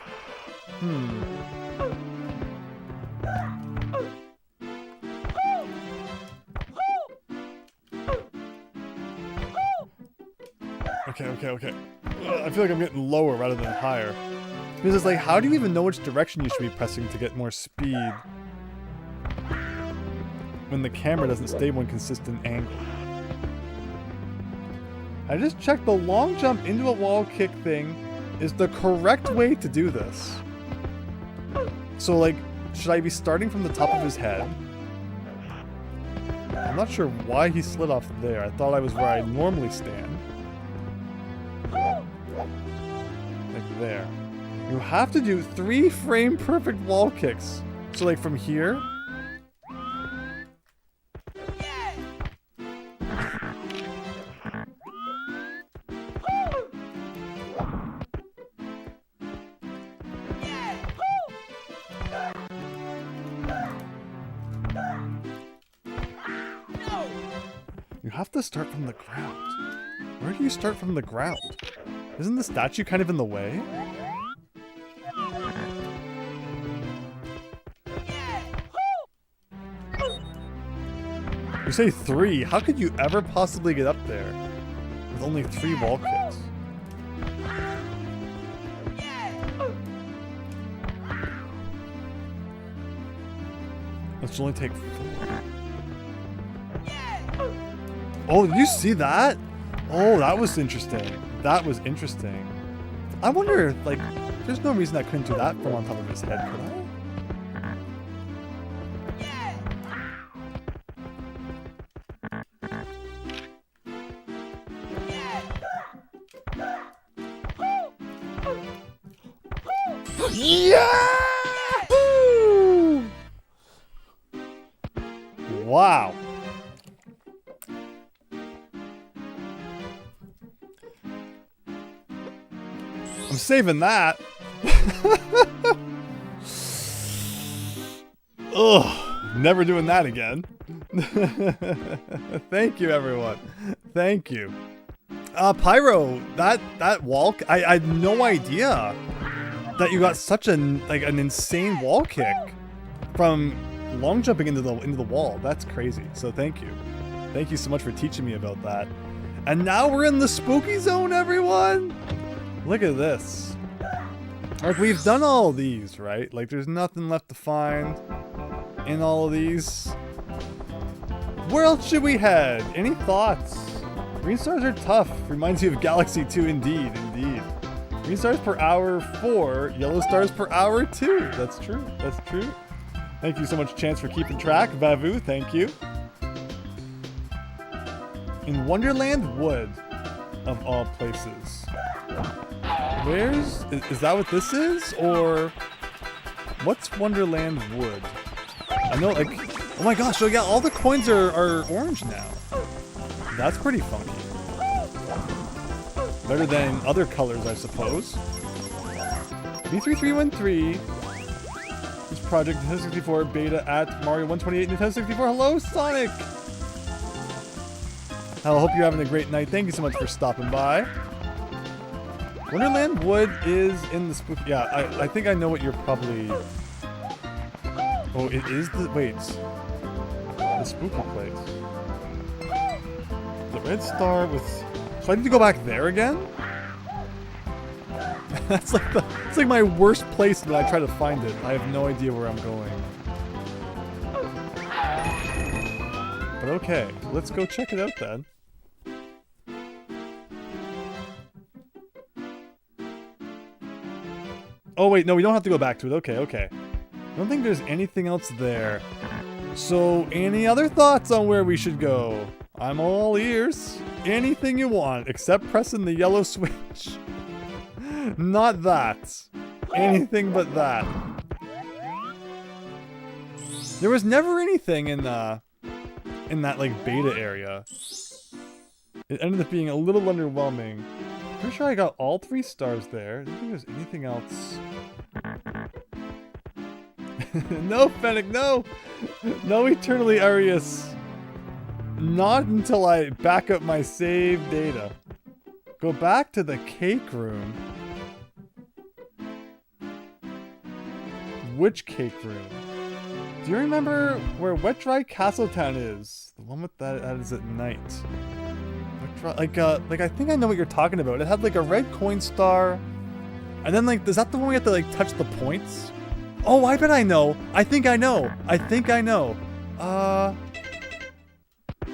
Okay, okay, okay. I feel like I'm getting lower rather than higher. Because it's like, how do you even know which direction you should be pressing to get more speed when the camera doesn't stay one consistent angle? I just checked the long jump into a wall kick thing is the correct way to do this. So, like, should I be starting from the top of his head? I'm not sure why he slid off there. I thought I was where I normally stand. Like there. You have to do 3 frame perfect wall kicks. So, like, from here. You have to start from the ground. Where do you start from the ground? Isn't the statue kind of in the way? You say 3. How could you ever possibly get up there with only 3 wall kicks? That should only take 4. Oh, did you see that? Oh, that was interesting. That was interesting. I wonder, like, there's no reason I couldn't do that from on top of his head, could I? Yahoo! Wow. I'm saving that. Ugh, never doing that again. Thank you, everyone. Thank you. Pyro, that wall, I had no idea that you got such an insane wall kick from long jumping into the wall. That's crazy. So thank you. Thank you so much for teaching me about that. And now we're in the spooky zone, everyone. Look at this. Like, we've done all of these, right? Like, there's nothing left to find in all of these. Where else should we head? Any thoughts? Green stars are tough. Reminds you of Galaxy 2, indeed, indeed. Green stars per hour 4, yellow stars per hour 2. That's true, that's true. Thank you so much, Chance, for keeping track. Vavu, thank you. In Wonderland Wood, of all places. Is that what this is? Or what's Wonderland Wood? I know, like, oh my gosh, so yeah, all the coins are orange now. That's pretty funky. Better than other colors, I suppose. B3313. This project Nintendo 64 beta at Mario 128 Nintendo 64. Hello, Sonic! I hope you're having a great night. Thank you so much for stopping by. Wonderland Wood is in the spooky... Yeah, I think I know what you're probably... Oh, it is the... Wait. The spooky place. The red star with... So I need to go back there again? It's like my worst place when I try to find it. I have no idea where I'm going. But okay, let's go check it out then. Oh wait, no, we don't have to go back to it. Okay, okay. I don't think there's anything else there. So, any other thoughts on where we should go? I'm all ears. Anything you want, except pressing the yellow switch. Not that. Anything but that. There was never anything in that like beta area. It ended up being a little underwhelming. Pretty sure I got all 3 stars there. I don't think there's anything else. No, Fennec, no! No Eternally Arius. Not until I back up my save data. Go back to the cake room. Which cake room? Do you remember where Wet Dry Castletown is? The one with that is at night. Like I think I know what you're talking about. It had like a red coin star, and then like, is that the one we have to like touch the points? Oh, I bet I know. I think I know. I think I know.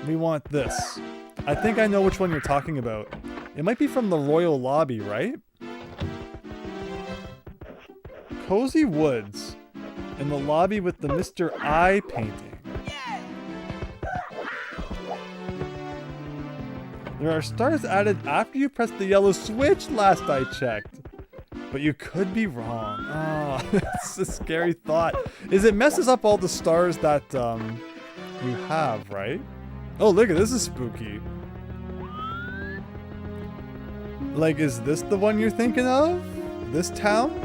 We want this. I think I know which one you're talking about. It might be from the Royal Lobby, right? Cozy Woods in the lobby with the Mr. I painting. There are stars added after you press the yellow switch, last I checked. But you could be wrong. Oh, that's a scary thought. It messes up all the stars that you have, right? Oh, look at this is spooky. Like, is this the one you're thinking of? This town?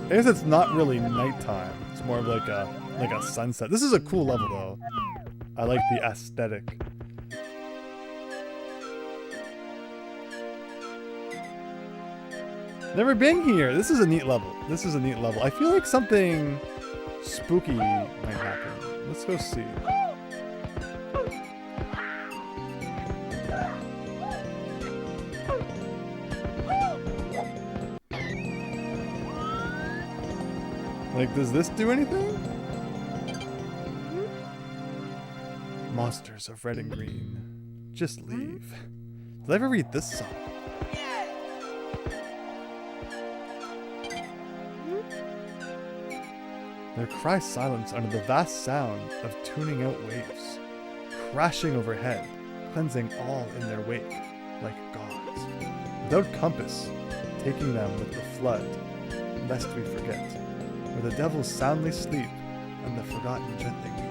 I guess it's not really nighttime. It's more of like a sunset. This is a cool level though. I like the aesthetic. Never been here. This is a neat level. This is a neat level. I feel like something spooky might happen. Let's go see. Like, does this do anything? Monsters of red and green. Just leave. Did I ever read this song? Their cry silence under the vast sound of tuning out waves, crashing overhead, cleansing all in their wake, like gods. Without compass, taking them with the flood, lest we forget. Where the devils soundly sleep, and the forgotten gently weep.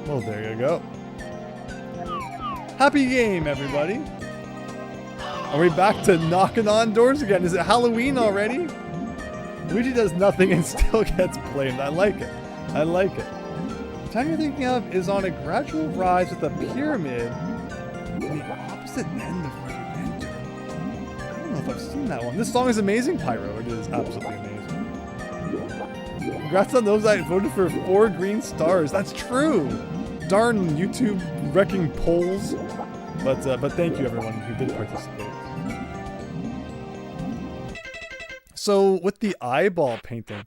Well, there you go. Happy game, everybody! Are we back to knocking on doors again? Is it Halloween already? Luigi does nothing and still gets blamed. I like it. I like it. The town you're thinking of is on a gradual rise with a pyramid on the opposite end of where you enter. I don't know if I've seen that one. This song is amazing, Pyro. It is absolutely amazing. Congrats on those that voted for 4 green stars. That's true. Darn YouTube wrecking polls. But thank you everyone who did participate. So with the eyeball painting.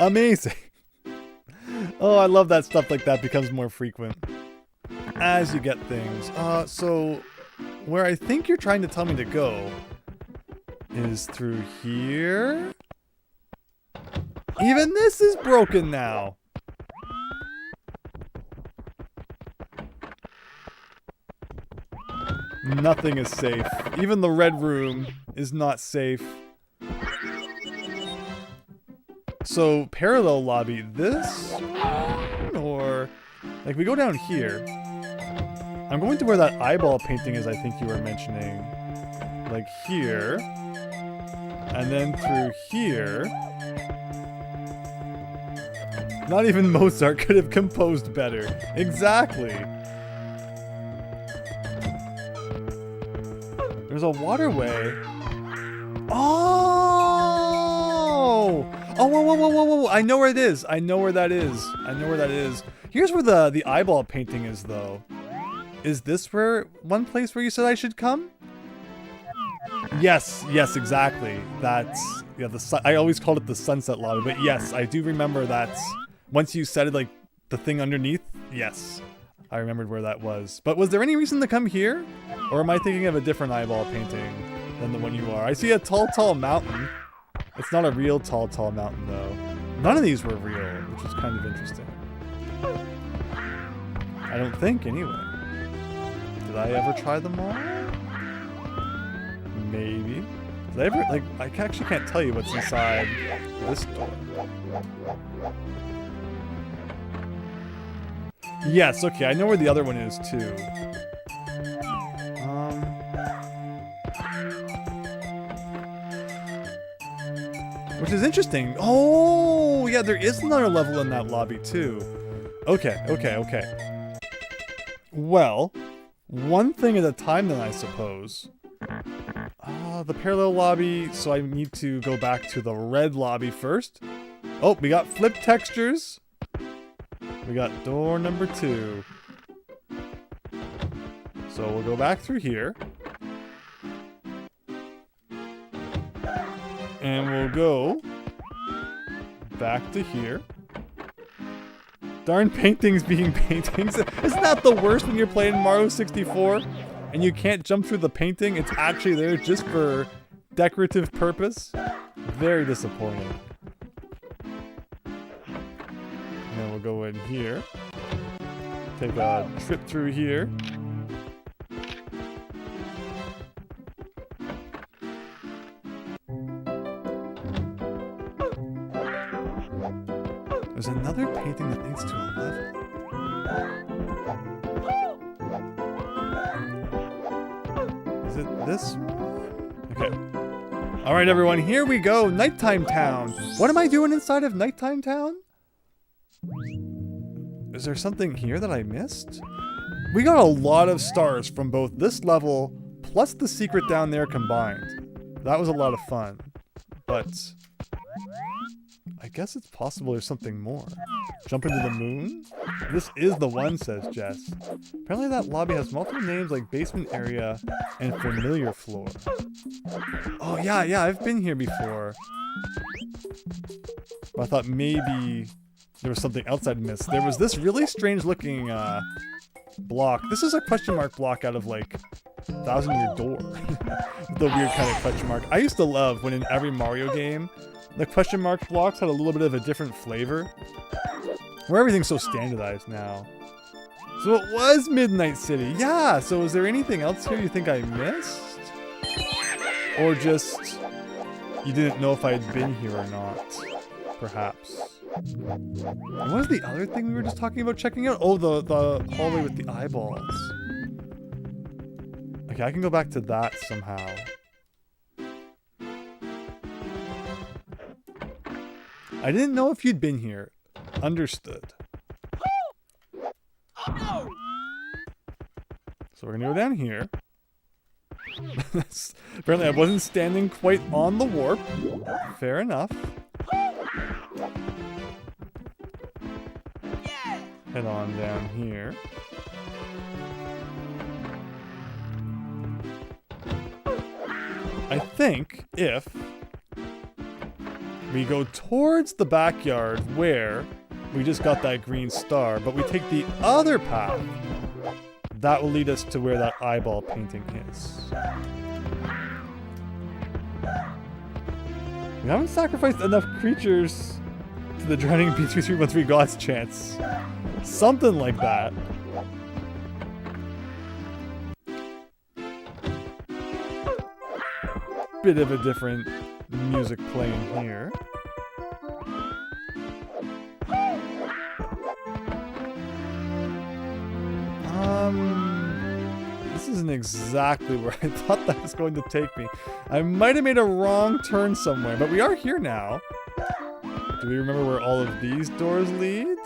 Amazing. Oh, I love that stuff like that becomes more frequent as you get things. So where I think you're trying to tell me to go is through here. Even this is broken now. Nothing is safe. Even the red room is not safe. So, parallel lobby, this one, or like we go down here. I'm going to where that eyeball painting is, I think you were mentioning. Like here. And then through here. Not even Mozart could have composed better. Exactly. There's a waterway. Oh! Oh, whoa, whoa, whoa, whoa, whoa. I know where it is. I know where that is. I know where that is. Here's where the eyeball painting is, though. Is this where one place where you said I should come? Yes, yes, exactly. That's, yeah, I always called it the sunset lobby, but yes, I do remember that's, once you said it, like, the thing underneath, yes. I remembered where that was. But was there any reason to come here? Or am I thinking of a different eyeball painting than the one you are? I see a tall, tall mountain. It's not a real tall, tall mountain, though. None of these were real, which is kind of interesting. I don't think, anyway. Did I ever try them all? Maybe. Did I ever, like, I actually can't tell you what's inside this door. Yes, okay, I know where the other one is, too. Which is interesting. Oh, yeah, there is another level in that lobby, too. Okay, okay, okay. Well, one thing at a time then, I suppose. The parallel lobby, so I need to go back to the red lobby first. Oh, we got flip textures. We got door number 2. So we'll go back through here. And we'll go back to here. Darn paintings being paintings. Isn't that the worst when you're playing Mario 64? And you can't jump through the painting? It's actually there just for decorative purpose? Very disappointing. And then we'll go in here. Take a trip through here. There's another painting that leads to a level. Is it this one? Okay. Alright everyone, here we go. Nighttime Town. What am I doing inside of Nighttime Town? Is there something here that I missed? We got a lot of stars from both this level plus the secret down there combined. That was a lot of fun. But I guess it's possible there's something more. Jump into the moon? This is the one, says Jess. Apparently that lobby has multiple names like basement area and familiar floor. Oh yeah, I've been here before. But I thought maybe there was something else I'd missed. There was this really strange looking block. This is a question mark block out of like 1,000-Year Door. The weird kind of question mark. I used to love when in every Mario game, the question mark blocks had a little bit of a different flavor. Where everything's so standardized now. So it was Midnight City. Yeah, so is there anything else here you think I missed? Or just you didn't know if I had been here or not? Perhaps. And what was the other thing we were just talking about checking out? Oh, the hallway with the eyeballs. Okay, I can go back to that somehow. I didn't know if you'd been here. Understood. So we're gonna go down here. Apparently I wasn't standing quite on the warp. Fair enough. Head on down here. I think if We go towards the backyard where we just got that green star, but we take the other path. That will lead us to where that eyeball painting is. We haven't sacrificed enough creatures to the drowning B3313 God's chance. Something like that. Bit of a different music playing here. This isn't exactly where I thought that was going to take me. I might have made a wrong turn somewhere, but we are here now. Do we remember where all of these doors lead?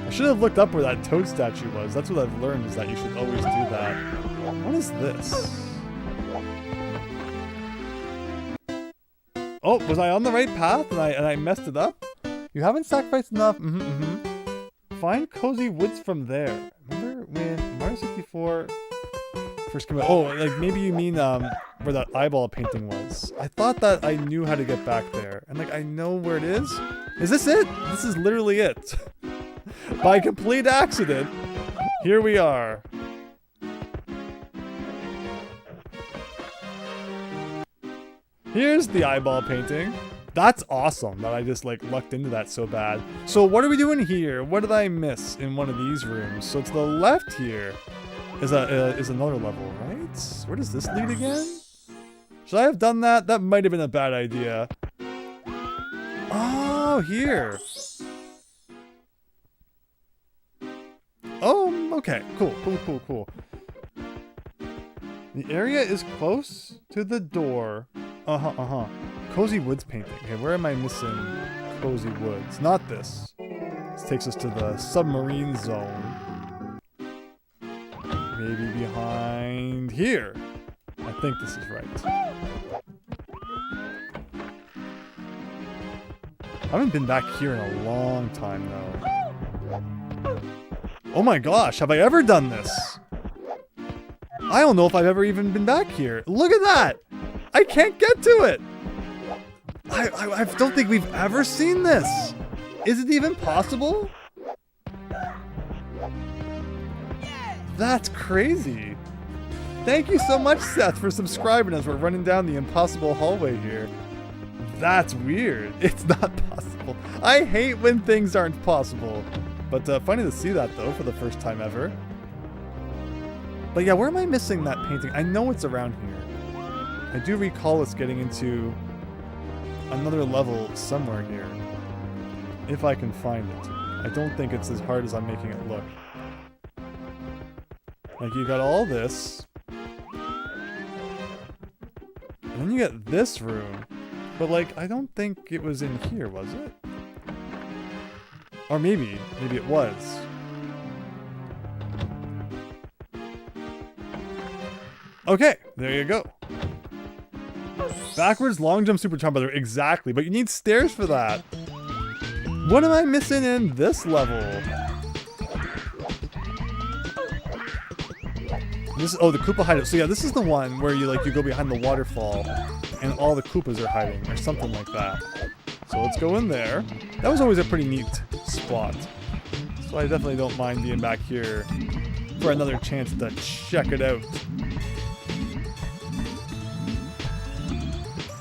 I should have looked up where that toad statue was. That's what I've learned, is that you should always do that. What is this? Oh, was I on the right path and I messed it up? You haven't sacrificed enough. Find cozy woods from there. Remember when Mario 64 first came out? Oh, like maybe you mean where that eyeball painting was. I thought that I knew how to get back there. And like I know where it is. Is this it? This is literally it. By complete accident, here we are. Here's the eyeball painting. That's awesome that I just like lucked into that so bad. So what are we doing here? What did I miss in one of these rooms? So to the left here is another level, right? Where does this lead again? Should I have done that? That might have been a bad idea. Oh, here. Oh, okay. Cool. The area is close to the door. Cozy Woods painting. Okay, where am I missing Cozy Woods? Not this. This takes us to the submarine zone. Maybe behind here. I think this is right. I haven't been back here in a long time, though. Oh my gosh, have I ever done this? I don't know if I've ever even been back here. Look at that! I can't get to it! I don't think we've ever seen this! Is it even possible? That's crazy! Thank you so much, Seth, for subscribing as we're running down the impossible hallway here. That's weird. It's not possible. I hate when things aren't possible. But funny to see that, though, for the first time ever. But yeah, where am I missing that painting? I know it's around here. I do recall us getting into another level somewhere here. If I can find it. I don't think it's as hard as I'm making it look. Like, you got all this. And then you get this room. But, like, I don't think it was in here, was it? Or maybe it was. Okay, there you go. Backwards long jump super jump, brother. Exactly, but you need stairs for that. What am I missing in this level? Oh, the Koopa hideout. So yeah, this is the one where you go behind the waterfall and all the Koopas are hiding or something like that. So let's go in there. That was always a pretty neat spot. So I definitely don't mind being back here for another chance to check it out.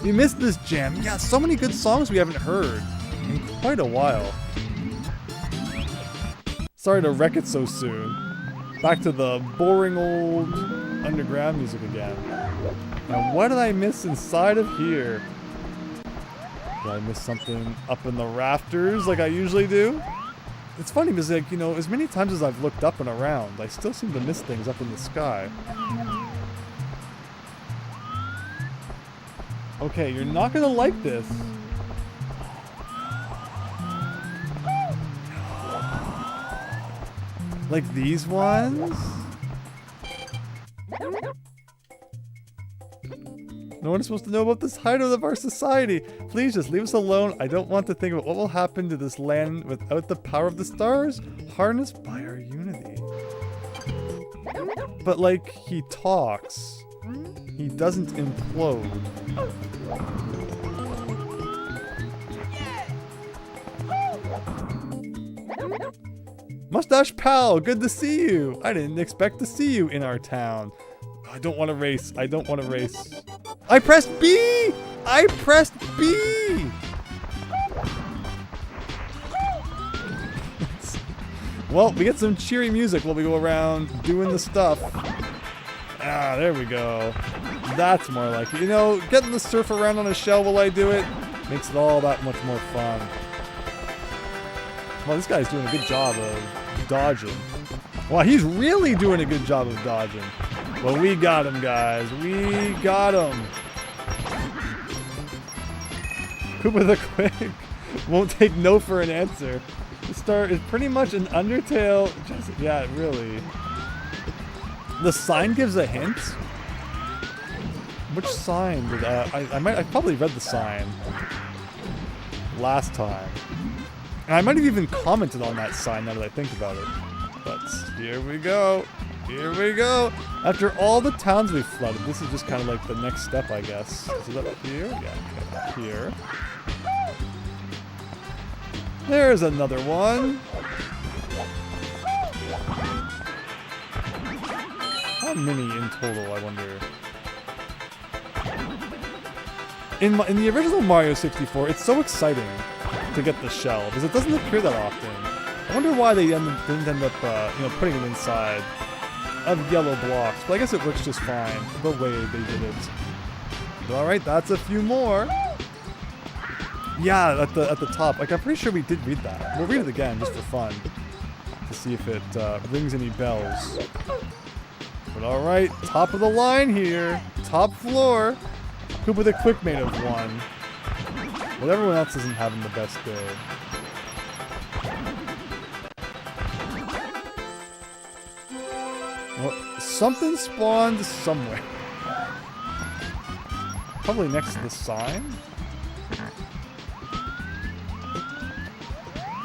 We missed this jam. Yeah, so many good songs we haven't heard in quite a while. Sorry to wreck it so soon. Back to the boring old underground music again. Now, what did I miss inside of here? Did I miss something up in the rafters like I usually do? It's funny because, like, you know, as many times as I've looked up and around, I still seem to miss things up in the sky. Okay, you're not gonna like this. Like these ones? No one is supposed to know about this hideout of our society. Please just leave us alone. I don't want to think about what will happen to this land without the power of the stars, harnessed by our unity. But like, he talks. He doesn't implode. Mustache Pal, good to see you. I didn't expect to see you in our town. I don't want to race. I don't want to race. I pressed B! I pressed B! Well, we get some cheery music while we go around doing the stuff. Ah, there we go. That's more like it. You know, getting the surf around on a shell while I do it makes it all that much more fun. Well, this guy's doing a good job of dodging. Wow, he's really doing a good job of dodging. Well, we got him, guys. We got him. Koopa the Quick won't take no for an answer. The star is pretty much an Undertale. Yeah, really. The sign gives a hint. Which sign did I probably read the sign last time. And I might have even commented on that sign now that I think about it. But here we go. Here we go. After all the towns we've flooded, this is just kind of like the next step, I guess. Is it up here? Yeah, okay, up here. There's another one. How many in total, I wonder? In the original Mario 64, it's so exciting to get the shell, because it doesn't appear that often. I wonder why they didn't end up, you know, putting it inside of yellow blocks, but I guess it works just fine, the way they did it. Alright, that's a few more. Yeah, at the top. Like, I'm pretty sure we did read that. We'll read it again, just for fun, to see if it rings any bells. But alright, top of the line here. Top floor. Koopa the Quick made of one. But everyone else isn't having the best day. Well, something spawned somewhere. Probably next to the sign.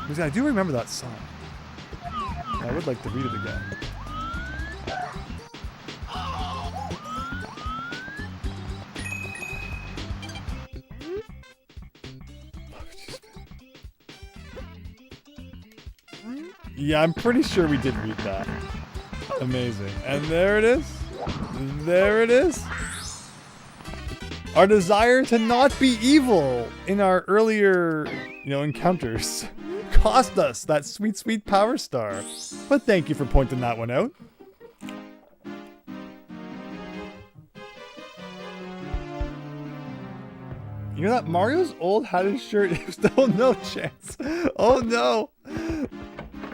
Because I do remember that sign. I would like to read it again. Yeah, I'm pretty sure we did read that. Amazing. And there it is. There it is. Our desire to not be evil in our earlier, you know, encounters cost us that sweet, sweet power star. But thank you for pointing that one out. You know that Mario's old hatted shirt is still no chance. Oh no.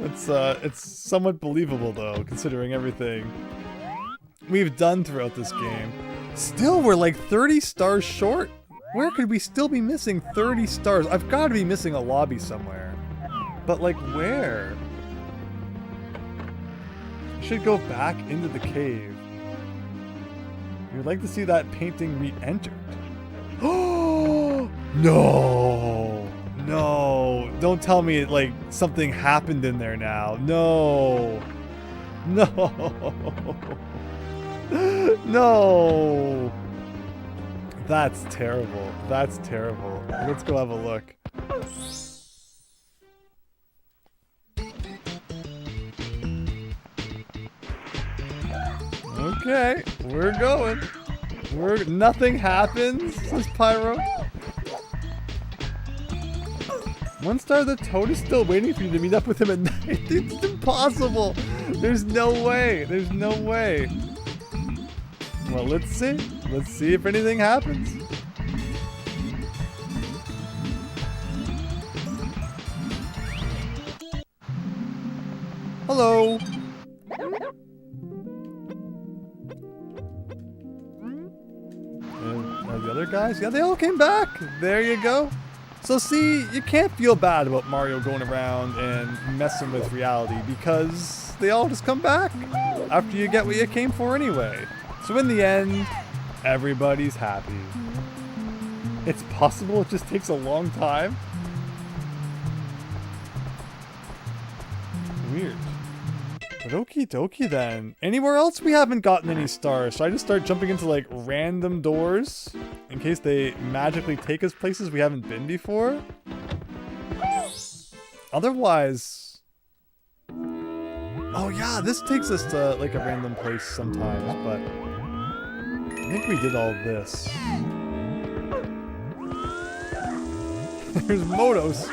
It's somewhat believable though, considering everything we've done throughout this game. Still, we're like 30 stars short. Where could we still be missing 30 stars? I've got to be missing a lobby somewhere. But like where? I should go back into the cave. You'd like to see that painting re-entered. Oh no! No! Don't tell me like something happened in there now. No! No! No! That's terrible. That's terrible. Let's go have a look. Okay, we're going. Nothing happens, says Pyro. 1 star, the Toad is still waiting for you to meet up with him at night. It's impossible. There's no way. There's no way. Well, let's see. Let's see if anything happens. Hello. The other guys? Yeah, they all came back. There you go. So see, you can't feel bad about Mario going around and messing with reality because they all just come back after you get what you came for anyway. So in the end, everybody's happy. It's possible it just takes a long time. Weird. But okie dokie then. Anywhere else we haven't gotten any stars? Should I just start jumping into like random doors in case they magically take us places we haven't been before? Otherwise... Oh yeah, this takes us to like a random place sometimes, but I think we did all this. There's Motos,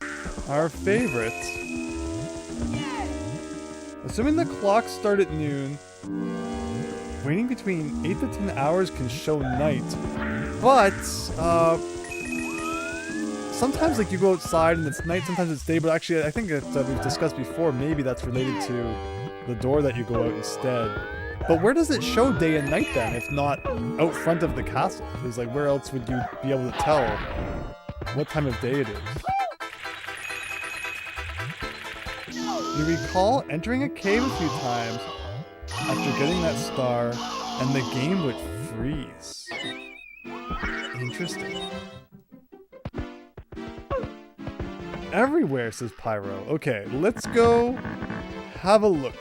our favorite. Assuming the clocks start at noon, waiting between 8 to 10 hours can show night. But, sometimes like you go outside and it's night, sometimes it's day, but actually I think that we've discussed before, maybe that's related to the door that you go out instead. But where does it show day and night then, if not out front of the castle? Because like where else would you be able to tell what time of day it is? You recall entering a cave a few times after getting that star, and the game would freeze. Interesting. Everywhere, says Pyro. Okay, let's go have a look.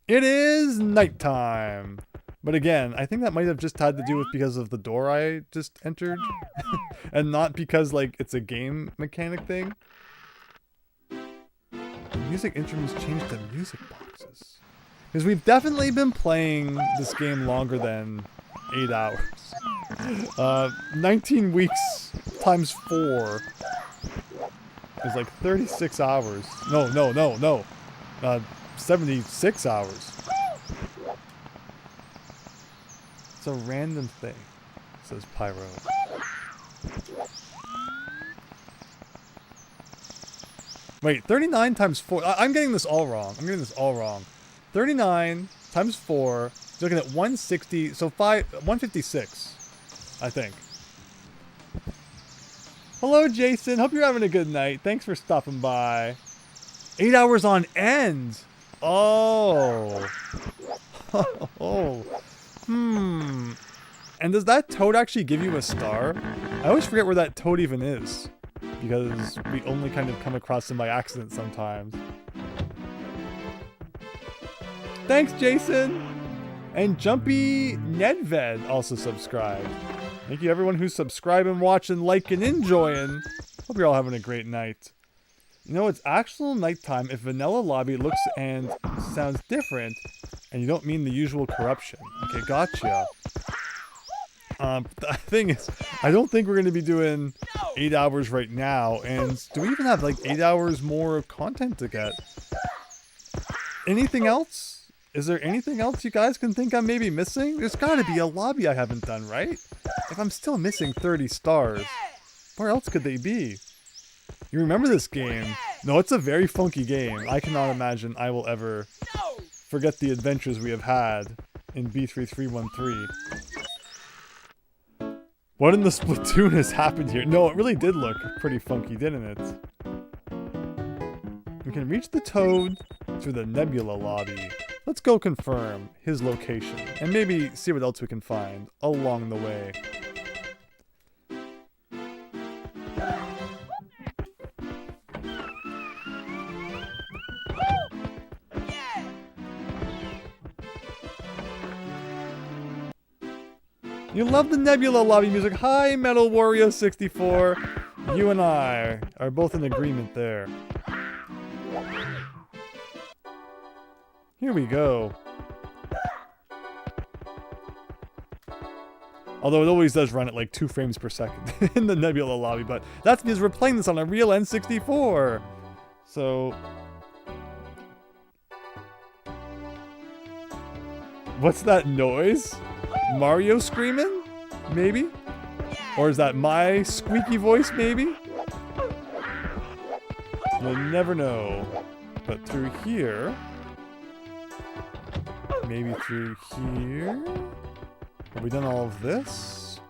It is nighttime. But again, I think that might have just had to do with because of the door I just entered. And not because, like, it's a game mechanic thing. Music instruments changed to music boxes. Because we've definitely been playing this game longer than 8 hours. 19 weeks times 4 is like 36 hours. No. 76 hours. It's a random thing, says Pyro. Wait, 39 times 4. I'm getting this all wrong. 39 times 4. You're looking at 160. So 156, I think. Hello, Jason. Hope you're having a good night. Thanks for stopping by. 8 hours on end. Oh. And does that toad actually give you a star? I always forget where that toad even is, because we only kind of come across him by accident sometimes. Thanks, Jason! And Jumpy Nedved also subscribed. Thank you everyone who's subscribing, watching, liking, enjoying. Hope you're all having a great night. You know, it's actual nighttime if Vanilla Lobby looks and sounds different, and you don't mean the usual corruption. Okay, gotcha. The thing is, I don't think we're going to be doing 8 hours right now, and do we even have like 8 hours more of content to get? Anything else? Is there anything else you guys can think I'm maybe missing? There's got to be a lobby I haven't done, right? If I'm still missing 30 stars, where else could they be? You remember this game? No, it's a very funky game. I cannot imagine I will ever forget the adventures we have had in B3313. What in the Splatoon has happened here? No, it really did look pretty funky, didn't it? We can reach the Toad through the Nebula lobby. Let's go confirm his location and maybe see what else we can find along the way. You love the Nebula lobby music. Hi, Metal Wario 64. You and I are both in agreement there. Here we go. Although it always does run at like 2 frames per second in the Nebula lobby, but that's because we're playing this on a real N64. So... what's that noise? Mario screaming? Maybe? Or is that my squeaky voice, maybe? You'll never know. But through here... maybe through here? Have we done all of this?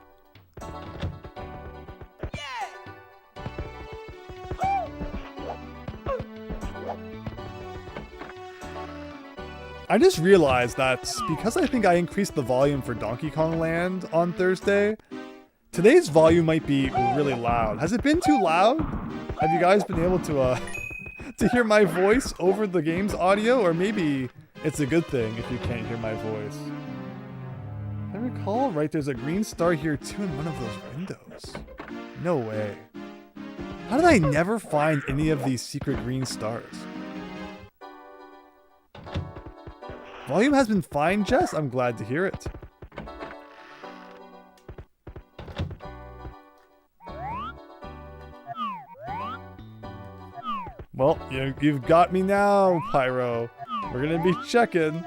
I just realized that because I think I increased the volume for Donkey Kong Land on Thursday, today's volume might be really loud. Has it been too loud? Have you guys been able to to hear my voice over the game's audio, or maybe it's a good thing if you can't hear my voice. I recall, right, there's a green star here too in one of those windows. No way. How did I never find any of these secret green stars? Volume has been fine, Jess. I'm glad to hear it. Well, you've got me now, Pyro. We're gonna be checking.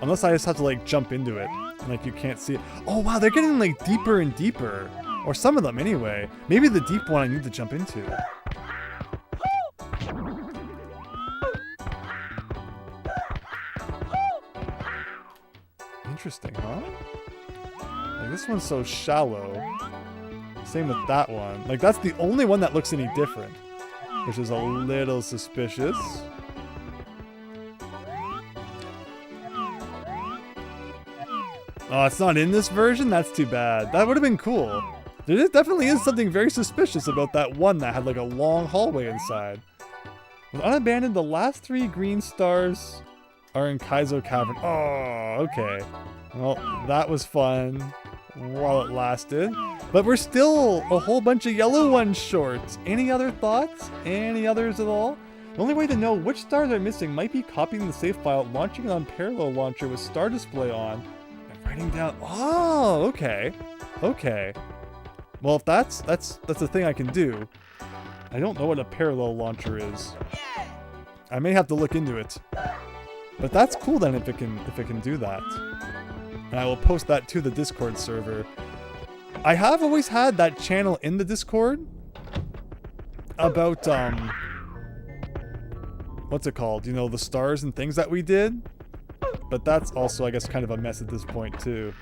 Unless I just have to like jump into it and like you can't see it. Oh wow, they're getting like deeper and deeper. Or some of them anyway. Maybe the deep one I need to jump into. Interesting, huh? Like this one's so shallow. Same with that one. Like that's the only one that looks any different. Which is a little suspicious. Oh, it's not in this version? That's too bad. That would have been cool. There definitely is something very suspicious about that one that had like a long hallway inside. With unabandoned, the last 3 green stars are in Kaizo Cavern. Oh, okay. Well, that was fun while it lasted. But we're still a whole bunch of yellow ones short. Any other thoughts? Any others at all? The only way to know which stars are missing might be copying the save file, launching it on Parallel Launcher with star display on, and writing down... Oh, okay. Okay. Well, if that's a thing I can do. I don't know what a Parallel Launcher is. I may have to look into it. But that's cool then if it can do that. And I will post that to the Discord server. I have always had that channel in the Discord about what's it called? You know, the stars and things that we did. But that's also, I guess, kind of a mess at this point too.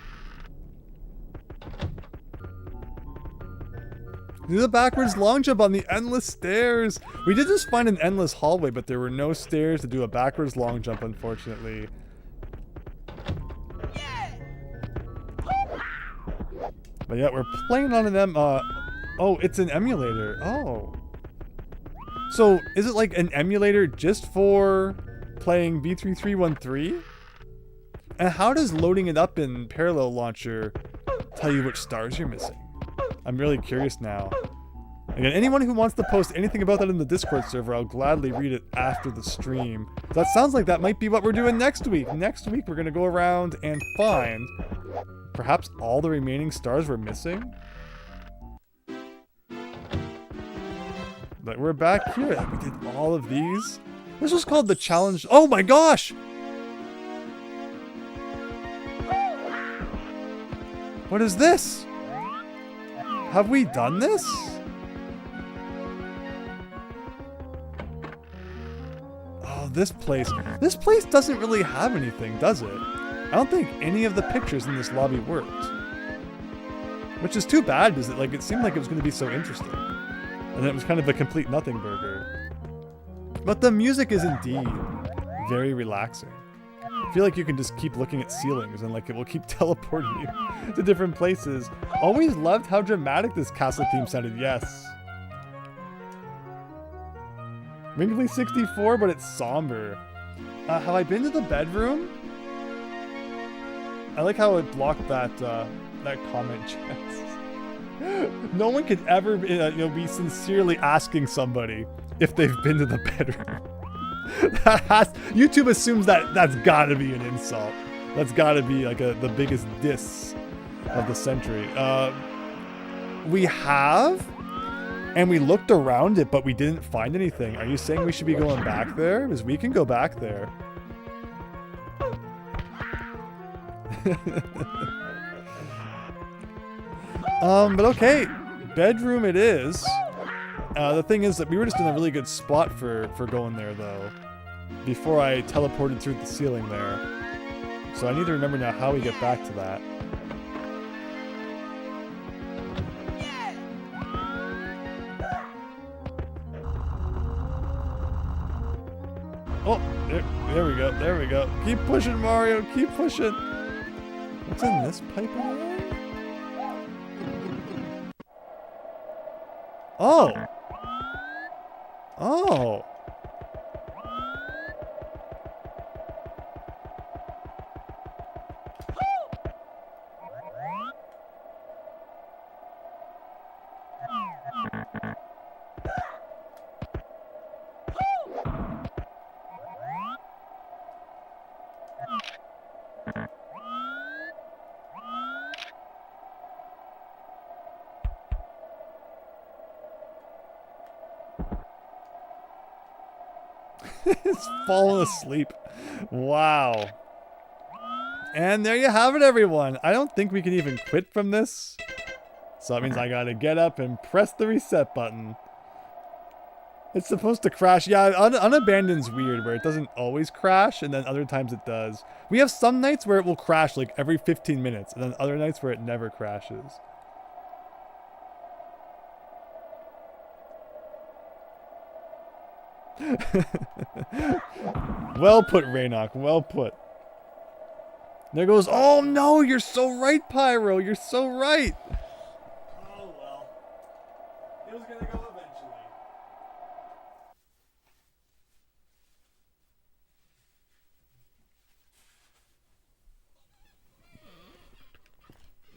Do the backwards long jump on the endless stairs. We did just find an endless hallway, but there were no stairs to do a backwards long jump, unfortunately. But yeah, we're playing on an oh, it's an emulator. Oh. So, is it like an emulator just for playing B3313? And how does loading it up in Parallel Launcher tell you which stars you're missing? I'm really curious now. Again, anyone who wants to post anything about that in the Discord server, I'll gladly read it after the stream. That sounds like that might be what we're doing next week. Next week, we're going to go around and find perhaps all the remaining stars we're missing. But we're back here. We did all of these. This was called the challenge. Oh my gosh! What is this? Have we done this? Oh, this place. This place doesn't really have anything, does it? I don't think any of the pictures in this lobby worked. Which is too bad, because it seemed like it was going to be so interesting. And then it was kind of a complete nothing burger. But the music is indeed very relaxing. I feel like you can just keep looking at ceilings and like it will keep teleporting you to different places. Always loved how dramatic this castle theme sounded, yes. Wrinkly 64, but it's somber. Have I been to the bedroom? I like how it blocked that comment chest. No one could ever be sincerely asking somebody if they've been to the bedroom. YouTube assumes that's gotta be an insult. That's gotta be like the biggest diss of the century. We have, and we looked around it, but we didn't find anything. Are you saying we should be going back there? Because we can go back there. But okay, bedroom it is. The thing is that we were just in a really good spot for going there though, before I teleported through the ceiling there. So I need to remember now how we get back to that. Oh, there we go, there we go. Keep pushing, Mario, keep pushing. What's in this pipe again? Oh. Oh. It's fallen asleep. Wow. And there you have it, everyone. I don't think we can even quit from this. So that means I gotta get up and press the reset button. It's supposed to crash. Yeah, unabandoned's weird, where it doesn't always crash, and then other times it does. We have some nights where it will crash like every 15 minutes, and then other nights where it never crashes. Well put, Raynok. Well put. There goes. Oh no, you're so right, Pyro. You're so right. Oh well. It was gonna go eventually.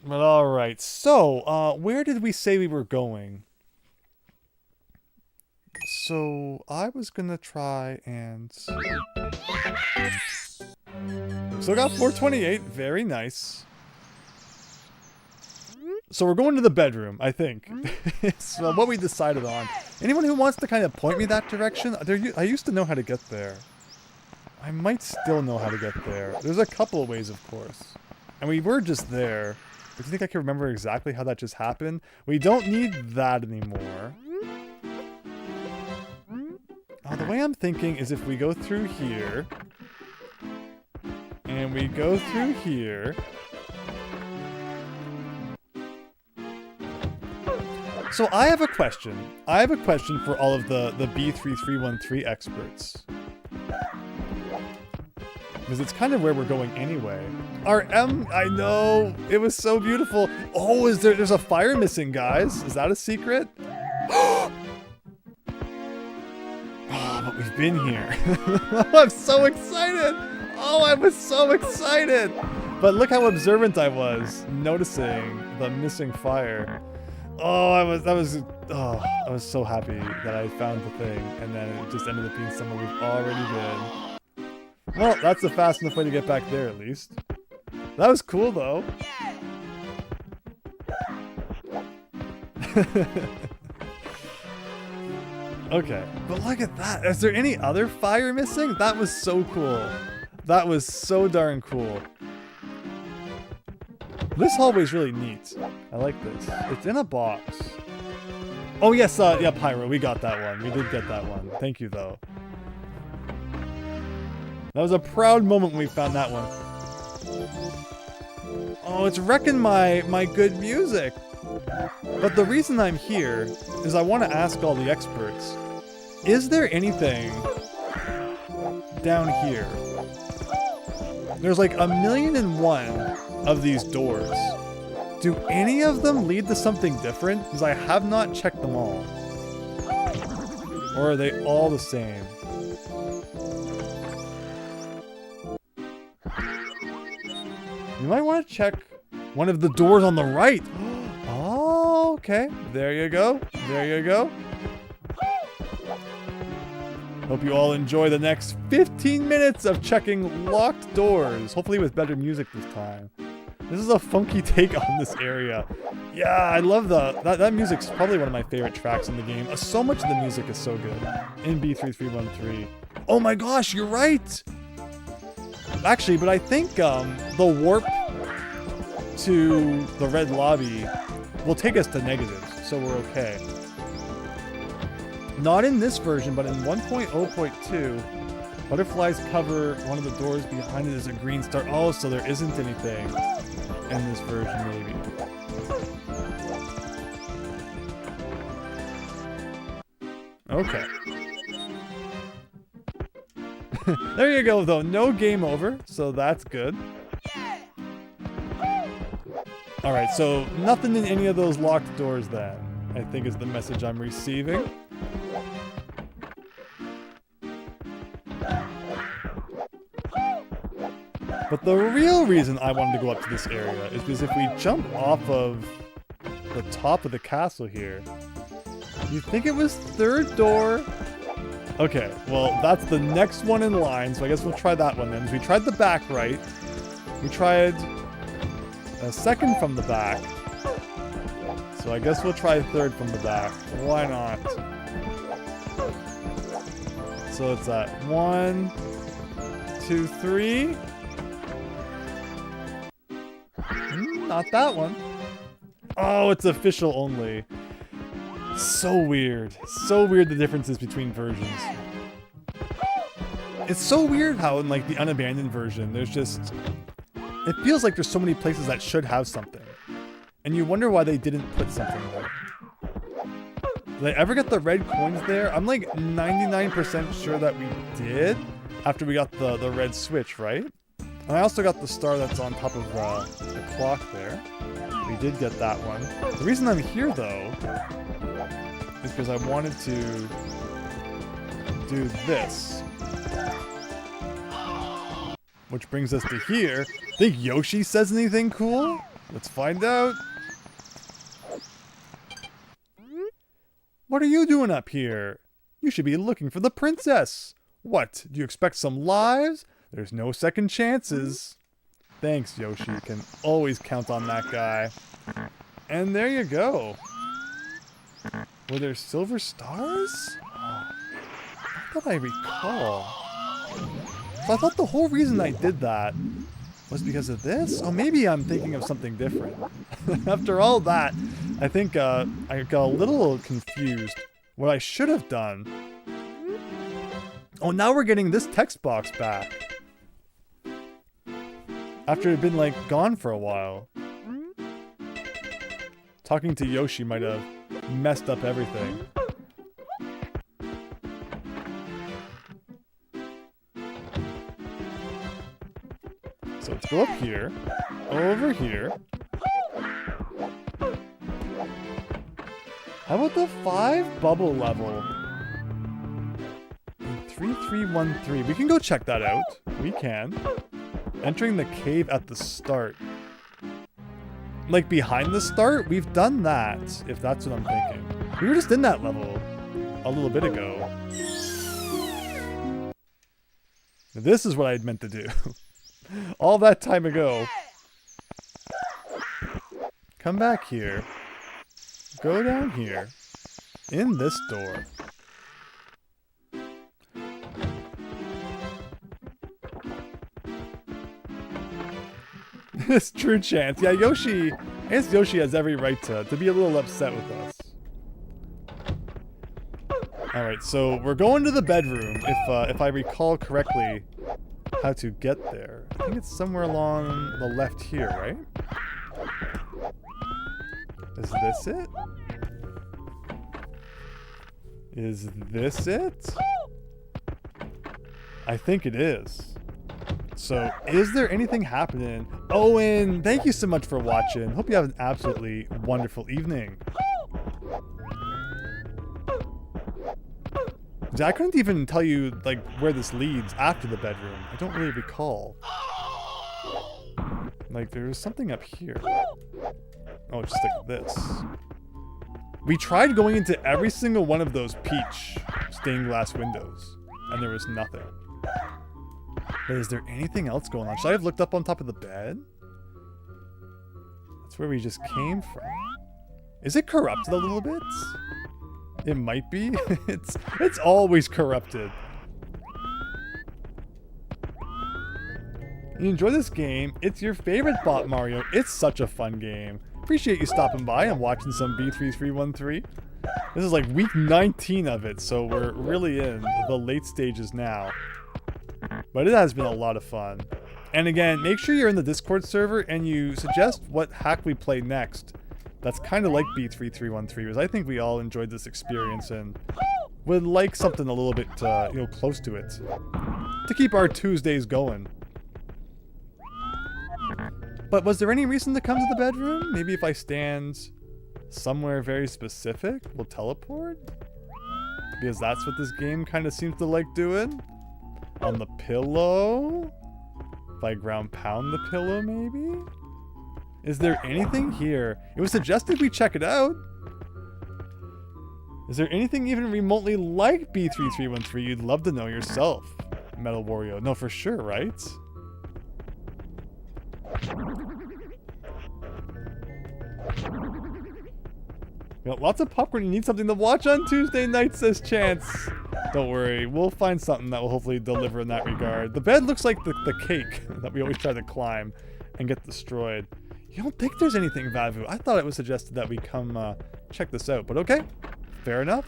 But all right. So, where did we say we were going? So I was gonna try and. So got 428, very nice. So we're going to the bedroom, I think. It's what we decided on. Anyone who wants to kind of point me that direction? I used to know how to get there. I might still know how to get there. There's a couple of ways, of course. And we were just there. But do you think I can remember exactly how that just happened? We don't need that anymore. The way I'm thinking is if we go through here, and we go through here. So I have a question. I have a question for all of the B3313 experts. Because it's kind of where we're going anyway. I know, it was so beautiful. Oh, there's a fire missing, guys. Is that a secret? But we've been here. I'm so excited. Oh, I was so excited. But look how observant I was, noticing the missing fire. Oh, I was so happy that I found the thing, and then it just ended up being somewhere we've already been. Well, that's a fast enough way to get back there, at least. That was cool, though. Okay, but look at that. Is there any other fire missing? That was so cool. That was so darn cool. This hallway's really neat. I like this. It's in a box. Oh yes, yeah, Pyro, we got that one. We did get that one. Thank you, though. That was a proud moment when we found that one. Oh, it's wrecking my good music. But the reason I'm here is I want to ask all the experts, is there anything down here? There's like 1,000,001 of these doors. Do any of them lead to something different? Because I have not checked them all. Or are they all the same? You might want to check one of the doors on the right. Oh, okay. There you go. There you go. Hope you all enjoy the next 15 minutes of checking locked doors. Hopefully with better music this time. This is a funky take on this area. Yeah, I love that music's probably one of my favorite tracks in the game. So much of the music is so good in B3313. Oh my gosh, you're right! Actually, but I think the warp to the red lobby will take us to negatives, so we're okay. Not in this version, but in 1.0.2, butterflies cover one of the doors behind it as a green star. Oh, so there isn't anything in this version, maybe. Okay. There you go, though. No game over, so that's good. Alright, so nothing in any of those locked doors then. I think is the message I'm receiving. But the real reason I wanted to go up to this area is because if we jump off of the top of the castle here, you think it was third door? Okay, well, that's the next one in line, so I guess we'll try that one then. So we tried the back right. We tried a second from the back. So I guess we'll try third from the back. Why not? So it's at 1, 2, 3. Not that one. Oh, it's official only. So weird. So weird the differences between versions. It's so weird how in like the unabandoned version, there's just... It feels like there's so many places that should have something. And you wonder why they didn't put something there. Did I ever get the red coins there? I'm like 99% sure that we did after we got the red switch, right? And I also got the star that's on top of the clock there. We did get that one. The reason I'm here, though, is because I wanted to do this. Which brings us to here. Think Yoshi says anything cool? Let's find out. What are you doing up here? You should be looking for the princess. What, do you expect some lives? There's no second chances. Thanks, Yoshi. You can always count on that guy. And there you go. Were there silver stars? Oh, not that I recall. So I thought the whole reason I did that was because of this? Oh, maybe I'm thinking of something different. After all that, I think I got a little confused. What I should have done... Oh, now we're getting this text box back. After it had been, like, gone for a while. Talking to Yoshi might have messed up everything. So let's go up here, over here. How about the 5 bubble level? 3313. We can go check that out. We can. Entering the cave at the start. Like behind the start? We've done that, if that's what I'm thinking. We were just in that level a little bit ago. This is what I had meant to do. All that time ago. Come back here. Go down here. In this door. This true chance. Yeah, Yoshi... I guess Yoshi has every right to be a little upset with us. Alright, so we're going to the bedroom, if I recall correctly how to get there. I think it's somewhere along the left here, right? Is this it? Is this it? I think it is. So, is there anything happening? Owen, thank you so much for watching. Hope you have an absolutely wonderful evening. I couldn't even tell you, like, where this leads after the bedroom. I don't really recall. Like, there was something up here. Oh, just like this. We tried going into every single one of those peach stained glass windows, and there was nothing. But is there anything else going on? Should I have looked up on top of the bed? That's where we just came from. Is it corrupted a little bit? It might be. It's always corrupted. You enjoy this game? It's your favorite bot, Mario. It's such a fun game. Appreciate you stopping by and watching some B3313. This is like week 19 of it, so we're really in the late stages now. But it has been a lot of fun. And again, make sure you're in the Discord server and you suggest what hack we play next. That's kind of like B3313, because I think we all enjoyed this experience and would like something a little bit, close to it. To keep our Tuesdays going. But was there any reason to come to the bedroom? Maybe if I stand somewhere very specific, we'll teleport? Because that's what this game kind of seems to like doing. On the pillow? If I ground pound the pillow, maybe? Is there anything here? It was suggested we check it out. Is there anything even remotely like B3313 you'd love to know yourself? Metal Wario. No, for sure, right? You got lots of popcorn. You need something to watch on Tuesday night, says Chance. Don't worry. We'll find something that will hopefully deliver in that regard. The bed looks like the cake that we always try to climb and get destroyed. You don't think there's anything, Vavu? I thought it was suggested that we come check this out, but okay. Fair enough.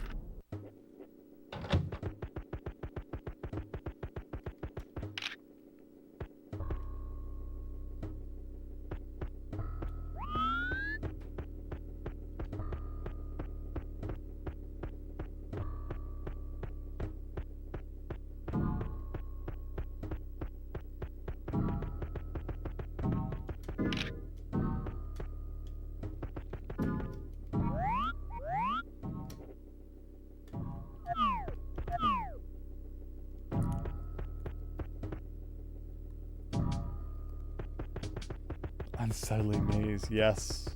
Unsettling maze, yes.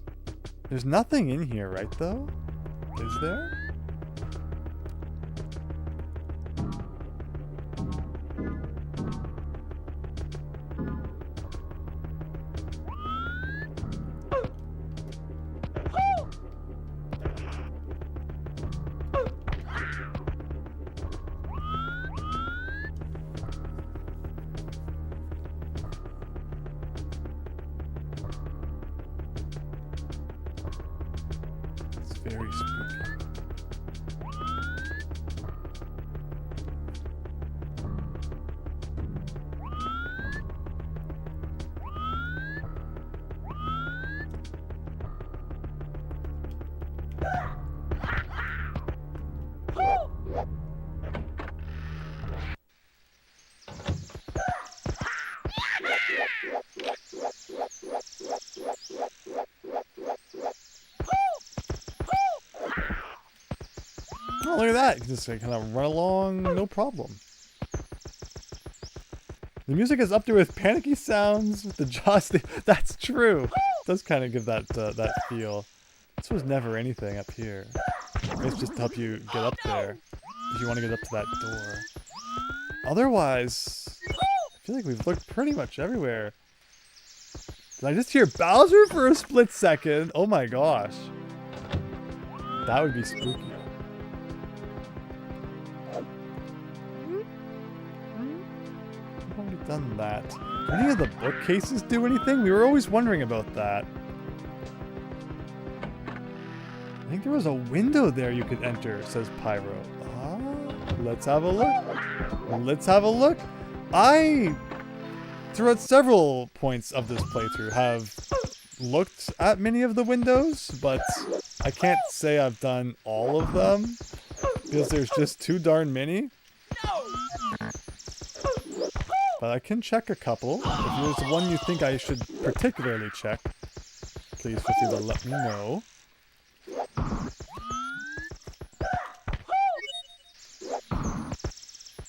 There's nothing in here, right, though? Is there? Very spooky. Oh, look at that. You can just kind of run along, no problem. The music is up there with panicky sounds, with the jaws. That's true. It does kind of give that that feel. This was never anything up here. It's just to help you get up there if you want to get up to that door. Otherwise, I feel like we've looked pretty much everywhere. Did I just hear Bowser for a split second? Oh my gosh. That would be spooky. I've already done that. Do any of the bookcases do anything? We were always wondering about that. I think there was a window there you could enter, says Pyro. Ah, let's have a look. Let's have a look. I, throughout several points of this playthrough, have looked at many of the windows, but I can't say I've done all of them because there's just too darn many. But I can check a couple. If there's one you think I should particularly check, please feel free to let me know.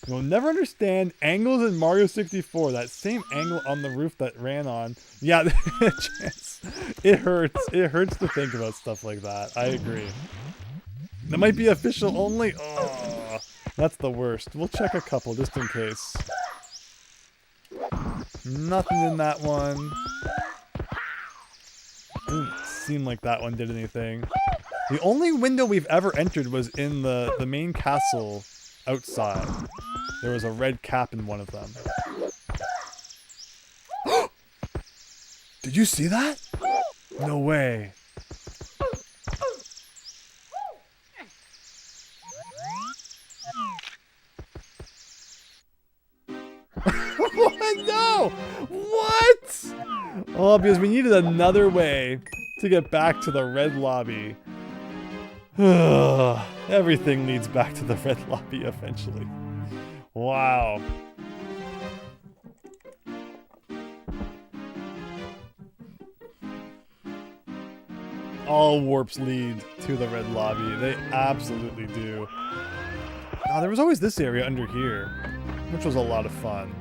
You'll never understand angles in Mario 64. That same angle on the roof that ran on. Yeah, chance. It hurts. It hurts to think about stuff like that. I agree. That might be official only. Oh, that's the worst. We'll check a couple just in case. Nothing in that one. Didn't seem like that one did anything. The only window we've ever entered was in the main castle outside. There was a red cap in one of them. Did you see that? No way. What? No! What? Oh, because we needed another way to get back to the red lobby. Everything leads back to the red lobby eventually. Wow. All warps lead to the red lobby. They absolutely do. Oh, there was always this area under here, which was a lot of fun.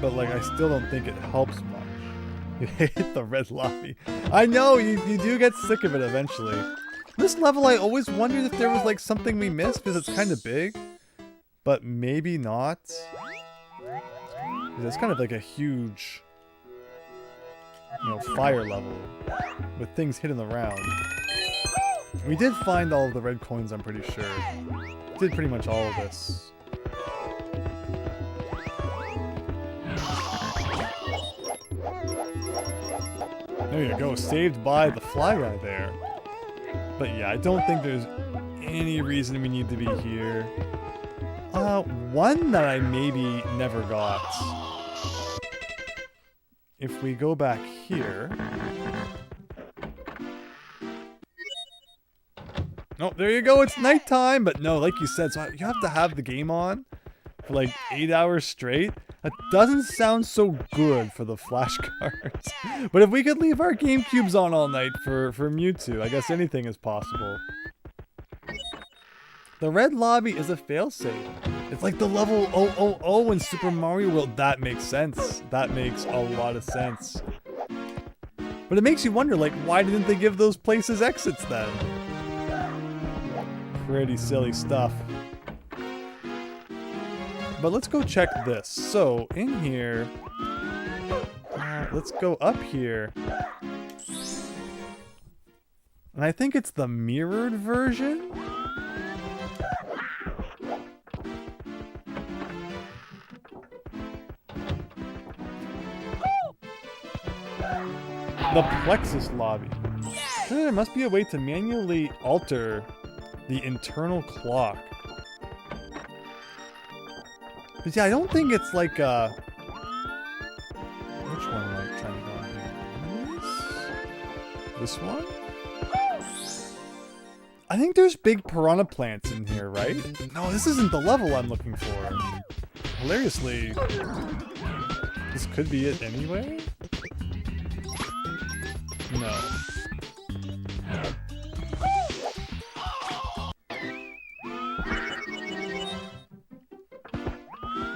But like, I still don't think it helps much. You hate the red lobby. I know, you do get sick of it eventually. This level, I always wondered if there was like something we missed because it's kind of big. But maybe not. It's kind of like a huge, you know, fire level with things hidden around. We did find all of the red coins, I'm pretty sure. Did pretty much all of this. There you go, saved by the fly guy there. But yeah, I don't think there's any reason we need to be here. One that I maybe never got. If we go back here... Oh, there you go, it's nighttime! But no, like you said, so you have to have the game on for like 8 hours straight. That doesn't sound so good for the flashcards. But if we could leave our GameCubes on all night for Mewtwo, I guess anything is possible. The red lobby is a failsafe. It's like the level 000 in Super Mario World. That makes sense. That makes a lot of sense. But it makes you wonder, like, why didn't they give those places exits then? Pretty silly stuff. But let's go check this. So, in here... let's go up here. And I think it's the mirrored version? The Plexus lobby. There must be a way to manually alter the internal clock. But yeah, I don't think it's like a... Which one am I trying to go on here? This one? I think there's big piranha plants in here, right? No, this isn't the level I'm looking for. Hilariously, this could be it anyway? No.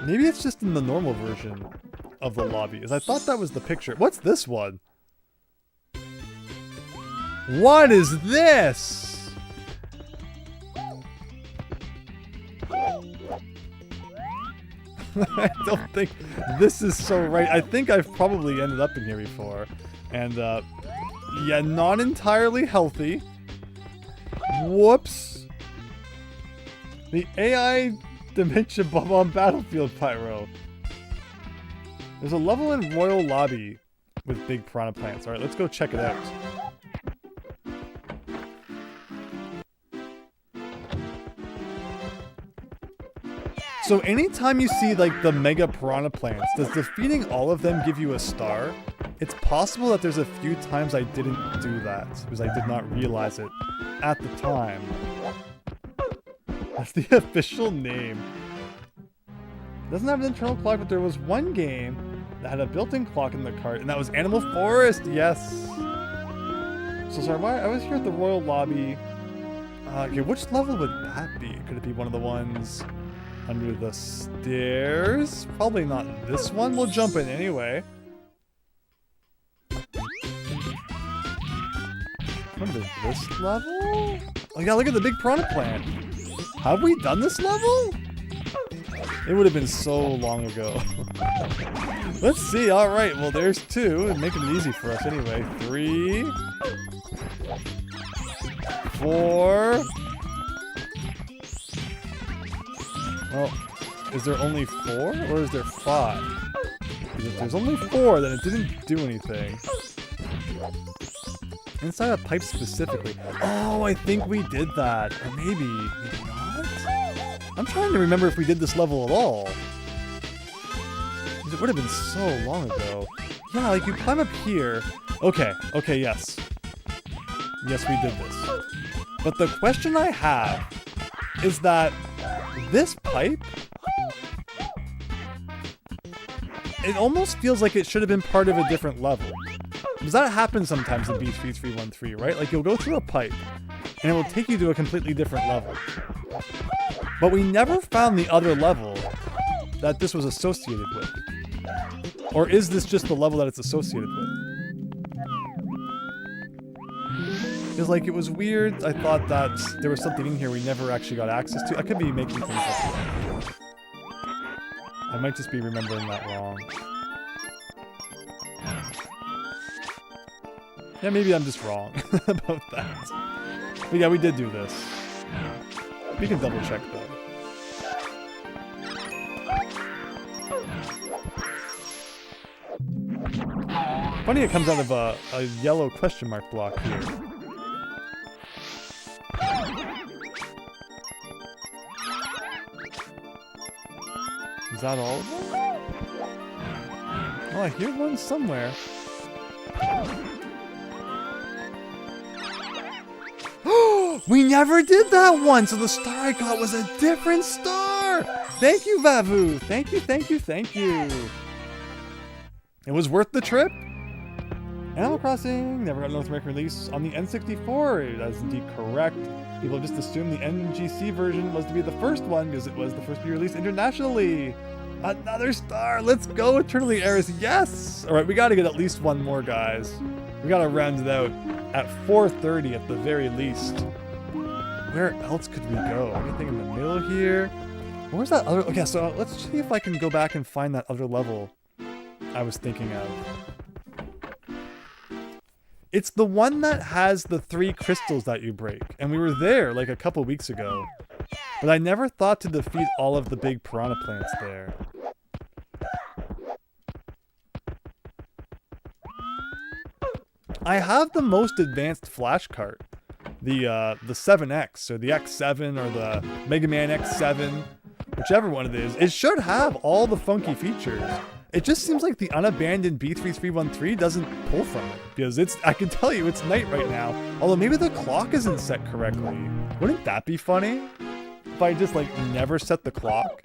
Maybe it's just in the normal version of the lobby, as I thought that was the picture. What's this one? What is this? I don't think this is so right. I think I've probably ended up in here before. And, yeah, not entirely healthy. Whoops. The AI Dementia Bomb on Battlefield Pyro. There's a level in Royal Lobby with big piranha plants. Alright, let's go check it out. So anytime you see like the mega piranha plants, does defeating all of them give you a star? It's possible that there's a few times I didn't do that because I did not realize it at the time. That's the official name. It doesn't have an internal clock, but there was one game that had a built-in clock in the cart, and that was Animal Forest, yes! So sorry, why? I was here at the Royal Lobby. Okay, which level would that be? Could it be one of the ones under the stairs? Probably not this one. We'll jump in anyway. Remember this level? Oh yeah, look at the big piranha plant. Have we done this level? It would have been so long ago. Let's see. All right. Well, there's two. And making it easy for us anyway. 3, 4. Well, is there only 4 or is there 5? Because if there's only 4, then it didn't do anything. Inside a pipe specifically. Oh, I think we did that. Or maybe not? I'm trying to remember if we did this level at all. It would have been so long ago. Yeah, like you climb up here. Okay, yes. Yes, we did this. But the question I have is that this pipe, it almost feels like it should have been part of a different level. Because that happens sometimes in B3313, right? Like, you'll go through a pipe, and it will take you to a completely different level. But we never found the other level that this was associated with. Or is this just the level that it's associated with? Because, like, it was weird. I thought that there was something in here we never actually got access to. I could be making things up. I might just be remembering that wrong. Yeah, maybe I'm just wrong about that. But yeah, we did do this. We can double check though. Funny it comes out of a yellow question mark block here. Is that all of them? Oh, I hear one somewhere. We never did that one, so the star I got was a different star! Thank you, Vavu! Thank you, thank you, thank you! It was worth the trip? Animal Crossing never got a North American release on the N64. That is indeed correct. People just assumed the NGC version was to be the first one because it was the first to be released internationally. Another star! Let's go, Eternally Heiress! Yes! Alright, we gotta get at least one more, guys. We gotta round it out at 4:30 at the very least. Where else could we go? Anything in the middle here? Where's that other... Okay, so let's see if I can go back and find that other level I was thinking of. It's the one that has the 3 crystals that you break. And we were there like a couple weeks ago. But I never thought to defeat all of the big piranha plants there. I have the most advanced flash cart. The 7X, or the X7, or the Mega Man X7, whichever one it is. It should have all the funky features. It just seems like the unabandoned B3313 doesn't pull from it. Because I can tell you it's night right now. Although maybe the clock isn't set correctly. Wouldn't that be funny? If I just, like, never set the clock?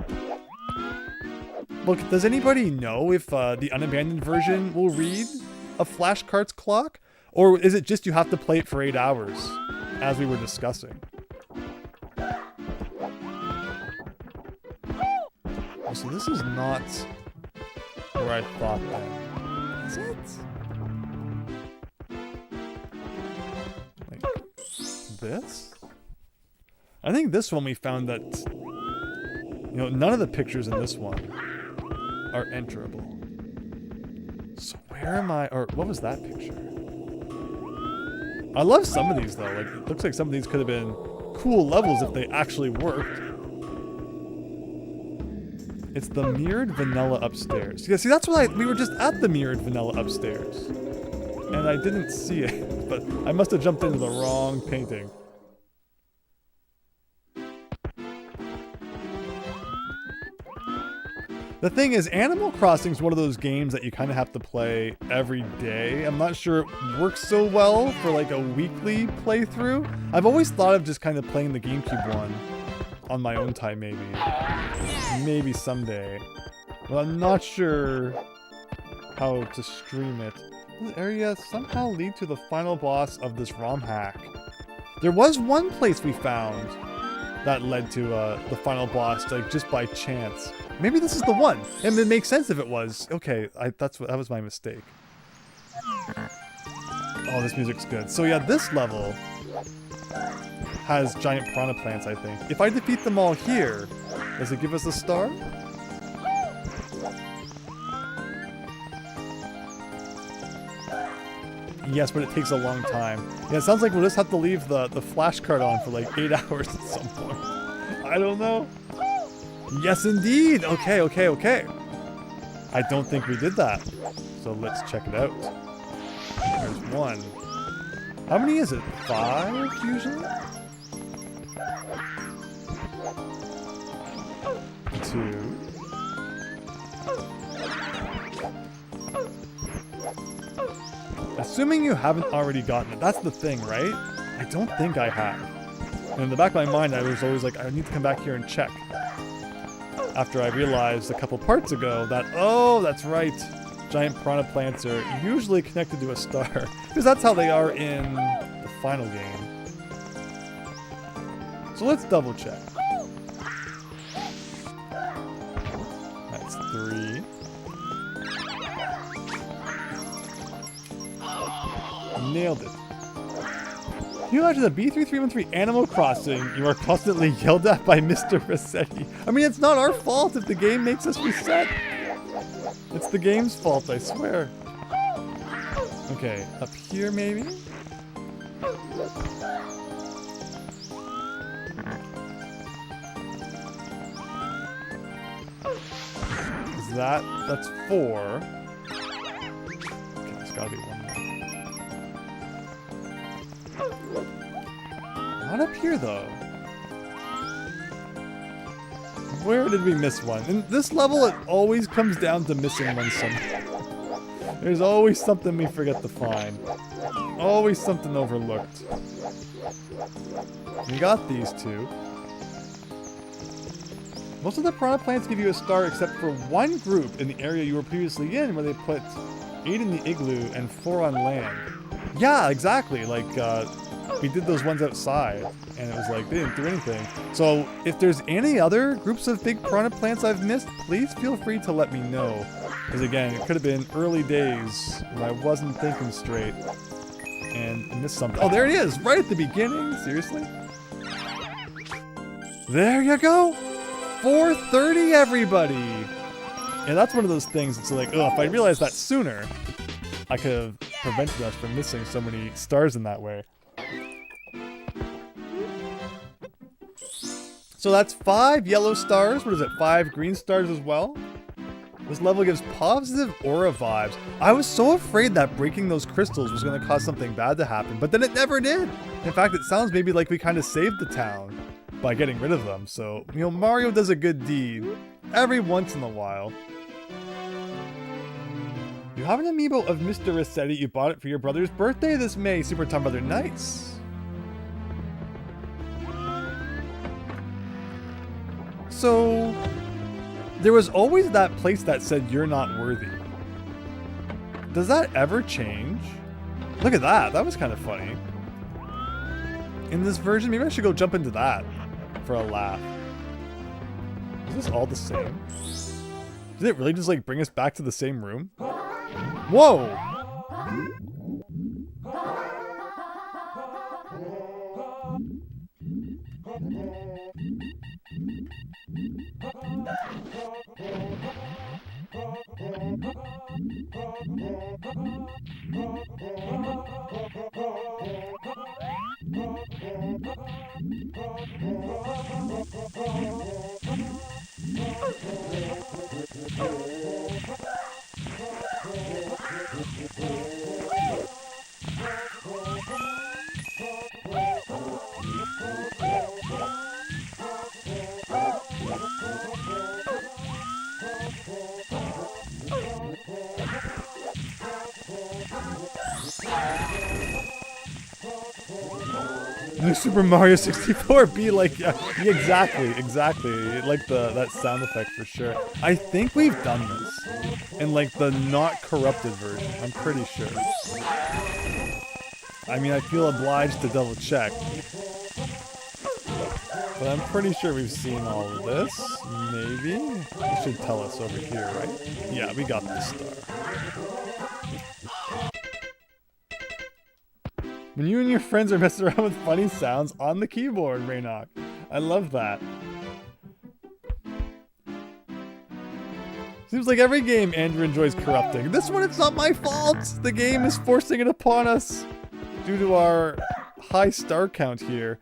Look, does anybody know if the unabandoned version will read a flash cart's clock? Or is it just you have to play it for 8 hours, as we were discussing? Oh, so this is not where I thought then. Is it? Like this? I think this one we found that, you know, none of the pictures in this one are enterable. So where am I? Or what was that picture? I love some of these though. Like, it looks like some of these could have been cool levels if they actually worked. It's the mirrored vanilla upstairs. Yeah, see, that's what we were just at the mirrored vanilla upstairs. And I didn't see it, but I must have jumped into the wrong painting. The thing is, Animal Crossing is one of those games that you kind of have to play every day. I'm not sure it works so well for like a weekly playthrough. I've always thought of just kind of playing the GameCube one on my own time, maybe. Maybe someday. But I'm not sure how to stream it. This area somehow lead to the final boss of this ROM hack. There was one place we found that led to the final boss, like just by chance. Maybe this is the one, and it makes sense if it was. Okay, that was my mistake. Oh, this music's good. So yeah, this level has giant piranha plants, I think. If I defeat them all here, does it give us a star? Yes, but it takes a long time. Yeah, it sounds like we'll just have to leave the flash card on for like 8 hours at some point. I don't know. Yes, indeed! Okay, okay, okay. I don't think we did that. So let's check it out. There's one. How many is it? 5, usually? 2. Assuming you haven't already gotten it. That's the thing, right? I don't think I have. And in the back of my mind, I was always like, I need to come back here and check. After I realized a couple parts ago that, oh, that's right. giant piranha plants are usually connected to a star. Because that's how they are in the final game. So let's double check. That's 3. Nailed it. Can you imagine the B3313 Animal Crossing? You are constantly yelled at by Mr. Rossetti. I mean, it's not our fault if the game makes us reset. It's the game's fault, I swear. Okay, up here maybe? Is that's 4. Okay, there's gotta be one more. Not up here, though. Where did we miss one? In this level, it always comes down to missing one somewhere. There's always something we forget to find. Always something overlooked. We got these 2. Most of the piranha plants give you a star except for one group in the area you were previously in where they put 8 in the igloo and 4 on land. Yeah, exactly. Like, we did those ones outside, and it was like, they didn't do anything. So, if there's any other groups of big piranha plants I've missed, please feel free to let me know. Because again, it could have been early days when I wasn't thinking straight, and I missed something. Oh, there it is! Right at the beginning! Seriously? There you go! 4:30, everybody! And that's one of those things, it's like, oh, if I realized that sooner, I could have prevented us from missing so many stars in that way. So that's 5 yellow stars. What is it? 5 green stars as well? This level gives positive aura vibes. I was so afraid that breaking those crystals was going to cause something bad to happen, but then it never did. In fact, it sounds maybe like we kind of saved the town by getting rid of them. So, you know, Mario does a good deed every once in a while. You have an amiibo of Mr. Rossetti. You bought it for your brother's birthday this May. Super Tom Brother. Nice. So, there was always that place that said you're not worthy. Does that ever change? Look at that. That was kind of funny. In this version, maybe I should go jump into that for a laugh. Is this all the same? Did it really just like bring us back to the same room? Whoa! New Super Mario 64 be like, yeah, exactly, like that sound effect for sure. I think we've done this in like the not corrupted version. I'm pretty sure. I mean, I feel obliged to double check, but I'm pretty sure we've seen all of this. Maybe it should tell us over here, right? Yeah, we got this star. When you and your friends are messing around with funny sounds on the keyboard, Raynok. I love that. Seems like every game Andrew enjoys corrupting. This one, it's not my fault! The game is forcing it upon us due to our high star count here.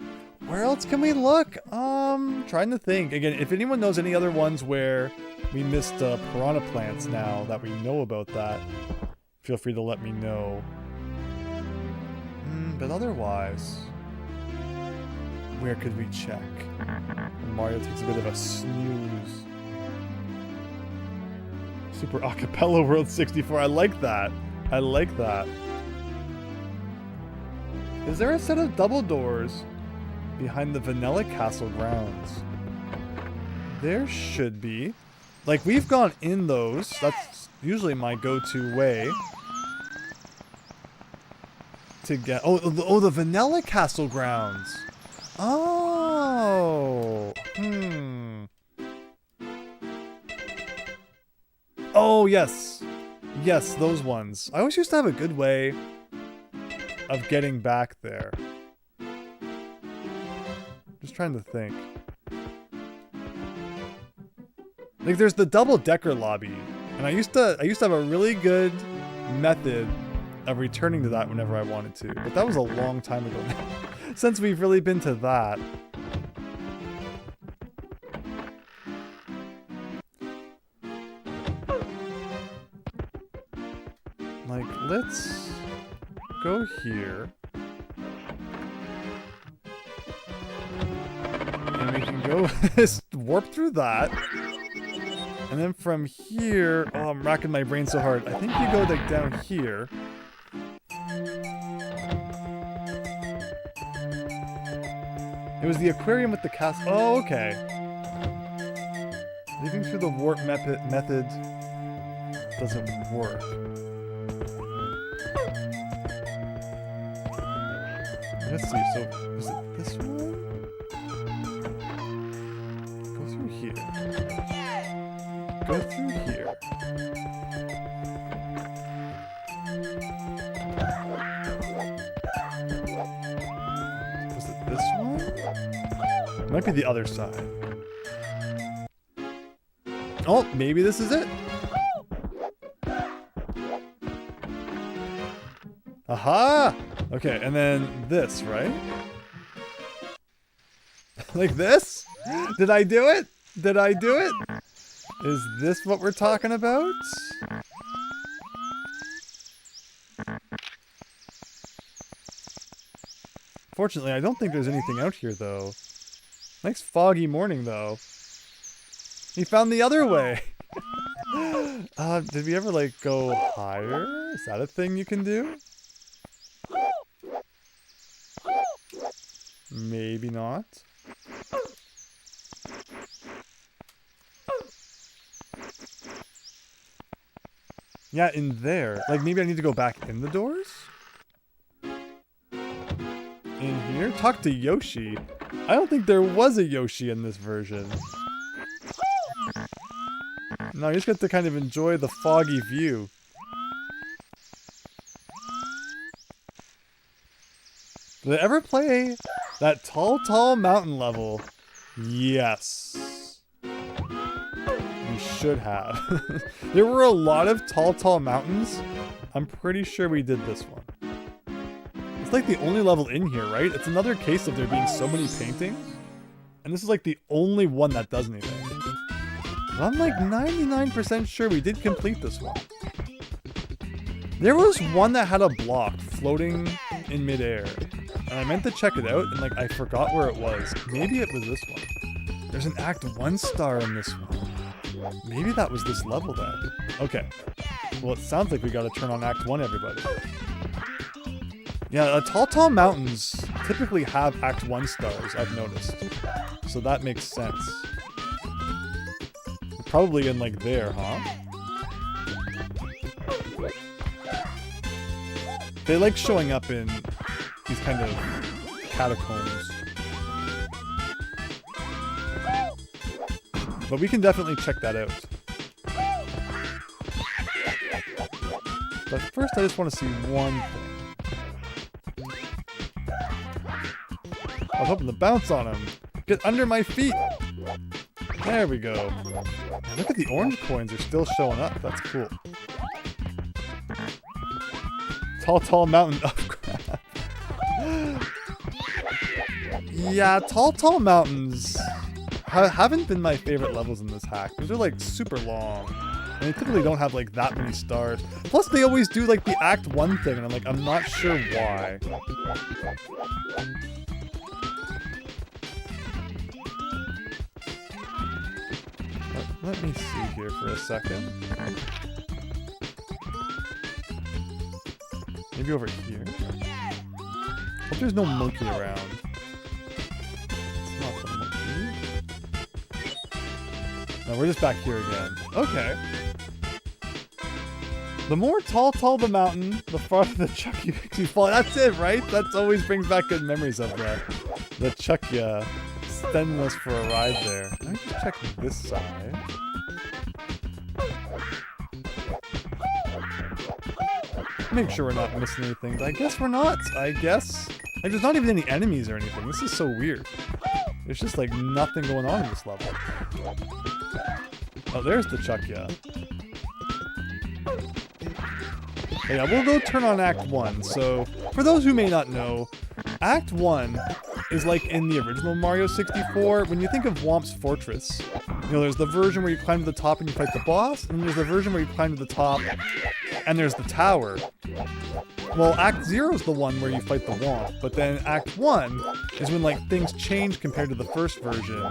Where else can we look? Trying to think. Again, if anyone knows any other ones where we missed piranha plants now that we know about that, feel free to let me know. But otherwise, where could we check? Mario takes a bit of a snooze. Super Acapella World 64. I like that. I like that. Is there a set of double doors behind the Vanilla Castle grounds? There should be. Like, we've gone in those. That's usually my go-to way to get... Oh, the Vanilla Castle grounds. Oh. Oh, yes. Yes, those ones. I always used to have a good way of getting back there. Just trying to think. Like, there's the double-decker lobby, and I used to have a really good method of returning to that whenever I wanted to, but that was a long time ago now, since we've really been to that. Like, let's go here. And we can go warp through that. And then from here, oh, I'm racking my brain so hard. I think you go like down here. It was the aquarium with the castle. Oh, okay. Leaving through the warp method doesn't work. Let's see. So is it this one? Go through here. Go through here. Was it this one? It might be the other side. Oh, maybe this is it. Aha! Okay, and then this, right? Like this? Did I do it? Did I do it? Is this what we're talking about? Fortunately, I don't think there's anything out here, though. Nice foggy morning, though. He found the other way! Did we ever, like, go higher? Is that a thing you can do? Maybe not. Yeah, in there. Like, maybe I need to go back in the doors? In here? Talk to Yoshi. I don't think there was a Yoshi in this version. No, you just get to kind of enjoy the foggy view. Did I ever play that tall mountain level? Yes. We should have. There were a lot of tall mountains. I'm pretty sure we did this one. It's like the only level in here, right? It's another case of there being so many paintings. And this is like the only one that does anything. But I'm like 99% sure we did complete this one. There was one that had a block floating in midair. And I meant to check it out, and like I forgot where it was. Maybe it was this one. There's an Act 1 star in this one. Maybe that was this level then. Okay. Well, it sounds like we gotta turn on Act 1, everybody. Yeah, tall mountains typically have Act 1 stars, I've noticed. So that makes sense. Probably in like there, huh? They like showing up in these kind of catacombs. But we can definitely check that out. But first I just want to see one thing. I was hoping to bounce on him. Get under my feet! There we go. Man, look at the orange coins are still showing up. That's cool. Tall mountain. Oh, crap. Yeah, tall mountains haven't been my favorite levels in this hack. These are like super long. And they typically don't have like that many stars. Plus they always do like the Act 1 thing and I'm not sure why. Let me see here for a second. Maybe over here. Hope there's no monkey around. It's not the monkey. No, we're just back here again. Okay. The more tall the mountain, the farther the Chucky makes you fall. That's it, right? That always brings back good memories of the Chucky sending us for a ride there. Let me just check this side. Make sure we're not missing anything. I guess we're not. I guess. Like, there's not even any enemies or anything. This is so weird. There's just, like, nothing going on in this level. Oh, there's the Chucky. Yeah, we'll go turn on Act 1. So, for those who may not know, Act 1 is like in the original Mario 64. When you think of Whomp's Fortress, you know, there's the version where you climb to the top and you fight the boss, and then there's the version where you climb to the top and there's the tower. Well, Act 0 is the one where you fight the Whomp, but then Act 1 is when, like, things change compared to the first version.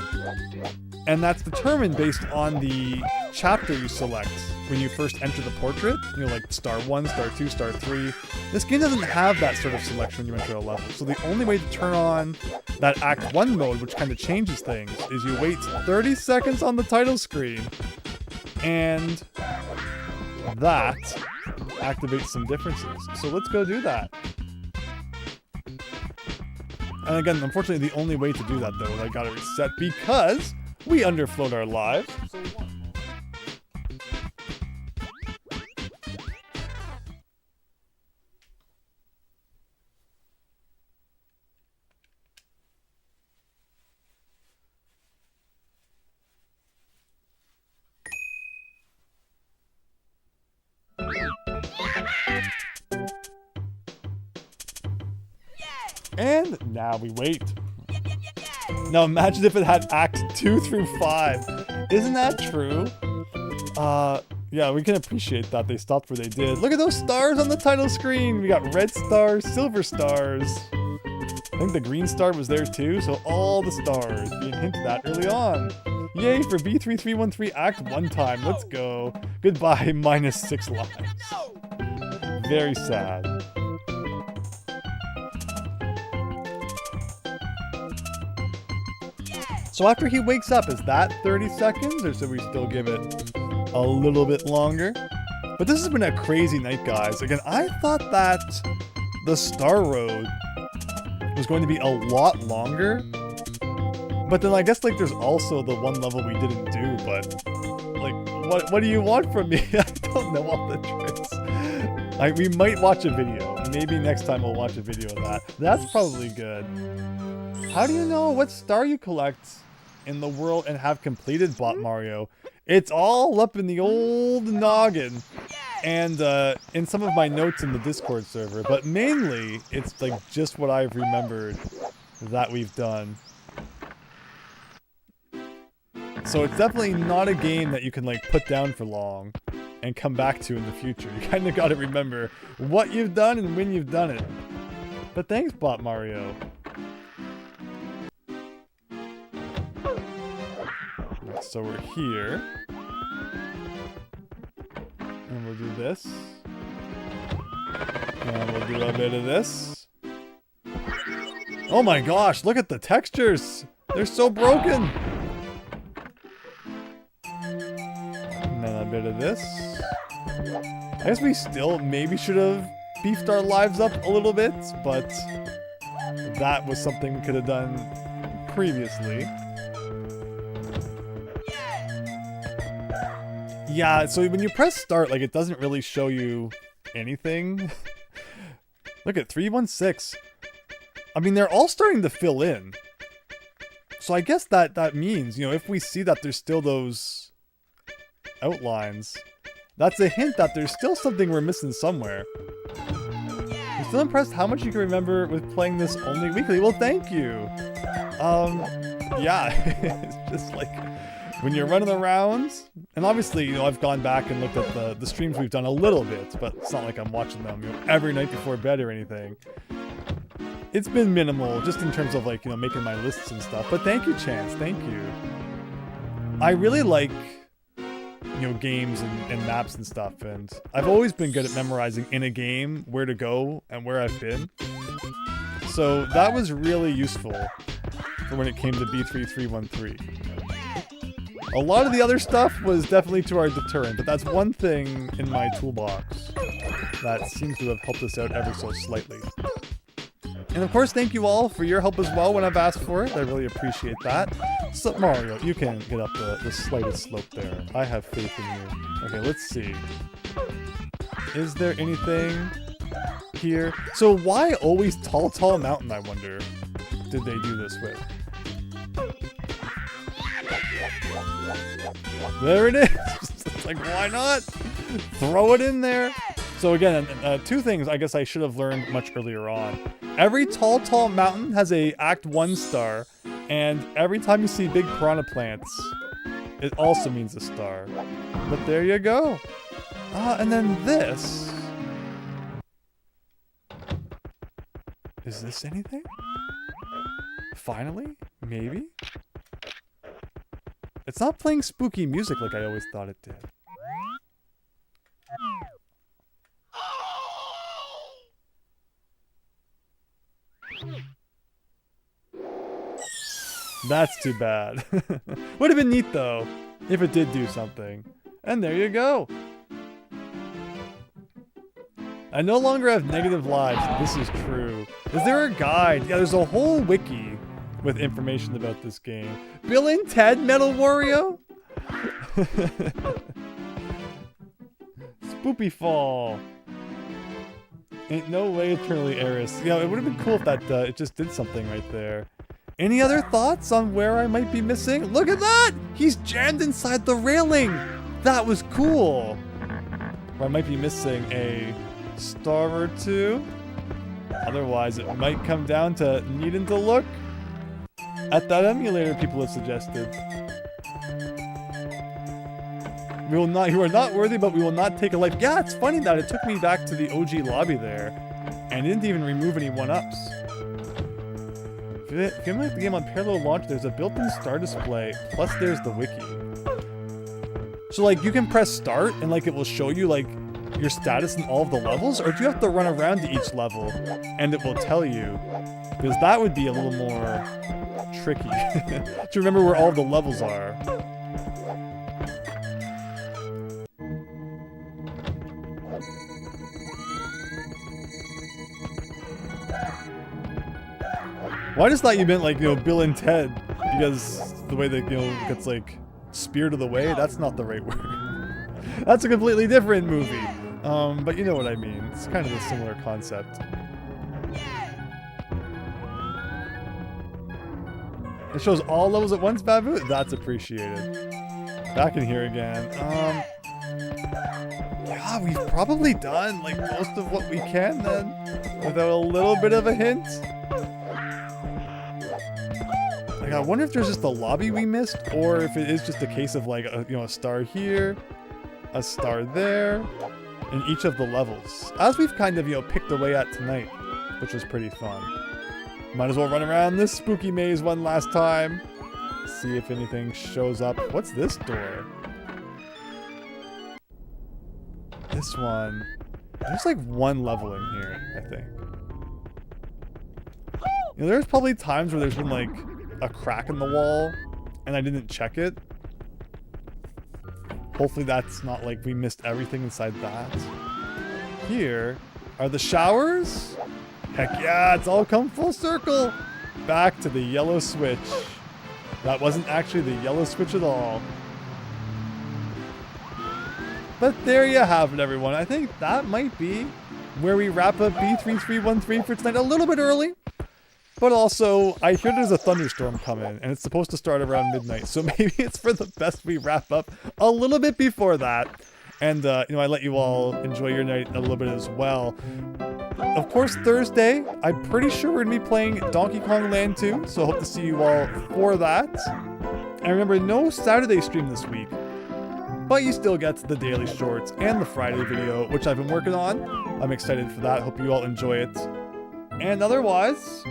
And that's determined based on the chapter you select when you first enter the portrait. You know, like star 1, star 2, star 3. This game doesn't have that sort of selection when you enter a level. So the only way to turn on that Act 1 mode, which kind of changes things, is you wait 30 seconds on the title screen, and that activates some differences. So let's go do that. And again, unfortunately, the only way to do that, though, is I gotta reset because we underflowed our lives. And now we wait. Now imagine if it had Act 2 through 5. Isn't that true? Yeah, we can appreciate that they stopped where they did. Look at those stars on the title screen! We got red stars, silver stars. I think the green star was there too, so all the stars being hinted at early on. Yay for B3313 Act 1 time, let's go. Goodbye, -6 lives. Very sad. So after he wakes up, is that 30 seconds, or should we still give it a little bit longer? But this has been a crazy night, guys. Again, I thought that the Star Road was going to be a lot longer, but then I guess, like, there's also the one level we didn't do, but, like, what do you want from me? I don't know all the tricks. We might watch a video. Maybe next time we'll watch a video of that. That's probably good. How do you know what star you collect in the world and have completed Bot Mario? It's all up in the old noggin and in some of my notes in the Discord server, but mainly it's like just what I've remembered that we've done. So it's definitely not a game that you can, like, put down for long and come back to in the future. You kind of got to remember what you've done and when you've done it. But thanks, Bot Mario. So we're here, and we'll do this, and we'll do a bit of this. Oh my gosh, look at the textures! They're so broken! And then a bit of this. I guess we still maybe should have beefed our lives up a little bit, but that was something we could have done previously. Yeah, so when you press start, like, it doesn't really show you anything. Look at 316. I mean, they're all starting to fill in. So I guess that means, you know, if we see that there's still those outlines, that's a hint that there's still something we're missing somewhere. I'm still impressed how much you can remember with playing this only weekly. Well, thank you. Yeah, it's just like, when you're running around, and obviously, you know, I've gone back and looked at the streams we've done a little bit, but it's not like I'm watching them, you know, every night before bed or anything. It's been minimal, just in terms of, like, you know, making my lists and stuff. But thank you, Chance, thank you. I really like, you know, games and maps and stuff, and I've always been good at memorizing in a game where to go and where I've been. So that was really useful for when it came to B3313. A lot of the other stuff was definitely to our deterrent, but that's one thing in my toolbox that seems to have helped us out ever so slightly. And of course, thank you all for your help as well when I've asked for it. I really appreciate that. So, Mario, you can get up the slightest slope there. I have faith in you. Okay, let's see. Is there anything here? So why always tall mountain, I wonder, did they do this with? There it is. It's like, why not? Throw it in there. So again, two things I guess I should have learned much earlier on. Every tall mountain has a Act 1 star, and every time you see big piranha plants, it also means a star. But there you go. And then this. Is this anything? Finally? Maybe? It's not playing spooky music like I always thought it did. That's too bad. Would have been neat though, if it did do something. And there you go. I no longer have negative lives. This is true. Is there a guide? Yeah, there's a whole wiki with information about this game. Bill and Ted Metal Wario? Spoopy Fall. Ain't no way eternally heiress. Yeah, it would have been cool if that it just did something right there. Any other thoughts on where I might be missing? Look at that! He's jammed inside the railing! That was cool! Or I might be missing a star or two. Otherwise, it might come down to needing to look at that emulator people have suggested. We will not, you are not worthy, but we will not take a life. Yeah, it's funny that it took me back to the OG lobby there and didn't even remove any 1-ups. If you like the game on parallel launch, there's a built-in star display, plus there's the wiki. So like you can press start and like it will show you like your status in all of the levels, or do you have to run around to each level and it will tell you? Because that would be a little more tricky to remember where all of the levels are. Well, I just thought you meant like, you know, Bill and Ted, because the way that, you know, gets like Spirited Away, that's not the right word. That's a completely different movie. But you know what I mean. It's kind of a similar concept. It shows all levels at once, Babu? That's appreciated. Back in here again. Yeah, we've probably done like most of what we can then, without a little bit of a hint. Like, I wonder if there's just a lobby we missed, or if it is just a case of like, you know, a star here, a star there, in each of the levels. As we've kind of, you know, picked away at tonight, which was pretty fun. Might as well run around this spooky maze one last time. See if anything shows up. What's this door? This one. There's like one level in here, I think. You know, there's probably times where there's been like a crack in the wall and I didn't check it. Hopefully that's not like we missed everything inside that. Here are the showers. Heck yeah, it's all come full circle. Back to the yellow switch. That wasn't actually the yellow switch at all. But there you have it, everyone. I think that might be where we wrap up B3313 for tonight. A little bit early. But also, I hear there's a thunderstorm coming, and it's supposed to start around midnight. So maybe it's for the best we wrap up a little bit before that. And, you know, I let you all enjoy your night a little bit as well. Of course, Thursday, I'm pretty sure we're going to be playing Donkey Kong Land 2. So I hope to see you all for that. And remember, no Saturday stream this week. But you still get the daily shorts and the Friday video, which I've been working on. I'm excited for that. Hope you all enjoy it. And otherwise,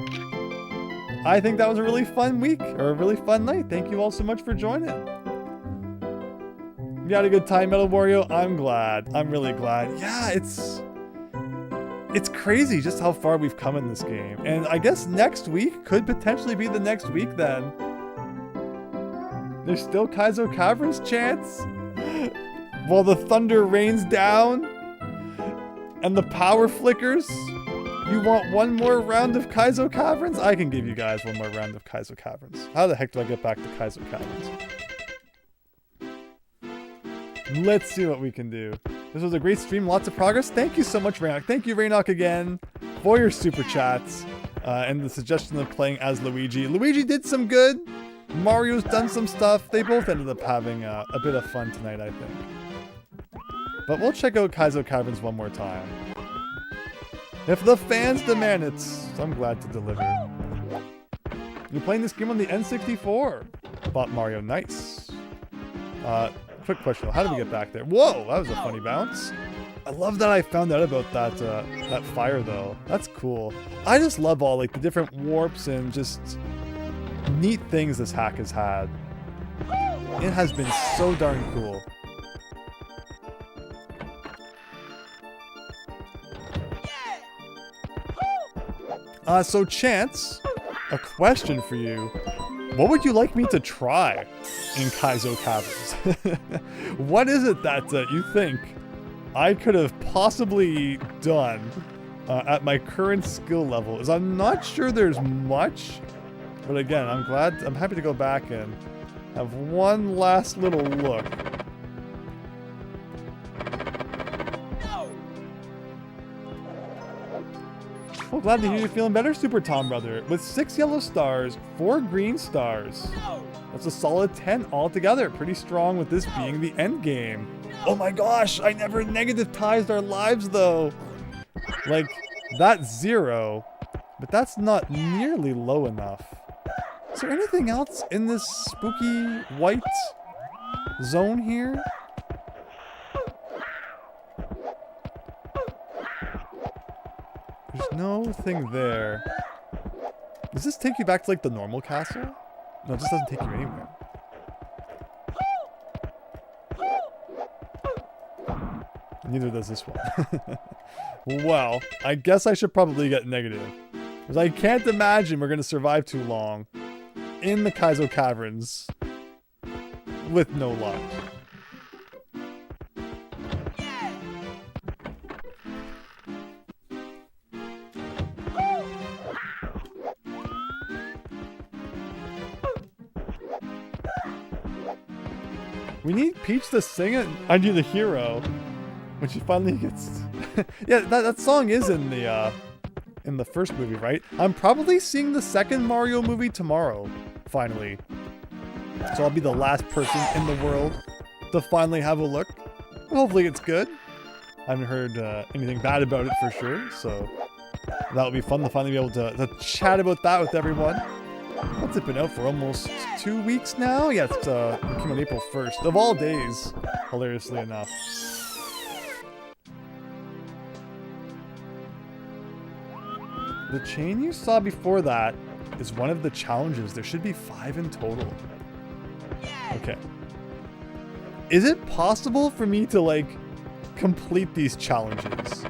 I think that was a really fun week, or a really fun night. Thank you all so much for joining. You had a good time, Metal Wario? I'm glad. I'm really glad. Yeah, it's crazy just how far we've come in this game. And I guess next week could potentially be the next week then. There's still Kaizo Caverns chants? While the thunder rains down? And the power flickers? You want one more round of Kaizo Caverns? I can give you guys one more round of Kaizo Caverns. How the heck do I get back to Kaizo Caverns? Let's see what we can do. This was a great stream, lots of progress. Thank you so much, Raynok. Thank you, Raynok, again, for your super chats and the suggestion of playing as Luigi. Luigi did some good. Mario's done some stuff. They both ended up having a bit of fun tonight, I think. But we'll check out Kaizo Caverns one more time. If the fans demand it, I'm glad to deliver. You're playing this game on the N64. Bought Mario, nice. Quick question, how did we get back there? Whoa, that was a funny bounce. I love that I found out about that that fire though. That's cool. I just love all like the different warps and just neat things this hack has had. It has been so darn cool. So Chance, a question for you. What would you like me to try in Kaizo Caverns? What is it that you think I could have possibly done at my current skill level? Is I'm not sure there's much, but again, I'm happy to go back and have one last little look. Well, glad to hear you're feeling better, Super Tom Brother. With 6 yellow stars, 4 green stars. That's a solid 10 altogether. Pretty strong with this being the end game. Oh my gosh, I never negativized our lives though. Like, that's 0, but that's not nearly low enough. Is there anything else in this spooky white zone here? There's no thing there. Does this take you back to like the normal castle? No, it just doesn't take you anywhere. Neither does this one. Well, I guess I should probably get negative. Because I can't imagine we're going to survive too long in the Kaizo Caverns with no luck. We need Peach to sing it. I do the hero when she finally gets. Yeah, that song is in the first movie, right? I'm probably seeing the second Mario movie tomorrow, finally. So I'll be the last person in the world to finally have a look. Hopefully it's good. I haven't heard anything bad about it for sure, so that'll be fun to finally be able to chat about that with everyone. What's it been out for? Almost 2 weeks now? Yeah, it came out April 1st. Of all days, hilariously enough. The chain you saw before that is one of the challenges. There should be 5 in total. Okay. Is it possible for me to, like, complete these challenges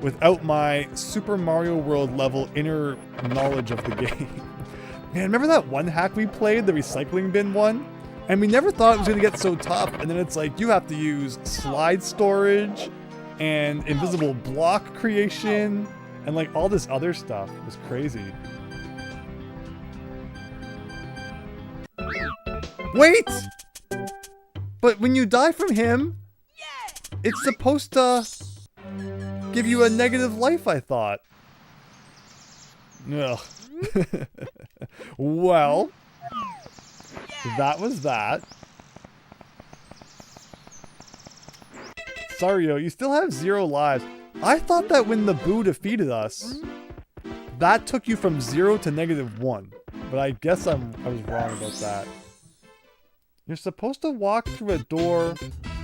without my Super Mario World level inner knowledge of the game? Man, remember that one hack we played, the recycling bin one? And we never thought it was going to get so tough, and then it's like, you have to use slide storage, and invisible block creation, and like all this other stuff. It was crazy. Wait! But when you die from him, it's supposed to give you a negative life, I thought. Ugh. Well, that was that. Sario, you still have 0 lives. I thought that when the Boo defeated us, that took you from 0 to -1. But I guess I was wrong about that. You're supposed to walk through a door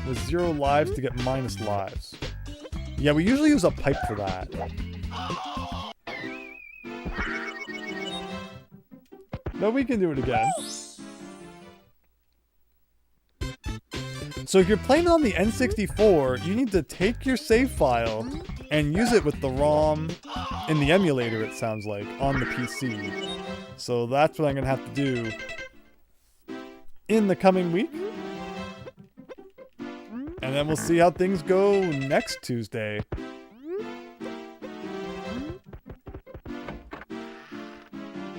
with 0 lives to get minus lives. Yeah, we usually use a pipe for that. But we can do it again. So if you're playing on the N64, you need to take your save file and use it with the ROM in the emulator, it sounds like, on the PC. So that's what I'm going to have to do in the coming week. And then we'll see how things go next Tuesday.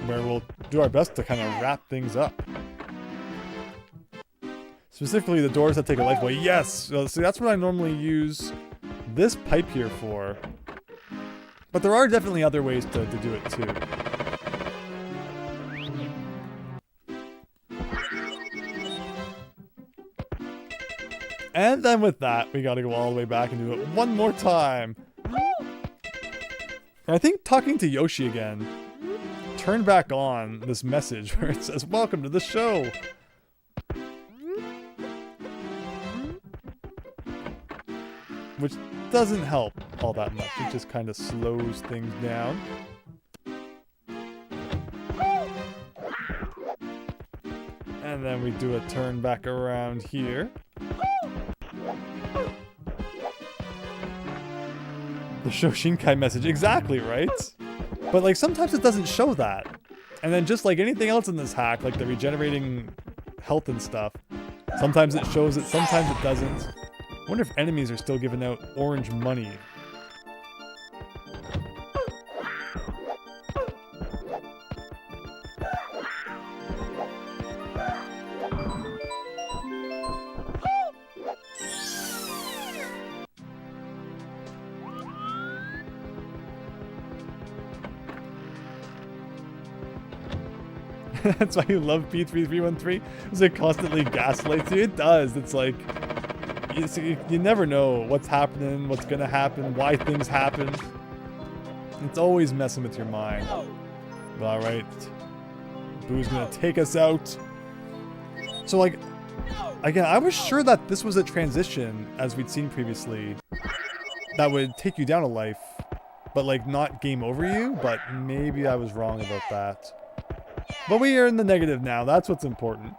Where we'll do our best to kind of wrap things up. Specifically the doors that take a life away. Yes! So that's what I normally use this pipe here for. But there are definitely other ways to do it too. And then with that, we gotta go all the way back and do it one more time. And I think talking to Yoshi again, turn back on this message where it says, "Welcome to the show." Which doesn't help all that much. It just kind of slows things down. And then we do a turn back around here. The Shoshinkai message. Exactly, right? But like sometimes it doesn't show that. And then just like anything else in this hack, like the regenerating health and stuff, sometimes it shows it, sometimes it doesn't. I wonder if enemies are still giving out orange money. That's why you love B3313? Because it constantly gaslights you. It does. It's like, you never know what's happening, what's gonna happen, why things happen. It's always messing with your mind. But alright. Boo's gonna take us out. So like, again, I was sure that this was a transition, as we'd seen previously, that would take you down a life, but like not game over you, but maybe I was wrong about that. But we are in the negative now, that's what's important.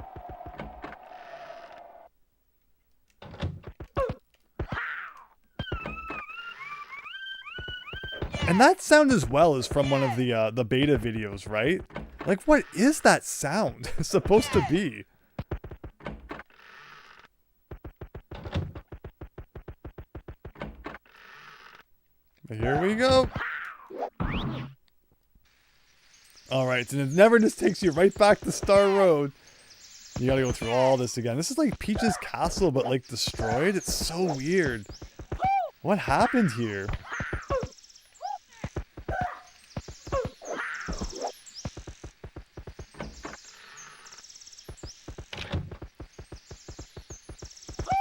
And that sound as well is from one of the beta videos, right? Like, what is that sound supposed to be? But here we go. Alright, and it never just takes you right back to Star Road. You gotta go through all this again. This is like Peach's castle, but like destroyed. It's so weird. What happened here?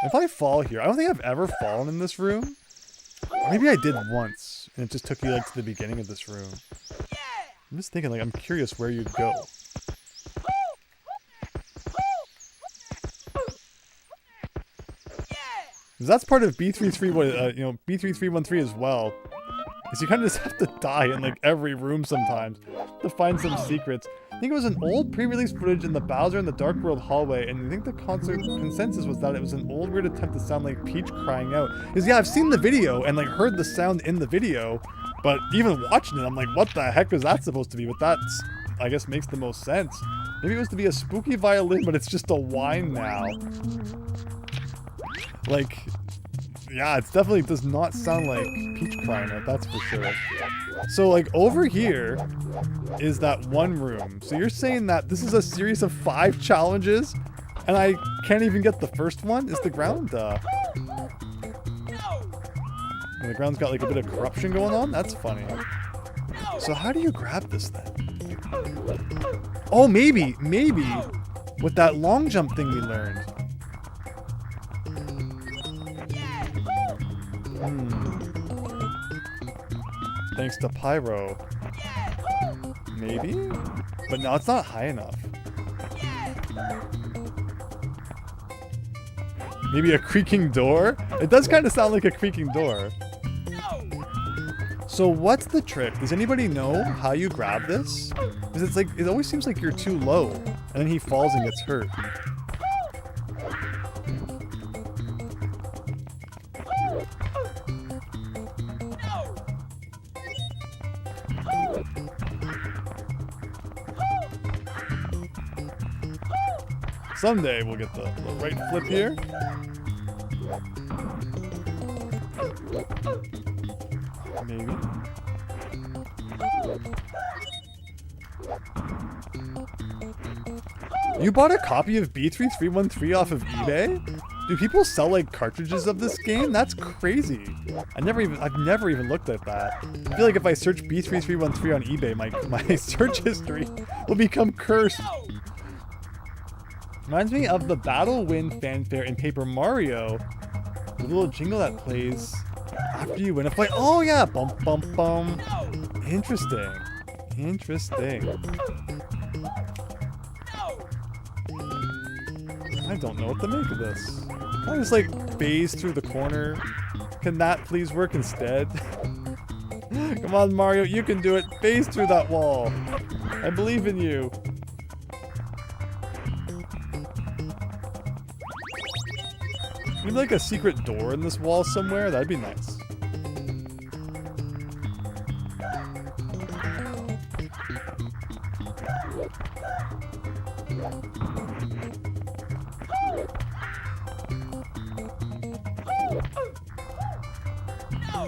If I fall here, I don't think I've ever fallen in this room. Maybe I did once, and it just took you like to the beginning of this room. I'm just thinking, like, I'm curious where you'd go. That's part of B3313 as well. Is you kind of just have to die in like every room sometimes to find some secrets. I think it was an old pre-release footage in the Bowser in the Dark World hallway, and I think the consensus was that it was an old weird attempt to sound like Peach crying out. Because yeah, I've seen the video and like heard the sound in the video, but even watching it, I'm like, what the heck was that supposed to be? But that's, I guess, makes the most sense. Maybe it was to be a spooky violin, but it's just a whine now. Like, yeah, it definitely does not sound like Peach crying out, that's for sure. So, like, over here is that one room. So you're saying that this is a series of 5 challenges, and I can't even get the first one? Is the ground, and the ground's got, like, a bit of corruption going on? That's funny. So how do you grab this thing? Oh, maybe, with that long jump thing we learned. Thanks to Pyro. Maybe? But no, it's not high enough. Maybe a creaking door? It does kind of sound like a creaking door. So what's the trick? Does anybody know how you grab this? Because it's like, it always seems like you're too low, and then he falls and gets hurt. someday we'll get the right flip here. Maybe. You bought a copy of B3313 off of eBay? Do people sell like cartridges of this game? That's crazy. I've never even looked at that. I feel like if I search B3313 on eBay, my search history will become cursed. Reminds me of the Battle Win fanfare in Paper Mario. The little jingle that plays after you win a fight. Oh yeah, bum bum bum. Interesting. Interesting. I don't know what to make of this. Can I just like phase through the corner? Can that please work instead? Come on, Mario, you can do it. Phase through that wall. I believe in you. Maybe like a secret door in this wall somewhere? That'd be nice.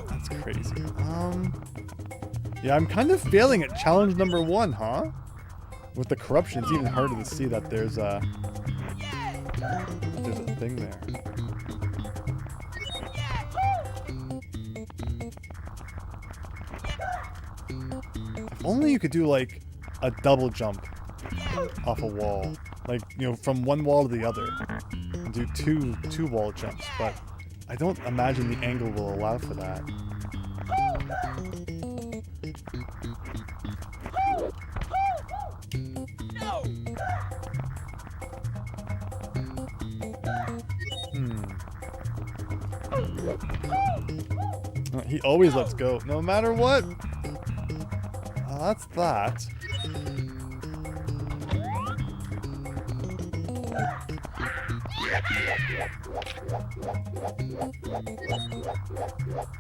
That's crazy. Yeah, I'm kind of failing at challenge number 1, huh? With the corruption, it's even harder to see that there's a thing there. If only you could do like a double jump off a wall, like, you know, from one wall to the other, and do two wall jumps, but I don't imagine the angle will allow for that. He always lets go, no matter what. That's that.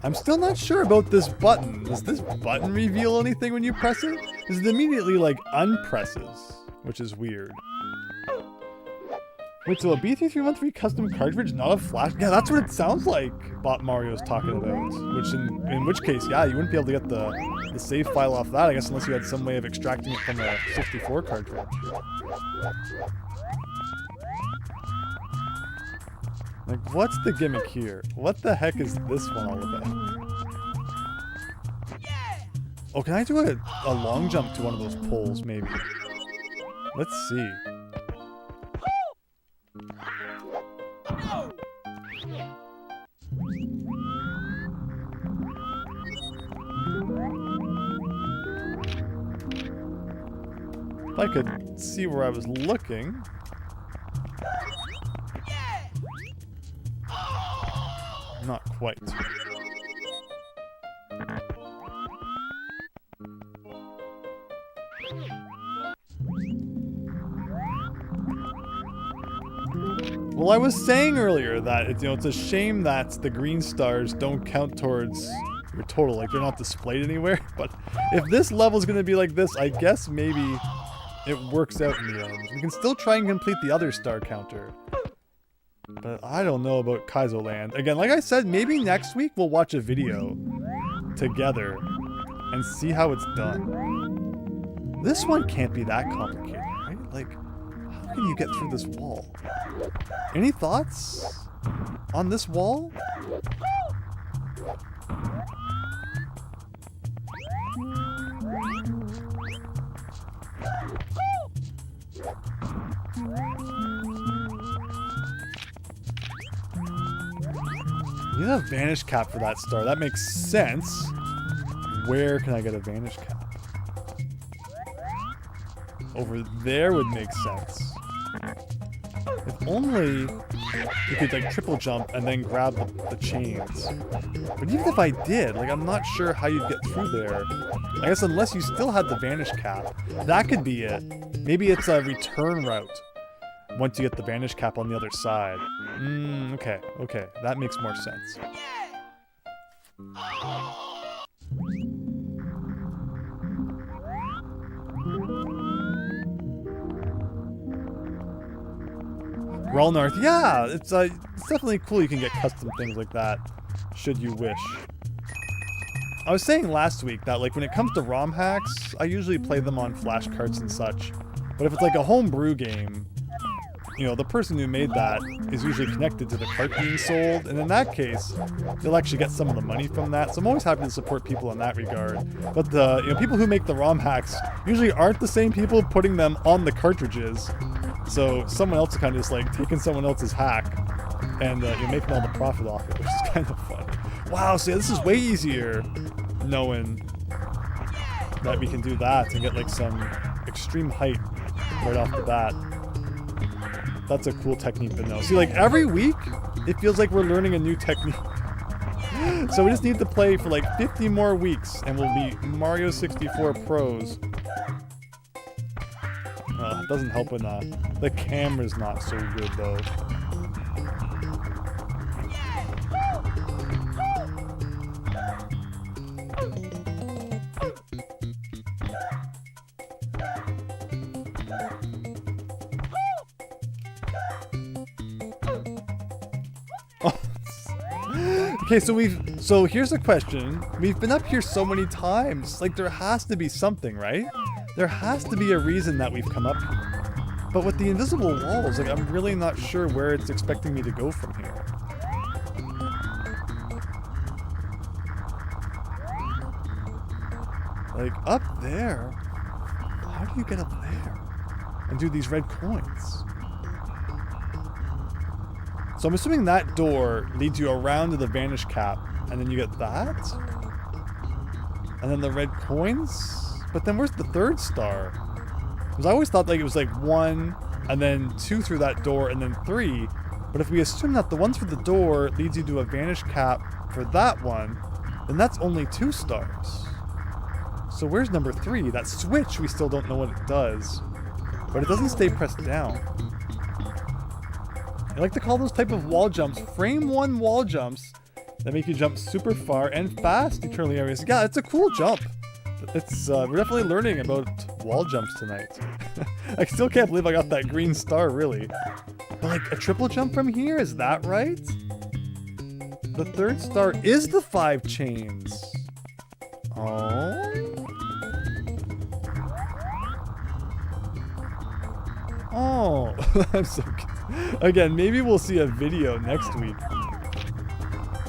I'm still not sure about this button. Does this button reveal anything when you press it? Because it immediately, like, unpresses, which is weird. Wait, so a B3313 custom cartridge, not a flash? Yeah, that's what it sounds like Bot Mario's talking about. Which, in which case, yeah, you wouldn't be able to get the save file off that, I guess, unless you had some way of extracting it from a 64 cartridge. Like, what's the gimmick here? What the heck is this one all about? Oh, can I do a long jump to one of those poles, maybe? Let's see. If I could see where I was looking. Not quite. Well, I was saying earlier that it's a shame that the green stars don't count towards your total, like they're not displayed anywhere. But if this level is going to be like this, I guess maybe it works out in the end. We can still try and complete the other star counter. But I don't know about Kaizo Land. Again, like I said, maybe next week we'll watch a video together and see how it's done. This one can't be that complicated, right? Like, how can you get through this wall? Any thoughts on this wall? You need a vanish cap for that star. That makes sense. Where can I get a vanish cap? Over there would make sense. If only you could like triple jump and then grab the chains. But even if I did, like, I'm not sure how you'd get through there. I guess unless you still had the vanish cap, that could be it. Maybe it's a return route once you get the vanish cap on the other side. Okay, that makes more sense. Raw North, yeah, it's definitely cool. You can get custom things like that, should you wish. I was saying last week that like when it comes to ROM hacks, I usually play them on flashcards and such. But if it's like a homebrew game, you know, the person who made that is usually connected to the cart being sold, and in that case, they'll actually get some of the money from that. So I'm always happy to support people in that regard. But the people who make the ROM hacks usually aren't the same people putting them on the cartridges. So someone else is kind of just like taking someone else's hack, and you're making all the profit off it, which is kind of funny. Wow, so yeah, this is way easier knowing that we can do that and get like some extreme height right off the bat. That's a cool technique to know. See, like every week, it feels like we're learning a new technique. So we just need to play for like 50 more weeks and we'll be Mario 64 pros. It doesn't help when the camera's not so good though. Okay, so here's a question. We've been up here so many times. Like, there has to be something, right? There has to be a reason that we've come up here. But with the invisible walls, like, I'm really not sure where it's expecting me to go from here. Like, up there? How do you get up there? And do these red coins? So I'm assuming that door leads you around to the vanish cap, and then you get that? And then the red coins? But then where's the third star? Because I always thought like it was like 1, and then 2 through that door, and then 3. But if we assume that the ones for the door leads you to a vanish cap for that one, then that's only 2 stars. So where's number 3? That switch, we still don't know what it does. But it doesn't stay pressed down. I like to call those type of wall jumps frame 1 wall jumps that make you jump super far and fast eternally areas. Yeah, it's a cool jump. It's we're definitely learning about wall jumps tonight. I still can't believe I got that green star, really. But like a triple jump from here, is that right? The third star is the 5 chains. Oh. Oh, I'm so good. Again, maybe we'll see a video next week.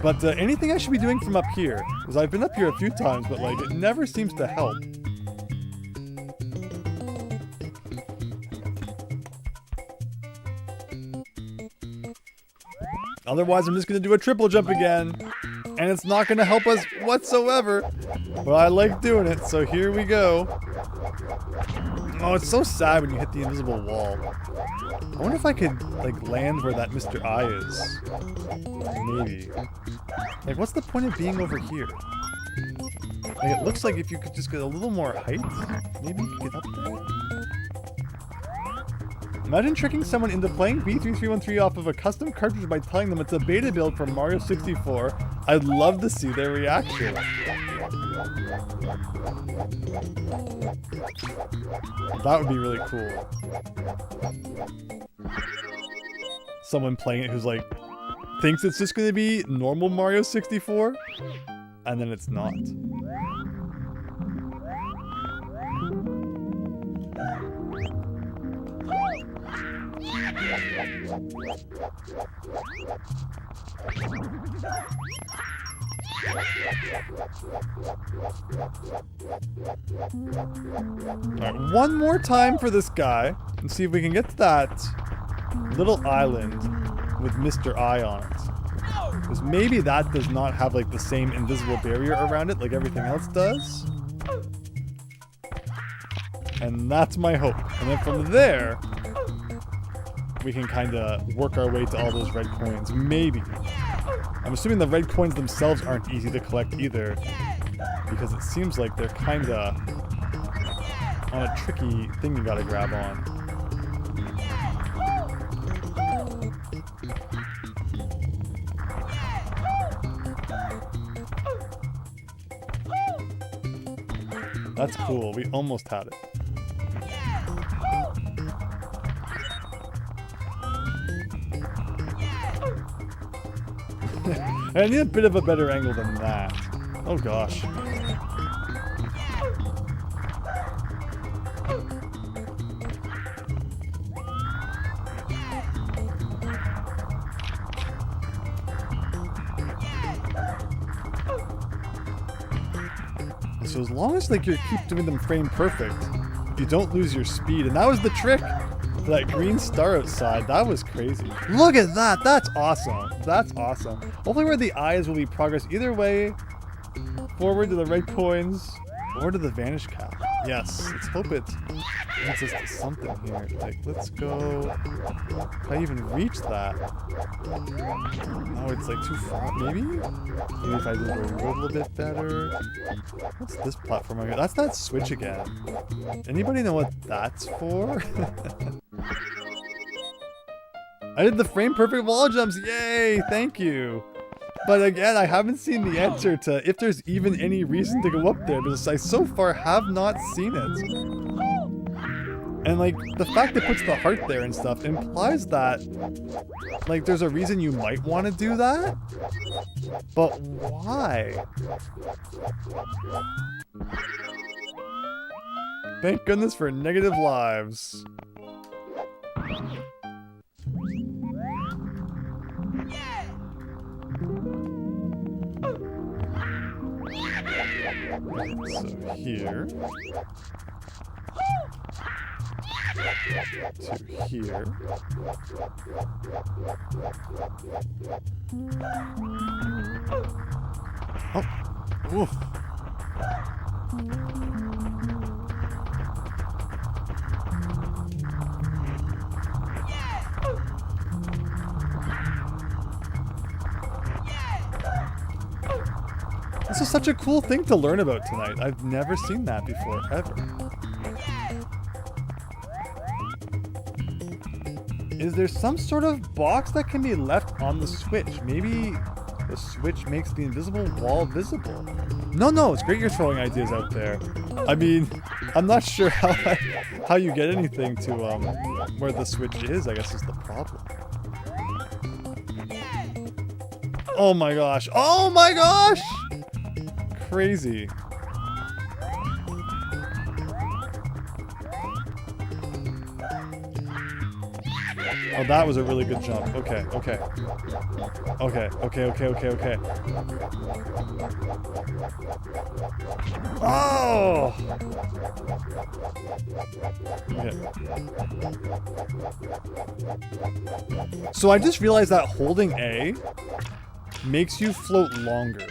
But anything I should be doing from up here? Because I've been up here a few times, but like it never seems to help. Otherwise, I'm just going to do a triple jump again. And it's not going to help us whatsoever. But I like doing it, so here we go. Oh, it's so sad when you hit the invisible wall. I wonder if I could, like, land where that Mr. I is. Maybe. Like, what's the point of being over here? Like, it looks like if you could just get a little more height, maybe you could get up there? Imagine tricking someone into playing B3313 off of a custom cartridge by telling them it's a beta build for Mario 64. I'd love to see their reaction. That would be really cool. Someone playing it who's like, thinks it's just going to be normal Mario 64, and then it's not. Alright, one more time for this guy, and see if we can get to that little island with Mr. I on it. Because maybe that does not have like the same invisible barrier around it like everything else does. And that's my hope. And then from there, we can kind of work our way to all those red coins. Maybe. I'm assuming the red coins themselves aren't easy to collect either, because it seems like they're kind of on a tricky thing you gotta grab on. That's cool. We almost had it. I need a bit of a better angle than that. Oh gosh. So as long as like you keep doing them frame perfect, you don't lose your speed. And that was the trick for that green star outside. That was crazy. Look at that. That's awesome. That's awesome. Hopefully where the eyes will be progress either way. Forward to the red coins or to the vanish cap. Yes, let's hope it leads us to something here. Like, let's go. If I even reach that. Oh, it's like too far. Maybe? Maybe if I move a little bit better. What's this platform? That's that switch again. Anybody know what that's for? I did the frame perfect wall jumps. Yay! Thank you. But again, I haven't seen the answer to if there's even any reason to go up there, because I so far have not seen it. And like, the fact it puts the heart there and stuff implies that, like, there's a reason you might want to do that. But why? Thank goodness for negative lives. So here to here. Oh, oof. This is such a cool thing to learn about tonight. I've never seen that before, ever. Is there some sort of box that can be left on the switch? Maybe the switch makes the invisible wall visible. No, it's great you're throwing ideas out there. I mean, I'm not sure how you get anything to where the switch is, I guess is the problem. Oh my gosh. Oh my gosh! Crazy. Oh, that was a really good jump. Okay. Oh! Okay. So I just realized that holding A makes you float longer.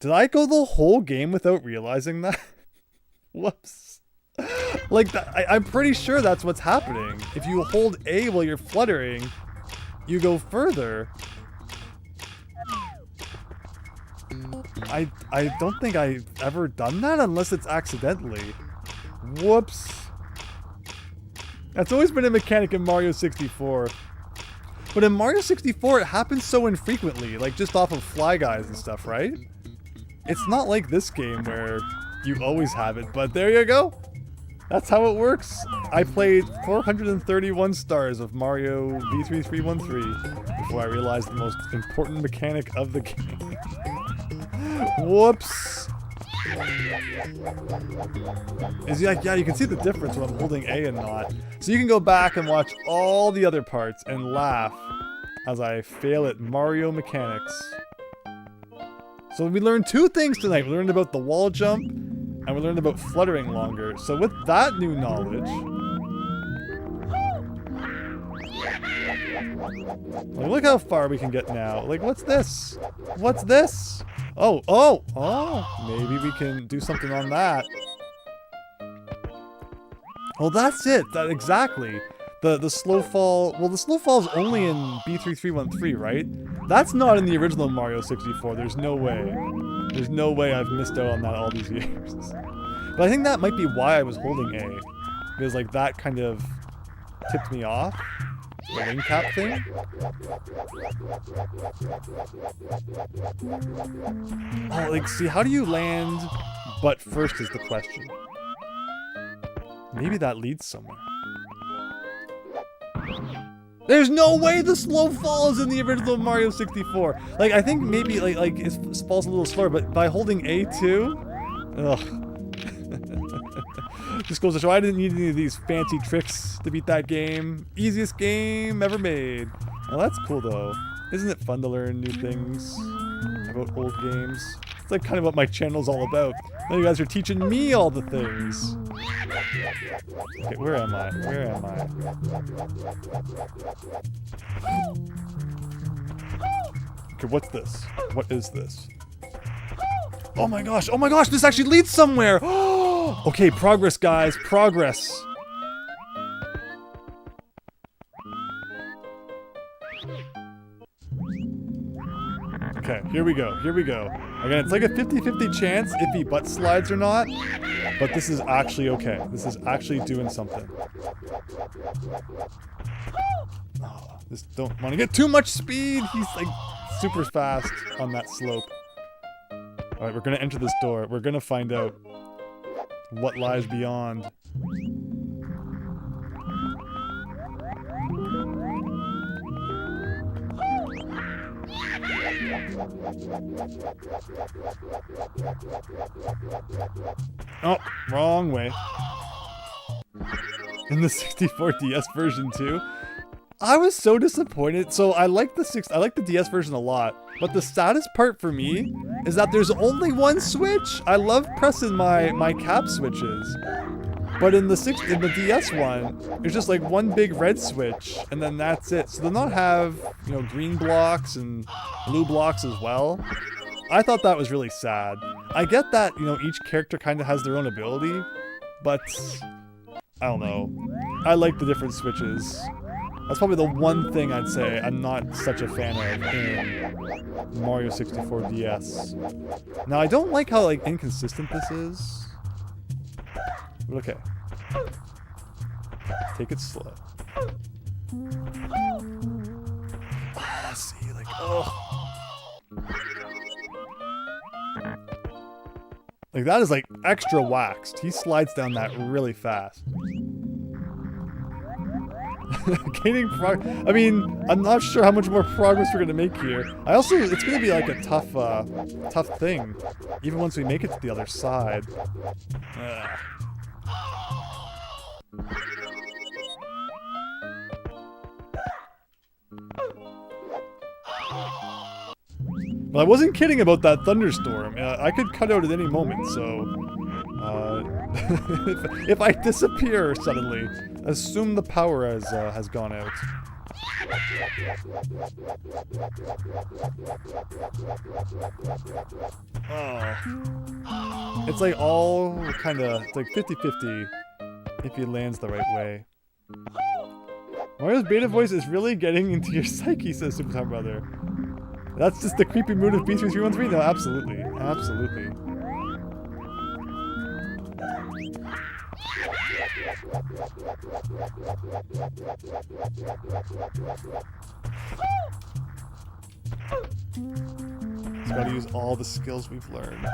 Did I go the whole game without realizing that? Whoops. Like, I'm pretty sure that's what's happening. If you hold A while you're fluttering, you go further. I don't think I've ever done that unless it's accidentally. Whoops. That's always been a mechanic in Mario 64. But in Mario 64, it happens so infrequently, like just off of Fly Guys and stuff, right? It's not like this game where you always have it, but there you go. That's how it works. I played 431 stars of Mario B3313 before I realized the most important mechanic of the game. Whoops. Yeah, you can see the difference when I'm holding A and not. So you can go back and watch all the other parts and laugh as I fail at Mario mechanics. So we learned two things tonight. We learned about the wall jump, and we learned about fluttering longer. So with that new knowledge... Like, look how far we can get now. Like, what's this? What's this? Oh, maybe we can do something on that. Well, that's it. Exactly. The slow fall... Well, the slow fall is only in B3313, right? That's not in the original Mario 64. There's no way. There's no way I've missed out on that all these years. But I think that might be why I was holding A. Because, like, that kind of tipped me off. The wing cap thing. Oh, like, see, how do you land butt first is the question. Maybe that leads somewhere. There's no way the slow fall is in the original Mario 64. Like, I think maybe like it falls a little slower, but by holding A2, ugh. Just goes to show I didn't need any of these fancy tricks to beat that game. Easiest game ever made. Well, that's cool though. Isn't it fun to learn new things about old games? It's like kind of what my channel's all about. Now you guys are teaching me all the things. Okay, where am I? Where am I? Okay, what's this? What is this? Oh my gosh, this actually leads somewhere! Okay, progress guys, progress. Okay, here we go, here we go. Again, it's like a 50-50 chance if he butt slides or not, but this is actually okay. This is actually doing something. Oh, just don't want to get too much speed. He's like super fast on that slope. All right, we're gonna enter this door. We're gonna find out what lies beyond. Oh, wrong way. In the 64 DS version too. I was so disappointed. So I like the DS version a lot, but the saddest part for me is that there's only one switch. I love pressing my cap switches. But in the DS one, there's just like one big red switch, and then that's it. So they'll not have, you know, green blocks and blue blocks as well. I thought that was really sad. I get that, you know, each character kind of has their own ability, but I don't know. I like the different switches. That's probably the one thing I'd say I'm not such a fan of in Mario 64 DS. Now, I don't like how like inconsistent this is. But okay. Take it slow. Ah, see, like, oh. Like, that is, like, extra waxed. He slides down that really fast. Gaining progress. I mean, I'm not sure how much more progress we're gonna make here. It's gonna be, like, a tough thing. Even once we make it to the other side. Ugh. Well, I wasn't kidding about that thunderstorm. I could cut out at any moment, so... if I disappear suddenly, assume the power has gone out. Oh. It's like all kinda... It's like 50-50 if he lands the right way. Mario's beta voice is really getting into your psyche, says Super Time Brother. That's just the creepy mood of B3313? No, absolutely. Absolutely. Just gotta use all the skills we've learned.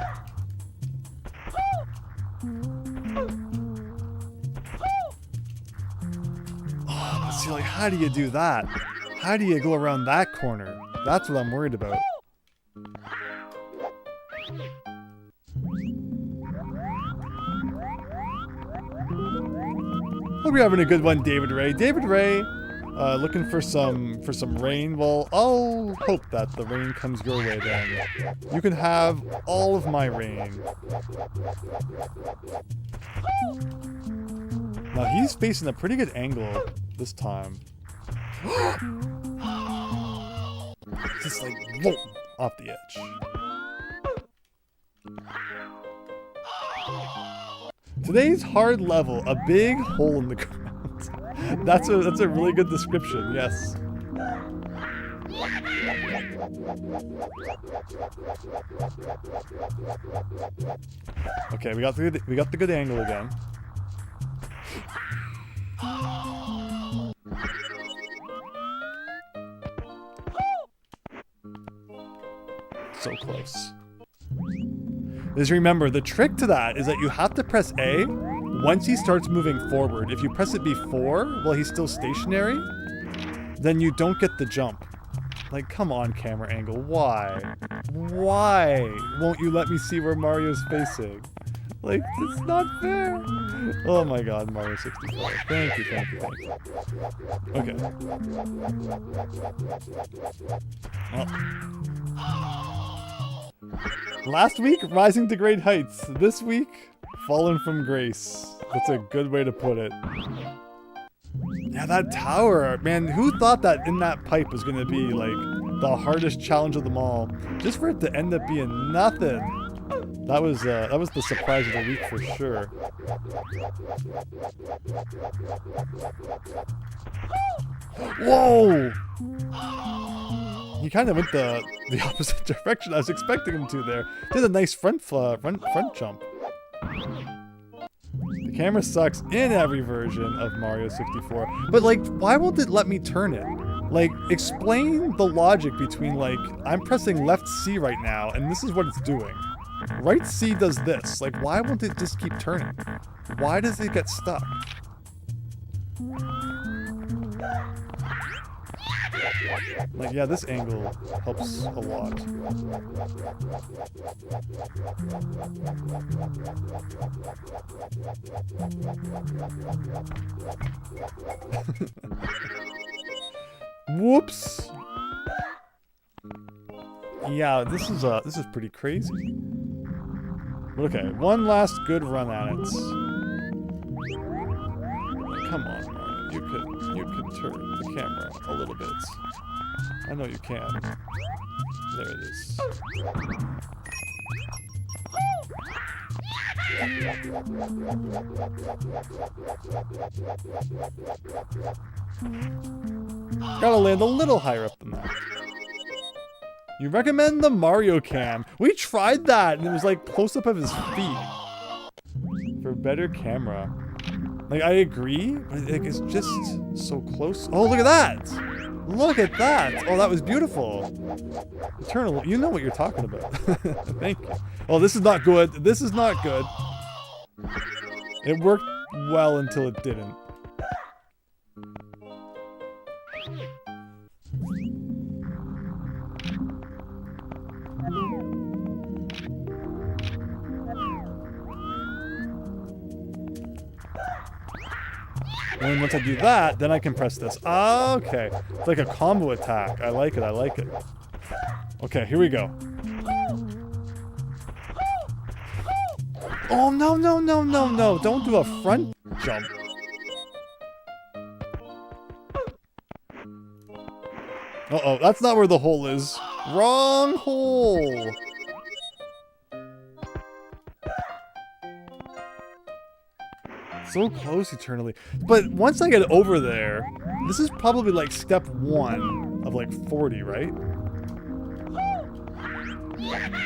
Oh, let's see, like, how do you do that? How do you go around that corner? That's what I'm worried about. Hope you're having a good one, David Ray. David Ray, looking for some rain. Well, I'll hope that the rain comes your way then. You can have all of my rain. Now he's facing a pretty good angle this time. Just like, whoa, off the edge. Today's hard level, a big hole in the ground. That's a really good description, yes. Okay, we got the good angle again. So close. Just remember, the trick to that is that you have to press A once he starts moving forward. If you press it before, well, he's still stationary. then you don't get the jump. Like, come on, camera angle. Why? Why won't you let me see where Mario's facing? Like, it's not fair. Oh my god, Mario 64. Thank you, thank you, thank you. Okay. Oh. Last week, rising to great heights. This week, fallen from grace. That's a good way to put it. Yeah, that tower, man, who thought that in that pipe was gonna be like the hardest challenge of them all? Just for it to end up being nothing. That was the surprise of the week for sure. Whoa! He kind of went the opposite direction I was expecting him to there. Did a nice front jump. The camera sucks in every version of Mario 64, but like, why won't it let me turn it? Like, explain the logic between like, I'm pressing left C right now, and this is what it's doing. Right C does this. Like, why won't it just keep turning? Why does it get stuck? Like, yeah, this angle helps a lot. Whoops. Yeah, this is pretty crazy. But okay, one last good run at it. Come on, Mario. You could turn the camera a little bit. I know you can. There it is. Gotta land a little higher up than that. You recommend the Mario Cam. We tried that and it was like close up of his feet. For better camera. Like, I agree, but like, it's just so close. Oh, look at that! Look at that! Oh, that was beautiful. Eternal, you know what you're talking about. Thank you. Oh, this is not good. This is not good. It worked well until it didn't. And then once I do that, then I can press this. Ah, okay. It's like a combo attack. I like it, I like it. Okay, here we go. Oh, no, no, no, no, no. Don't do a front jump. Uh-oh, that's not where the hole is. Wrong hole. So close eternally. But once I get over there, this is probably like step 1 of like 40, right?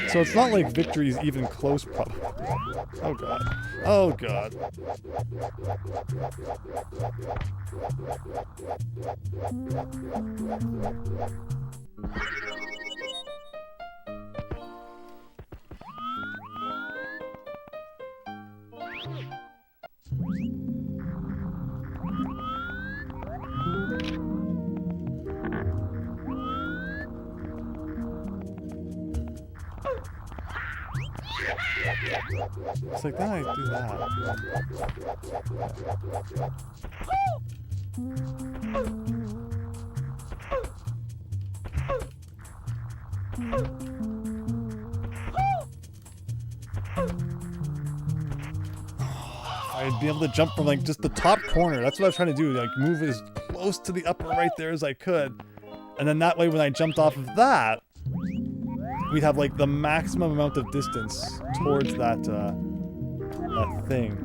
So it's not like victory's even close, probably. Oh god. Oh god. It's like, then I do that. I'd be able to jump from like just the top corner. That's what I was trying to do. Like, move as close to the upper right there as I could. And then that way when I jumped off of that, we'd have like the maximum amount of distance towards that that thing.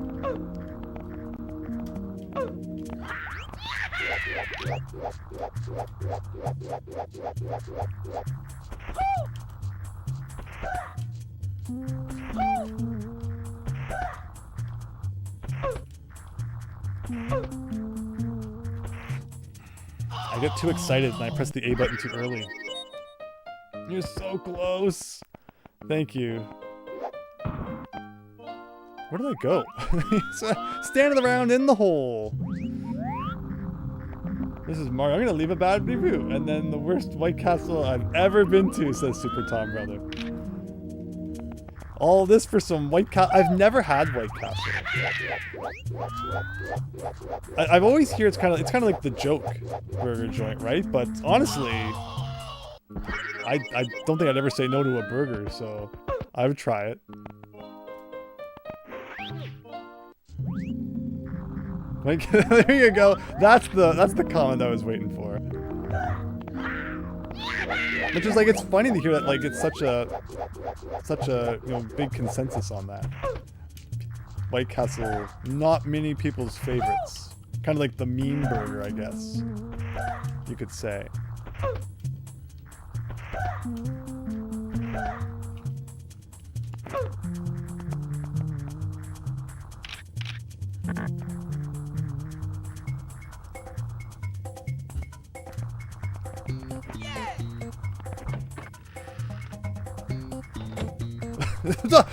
I get too excited and I press the A button too early. You're so close. Thank you. Where did I go? Standing around in the hole. This is Mario. I'm gonna leave a bad review. And then the worst White Castle I've ever been to, says Super Tom Brother. All this for some White Castle. I've never had White Castle. I've always heard it's kind of like the joke burger joint, right? But honestly, I don't think I'd ever say no to a burger, so I would try it. Like, there you go. That's the comment I was waiting for. Which is like, it's funny to hear that like it's such a big consensus on that. White Castle, not many people's favorites. Kind of like the meme burger, I guess you could say.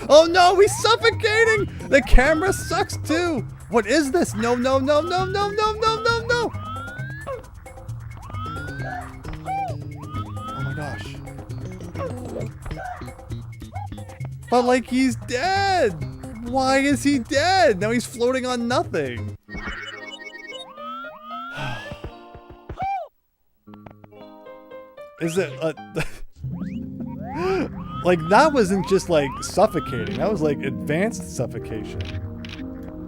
Oh no, he's suffocating! The camera sucks too! What is this? No, no, no, no, no, no, no, no, no! Oh my gosh. But like, he's dead! Why is he dead? Now he's floating on nothing. Is it like, that wasn't just like suffocating, that was like advanced suffocation.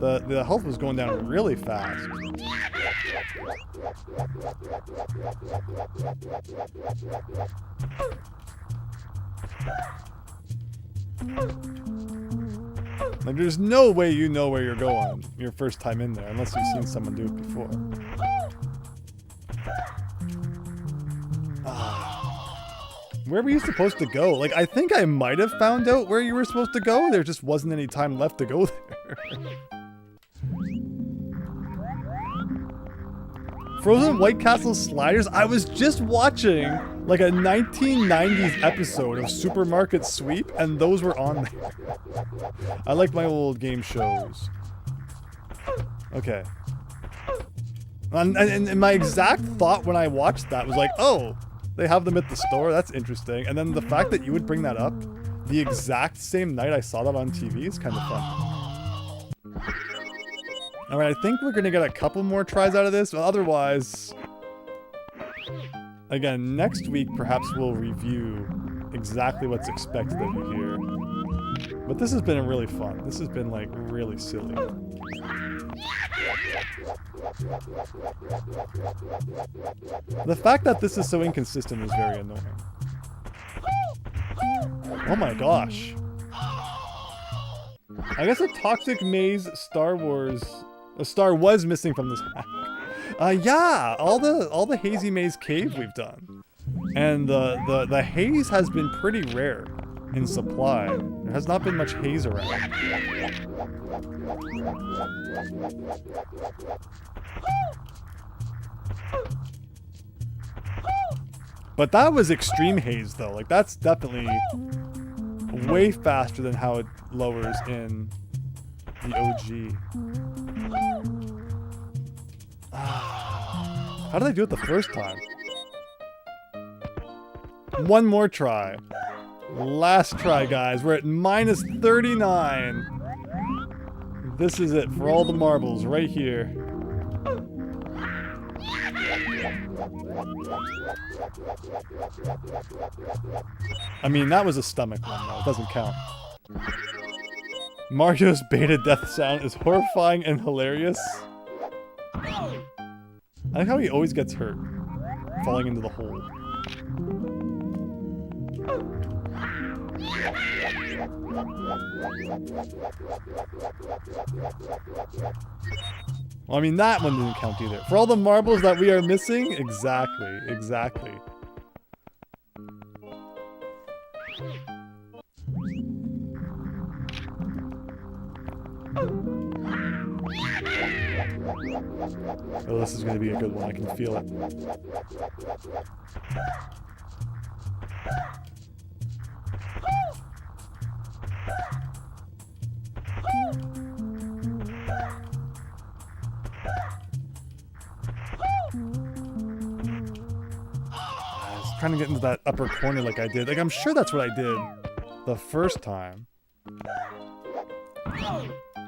The health was going down really fast. Like, there's no way you know where you're going your first time in there unless you've seen someone do it before. Where were you supposed to go? Like, I think I might have found out where you were supposed to go. There just wasn't any time left to go there. Frozen White Castle sliders? I was just watching like a 1990s episode of Supermarket Sweep, and those were on there. I like my old game shows. Okay. And my exact thought when I watched that was like, oh, they have them at the store? That's interesting. And then the fact that you would bring that up the exact same night I saw that on TV is kind of fun. Alright, I think we're gonna get a couple more tries out of this, but otherwise... Again, next week perhaps we'll review exactly what's expected of you here. But this has been really fun. This has been like really silly. The fact that this is so inconsistent is very annoying. Oh my gosh. I guess a Toxic Maze Star Wars... A star was missing from this hack. Yeah, all the Hazy Maze Cave we've done. And the haze has been pretty rare in supply. There has not been much haze around. But that was extreme haze though. Like, that's definitely way faster than how it lowers in the OG. How did I do it the first time? One more try. Last try, guys. We're at minus 39. This is it for all the marbles right here. I mean, that was a stomach one, though. It doesn't count. Mario's beta death sound is horrifying and hilarious. I like how he always gets hurt, falling into the hole. Well, I mean, that one didn't count either. For all the marbles that we are missing, exactly, exactly. Oh, this is going to be a good one. I can feel it. trying to get into that upper corner like I did. Like, I'm sure that's what I did the first time.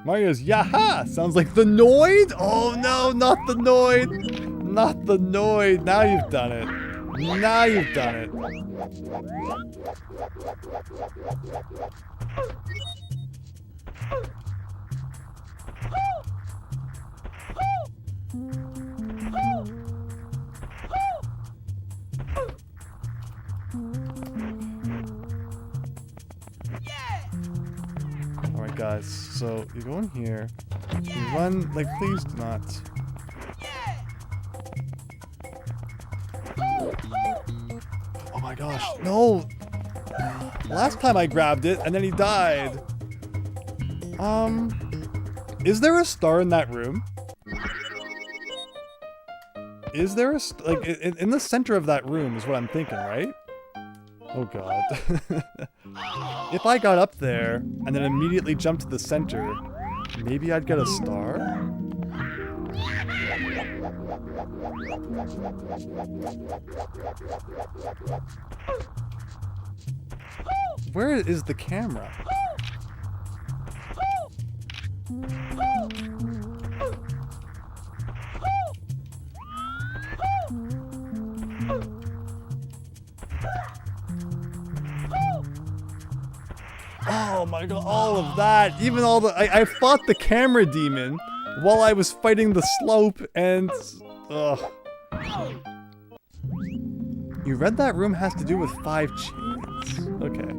Mario's Yaha! Sounds like the Noid? Oh no, not the Noid! Not the Noid! Now you've done it. Now you've done it. Alright guys, so you go in here, you run, like please do not. Oh my gosh, no! Last time I grabbed it and then he died. Is there a star in that room? Is there a like in the center of that room is what I'm thinking, right? Oh god. If I got up there and then immediately jumped to the center, maybe I'd get a star? Where is the camera? Oh my god, all of that, even all the, I fought the camera demon while I was fighting the slope and, ugh. You read that room has to do with 5 chains. Okay.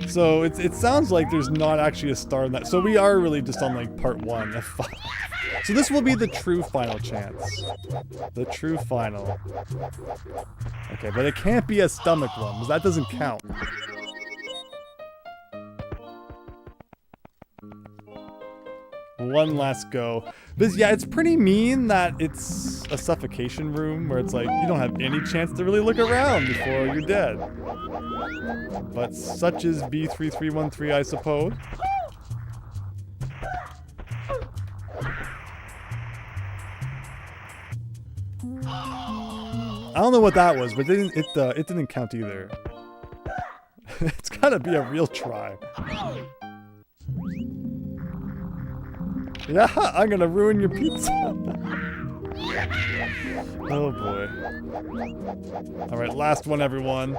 So it sounds like there's not actually a star in that, so we are really just on like part 1 of 5. So this will be the true final chance. The true final. Okay, but it can't be a stomach one, because that doesn't count. One last go. But yeah, it's pretty mean that it's a suffocation room where it's like you don't have any chance to really look around before you're dead. But such is B3313, I suppose. I don't know what that was, but it didn't count either. It's gotta be a real try. Yeah, I'm gonna ruin your pizza. Oh boy. Alright, last one, everyone.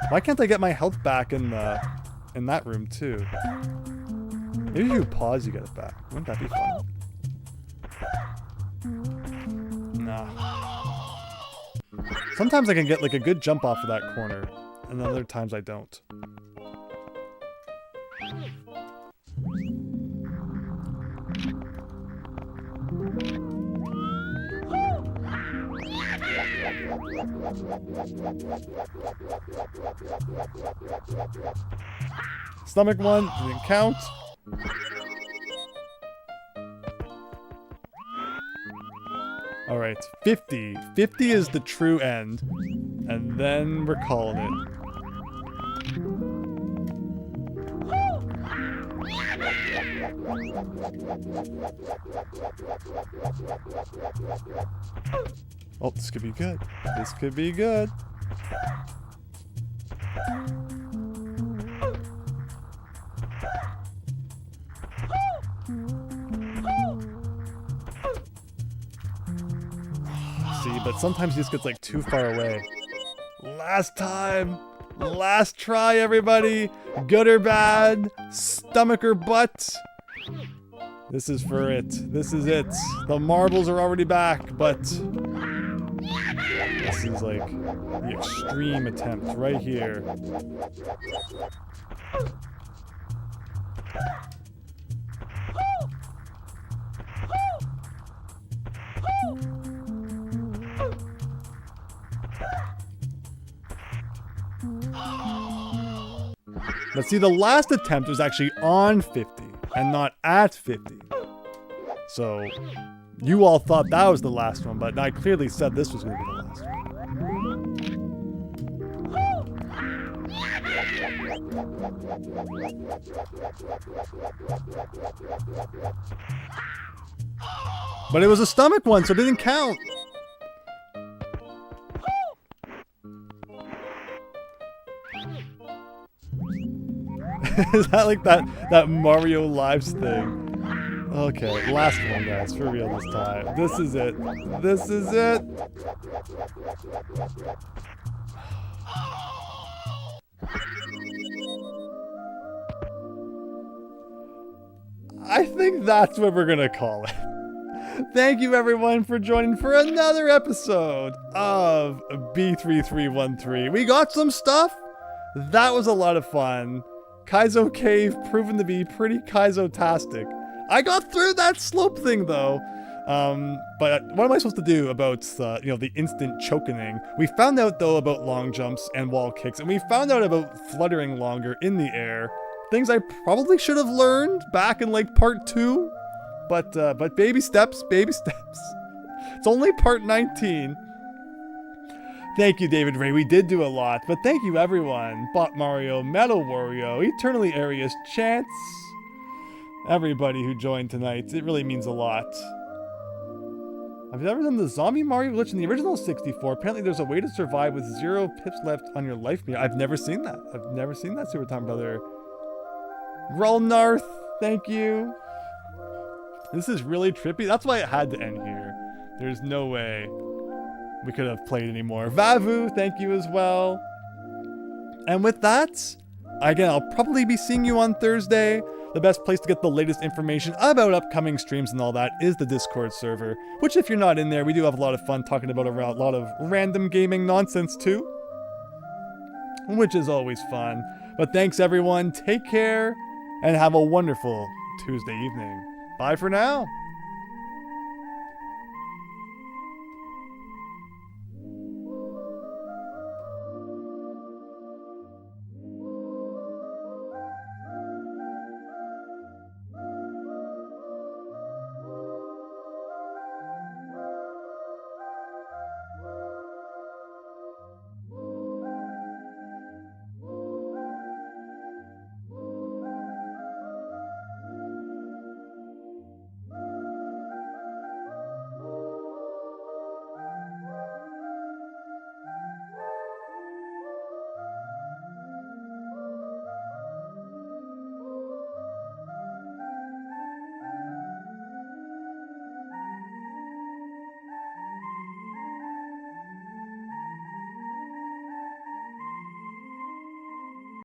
Why can't I get my health back in that room too? Maybe if you pause, you get it back. Wouldn't that be fun? Nah. Sometimes I can get like a good jump off of that corner, and other times I don't. Stomach one, didn't count. Alright, 50. 50 is the true end. And then we're calling it. Oh, this could be good. This could be good. See, but sometimes he just gets like too far away. Last time! Last try, everybody! Good or bad? Stomach or butt? This is for it. This is it. The marbles are already back, but this is like the extreme attempt right here. But see, the last attempt was actually on 50 and not at 50. So you all thought that was the last one, but I clearly said this was going to be the last one. But it was a stomach one, so it didn't count. Is that like that Mario Lives thing? Okay, last one, guys, for real this time. This is it. This is it. I think that's what we're gonna call it. Thank you everyone for joining for another episode of B3313. We got some stuff. That was a lot of fun. Kaizo Cave proven to be pretty Kaizo-tastic. I got through that slope thing though. But what am I supposed to do about the instant chokening? We found out though about long jumps and wall kicks, and we found out about fluttering longer in the air. Things I probably should have learned back in like part 2. But baby steps, baby steps. It's only part 19. Thank you, David Ray. We did do a lot, but thank you, everyone. Bot Mario, Metal Wario, Eternally Arius, Chance, everybody who joined tonight. It really means a lot. I've never done the zombie Mario glitch in the original 64. Apparently, there's a way to survive with 0 pips left on your life meter. I've never seen that. I've never seen that, Super Time Brother. Rolnarth, thank you. This is really trippy. That's why it had to end here. There's no way we could have played anymore. Vavu, thank you as well. And with that, again, I'll probably be seeing you on Thursday. The best place to get the latest information about upcoming streams and all that is the Discord server, which if you're not in there, we do have a lot of fun talking about a lot of random gaming nonsense too, which is always fun. But thanks everyone, take care, and have a wonderful Tuesday evening. Bye for now.